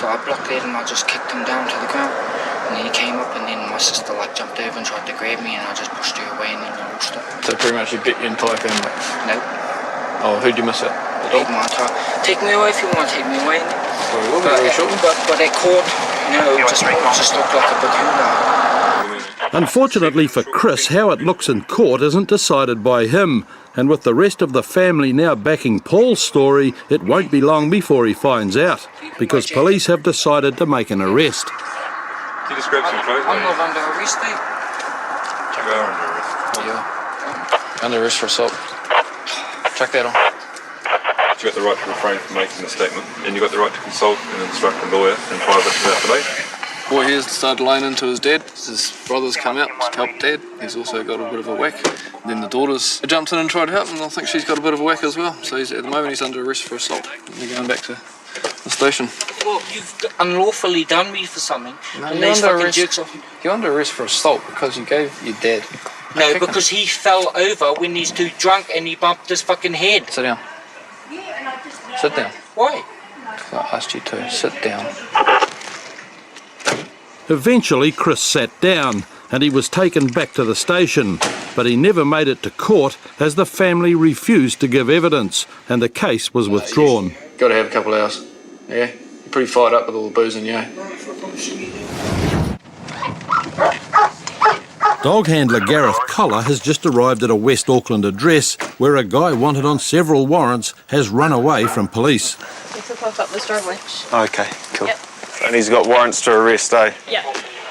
So I blocked it and I just kicked him down to the ground. And then he came up and then my sister jumped over and tried to grab me and I just pushed her away and then we all stopped. So pretty much you beat your entire family? No. Oh, who'd you miss it? Take me away if you want to take me away. Well, we will be very short. But at court, it just looked like a big hoorah. Unfortunately for Chris, how it looks in court isn't decided by him. And with the rest of the family now backing Paul's story, it won't be long before he finds out, because police have decided to make an arrest. Can you just grab some clothes? I'm not under arrest, eh? You are under arrest. Yeah. Under arrest for assault. Check that on. You've got the right to refrain from making a statement, and you've got the right to consult and instruct a lawyer in private without delay. Boy here's started laying into his dad. His brother's come out to help dad. He's also got a bit of a whack. Then the daughter's jumped in and tried to help, and I think she's got a bit of a whack as well. So at the moment he's under arrest for assault. They're going back to the station. Well, you've unlawfully done me for something. No, and these fucking jerks off. You're under arrest for assault because you gave your dad. No, because he fell over when he's too drunk and he bumped his fucking head. Sit down. Sit down. Why? I asked you to sit down. Eventually Chris sat down and he was taken back to the station, but he never made it to court as the family refused to give evidence and the case was withdrawn. Got to have a couple of hours. Yeah? You're pretty fired up with all the booze in you. Dog handler Gareth Collar has just arrived at a West Auckland address where a guy wanted on several warrants has run away from police. You can park up this driveway. Okay, cool. Yep. And he's got warrants to arrest, eh? Yeah.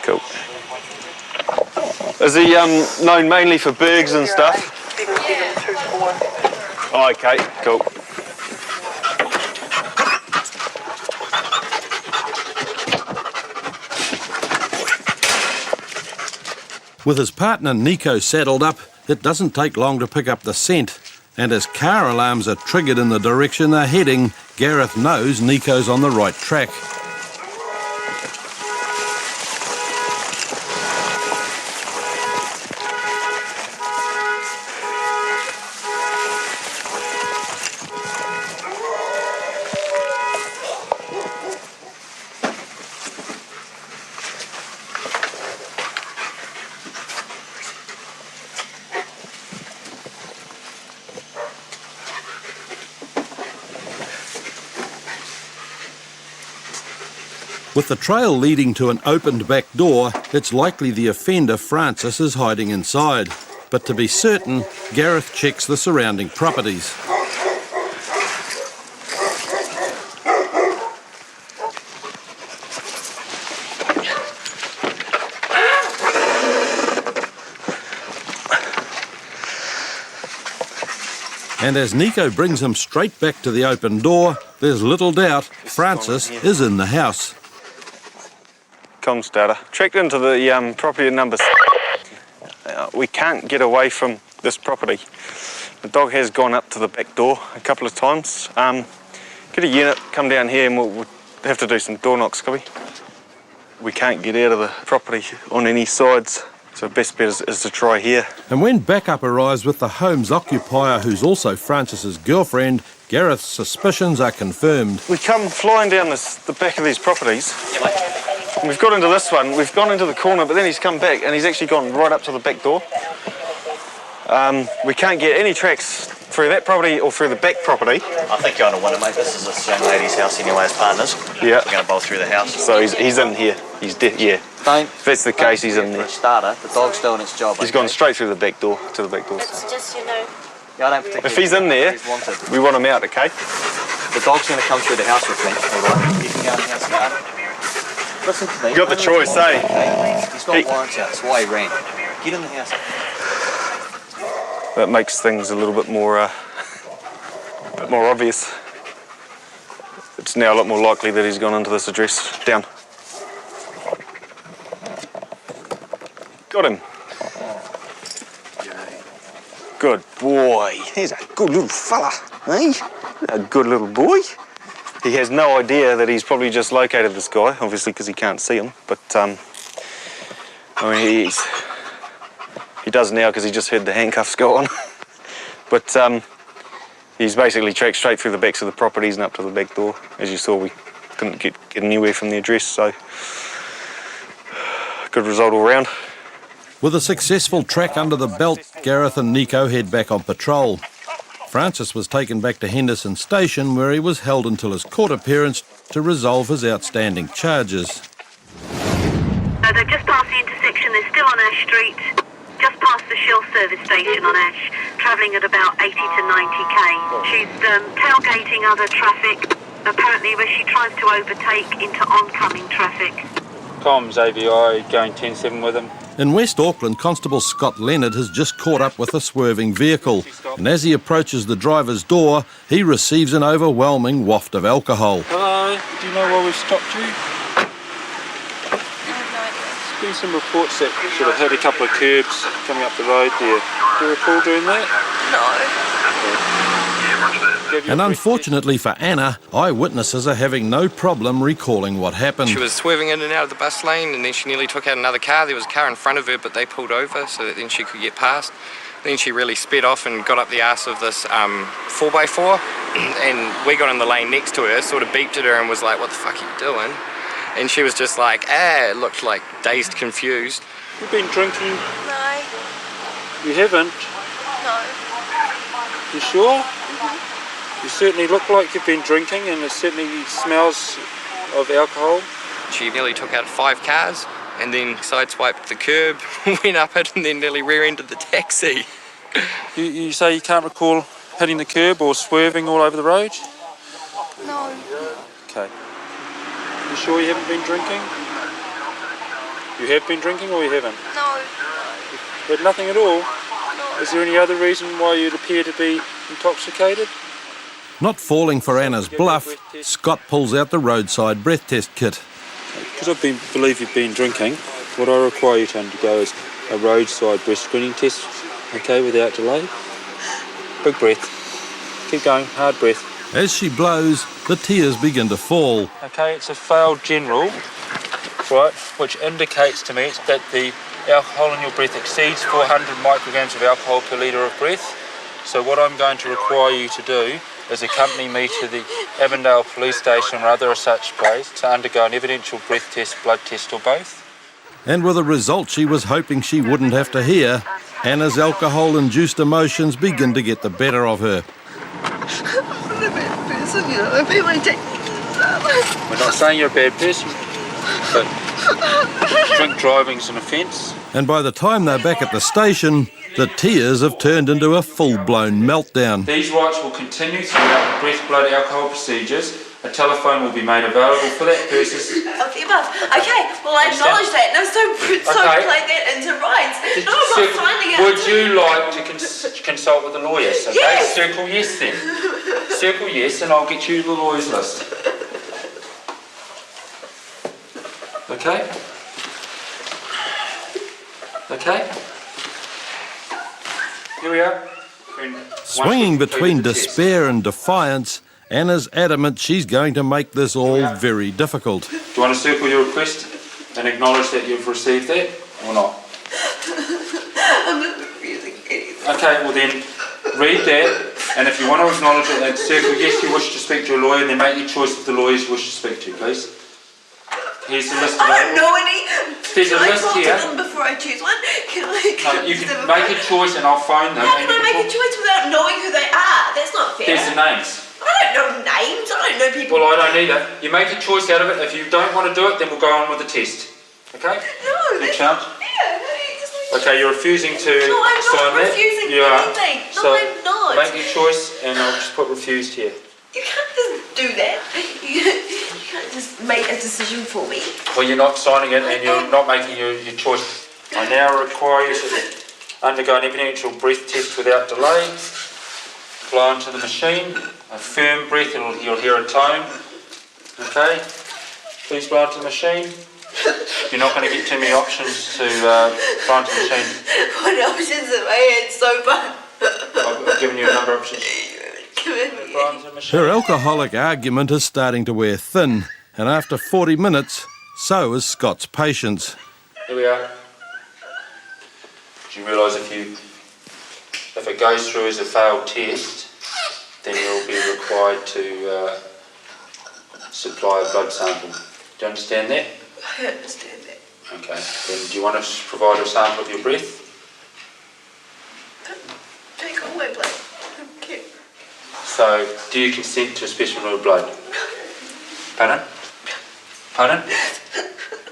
Cool. Is he known mainly for burgs and stuff? Yeah. Oh, okay, cool. With his partner Nico saddled up, it doesn't take long to pick up the scent. And as car alarms are triggered in the direction they're heading, Gareth knows Nico's on the right track. With the trail leading to an opened back door, it's likely the offender, Francis, is hiding inside. But to be certain, Gareth checks the surrounding properties. And as Nico brings him straight back to the open door, there's little doubt Francis is in the house. Comms data. Tracked into the property number. We can't get away from this property. The dog has gone up to the back door a couple of times. Get a unit, come down here and we'll have to do some door knocks, could we? We can't get out of the property on any sides, so best bet is to try here. And when backup arrives with the home's occupier, who's also Francis's girlfriend, Gareth's suspicions are confirmed. We come flying down the back of these properties. We've got into this one, we've gone into the corner, but then he's come back and he's actually gone right up to the back door. We can't get any tracks through that property or through the back property. I think you're on a winner, mate. This is this young lady's house anyway as partners. Yeah. We're going to bowl through the house. So he's in here. He's yeah. If that's the case, he's in there. For a starter, the dog's doing its job. He's gone straight through the back door, to the back door. It's just, you know, Yeah, I don't particularly. If he's in there, He's wanted. we want him out, okay? The dog's going to come through the house with me. All right. You can go in the house now. Listen to me. You got the choice, eh? Okay. He's got warrants out. That's why he ran. Get in the house. That makes things a little bit more obvious. It's now a lot more likely that he's gone into this address. Down. Got him. Good boy. He's a good little fella, eh? A good little boy. He has no idea that he's probably just located this guy, obviously because he can't see him. But, I mean, he does now because he just heard the handcuffs go on. But he's basically tracked straight through the backs of the properties and up to the back door. As you saw, we couldn't get anywhere from the address, so good result all round. With a successful track under the belt, Gareth and Nico head back on patrol. Francis was taken back to Henderson Station, where he was held until his court appearance to resolve his outstanding charges. They've just passed the intersection. They're still on Ash Street, just past the Shell service station on Ash, travelling at about 80 to 90k. She's tailgating other traffic, apparently where she tries to overtake into oncoming traffic. Comms AVI going 10-7 with him. In West Auckland, Constable Scott Leonard has just caught up with a swerving vehicle, and as he approaches the driver's door, he receives an overwhelming waft of alcohol. Hello, do you know why we've stopped you? There's been some reports that you sort of hit a couple of curbs coming up the road there. Do you recall doing that? And unfortunately for Anna, eyewitnesses are having no problem recalling what happened. She was swerving in and out of the bus lane, and then she nearly took out another car. There was a car in front of her, but they pulled over so that then she could get past. Then she really sped off and got up the arse of this 4x4, and we got in the lane next to her, sort of beeped at her and was like, "What the fuck are you doing?" And she was just like, looked like dazed, confused. You've been drinking? No. You haven't? No. You sure? You certainly look like you've been drinking, and it certainly smells of alcohol. She nearly took out 5 cars and then sideswiped the curb, went up it, and then nearly rear-ended the taxi. You say you can't recall hitting the curb or swerving all over the road? No. Okay. You sure you haven't been drinking? You have been drinking or you haven't? No. You had nothing at all? No. Is there any other reason why you'd appear to be intoxicated? Not falling for Anna's bluff, Scott pulls out the roadside breath test kit. Because I believe you've been drinking, what I require you to undergo is a roadside breath screening test, okay, without delay. Big breath. Keep going, hard breath. As she blows, the tears begin to fall. Okay, it's a failed general, right, which indicates to me that the alcohol in your breath exceeds 400 micrograms of alcohol per litre of breath. So what I'm going to require you to do is accompany me to the Avondale police station or other such place to undergo an evidential breath test, blood test or both. And with a result she was hoping she wouldn't have to hear, Anna's alcohol-induced emotions begin to get the better of her. I'm a bad person, you know. I feel like We're not saying you're a bad person, but drink driving's an offence. And by the time they're back at the station, the tears have turned into a full-blown meltdown. These rights will continue throughout the breath, blood, alcohol procedures. A telephone will be made available for that purpose. Of the above. Okay, well I acknowledge that. No, so Okay. play that into rights. No, I'm not finding out. Would you like to consult with the lawyers? Okay, Yes. Circle yes then. Circle yes, and I'll get you the lawyers list. Okay? Okay? Here we are. Swinging between despair and defiance, Anna's adamant she's going to make this all very difficult. Do you want to circle your request and acknowledge that you've received that or not? I'm not refusing anything. Okay, well then read that, and if you want to acknowledge it, then circle yes you wish to speak to a lawyer, and then make your choice of the lawyers you wish to speak to, please. Here's the list of I don't know any. There's a Can list I talk here. to them before I choose one? No, you can make a choice and I'll phone them. How can I make a choice without knowing who they are? That's not fair. There's the names. I don't know names. I don't know people. Well, I don't either. You make a choice out of it. If you don't want to do it, then we'll go on with the test. Okay? No, Big that's chance. not fair. Okay, you're refusing to No, I'm sign not that? refusing You are. anything. No, So I'm not. not. Make your choice, and I'll just put refused here. You can't just do that. You can't just make a decision for me. Well, you're not signing it, and you're not making your choice. I now require you to undergo an evidential breath test without delay. Blow into the machine. A firm breath, you'll hear a tone. Okay? Please blow into the machine. You're not going to get too many options to blow into the machine. What options have I had so far? I've given you a number of options. Her alcoholic argument is starting to wear thin, and after 40 minutes, so is Scott's patience. Here we are. Do you realise if it goes through as a failed test, then you'll be required to supply a blood sample. Do you understand that? I understand that. Okay. Then do you want to provide a sample of your breath? Take all my blood. Okay. So, do you consent to a specimen of blood? Pardon? Pardon?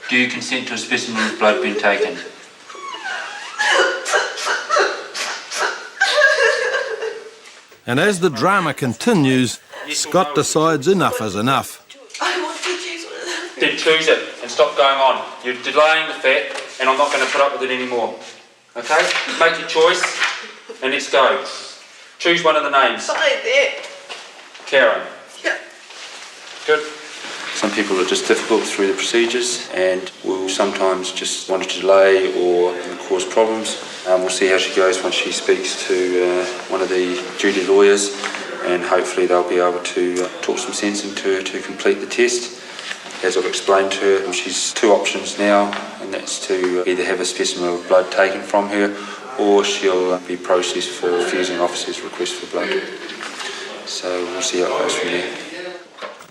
Do you consent to a specimen of blood being taken? And as the drama continues, Scott decides enough is enough. I want to choose one of them. Then choose it and stop going on. You're delaying the fact, and I'm not going to put up with it anymore. Okay? Make your choice, and let's go. Choose one of the names. Fine, there. Karen. Yeah. Good. Some people are just difficult through the procedures and will sometimes just want to delay or cause problems. We'll see how she goes once she speaks to one of the duty lawyers, and hopefully they'll be able to talk some sense into her to complete the test. As I've explained to her, she's two options now, and that's to either have a specimen of blood taken from her, or she'll be processed for refusing an officer's request for blood. So we'll see how it goes from there.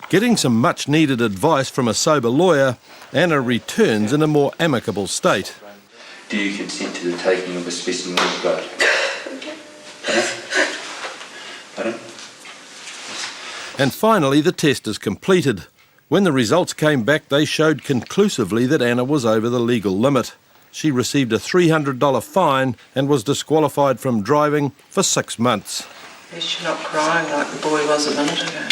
Getting some much-needed advice from a sober lawyer, Anna returns in a more amicable state. Do you consent to the taking of a specimen of blood? Pardon? And finally, the test is completed. When the results came back, they showed conclusively that Anna was over the legal limit. She received a $300 fine and was disqualified from driving for 6 months. At least you're not crying like the boy was a minute ago.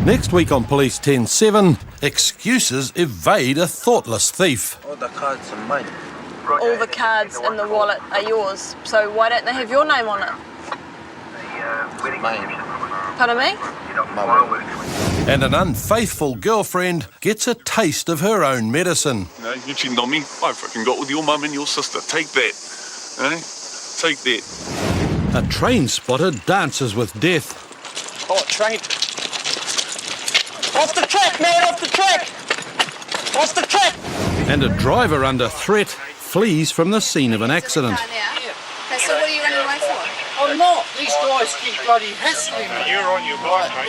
Next week on Police 10-7, excuses evade a thoughtless thief. All the cards are mine. All the cards in the wallet are yours, so why don't they have your name on it? Mine. Pardon me? And an unfaithful girlfriend gets a taste of her own medicine. No, you cheated on me. I fucking got with your mum and your sister. Take that. Eh? Take that. A train spotter dances with death. Oh, train. Off the track, man, off the track! Off the track! And a driver under threat flees from the scene of an accident. Okay, so what are you running away for? I'm not. These guys keep bloody hassling me. You're on your bike, mate.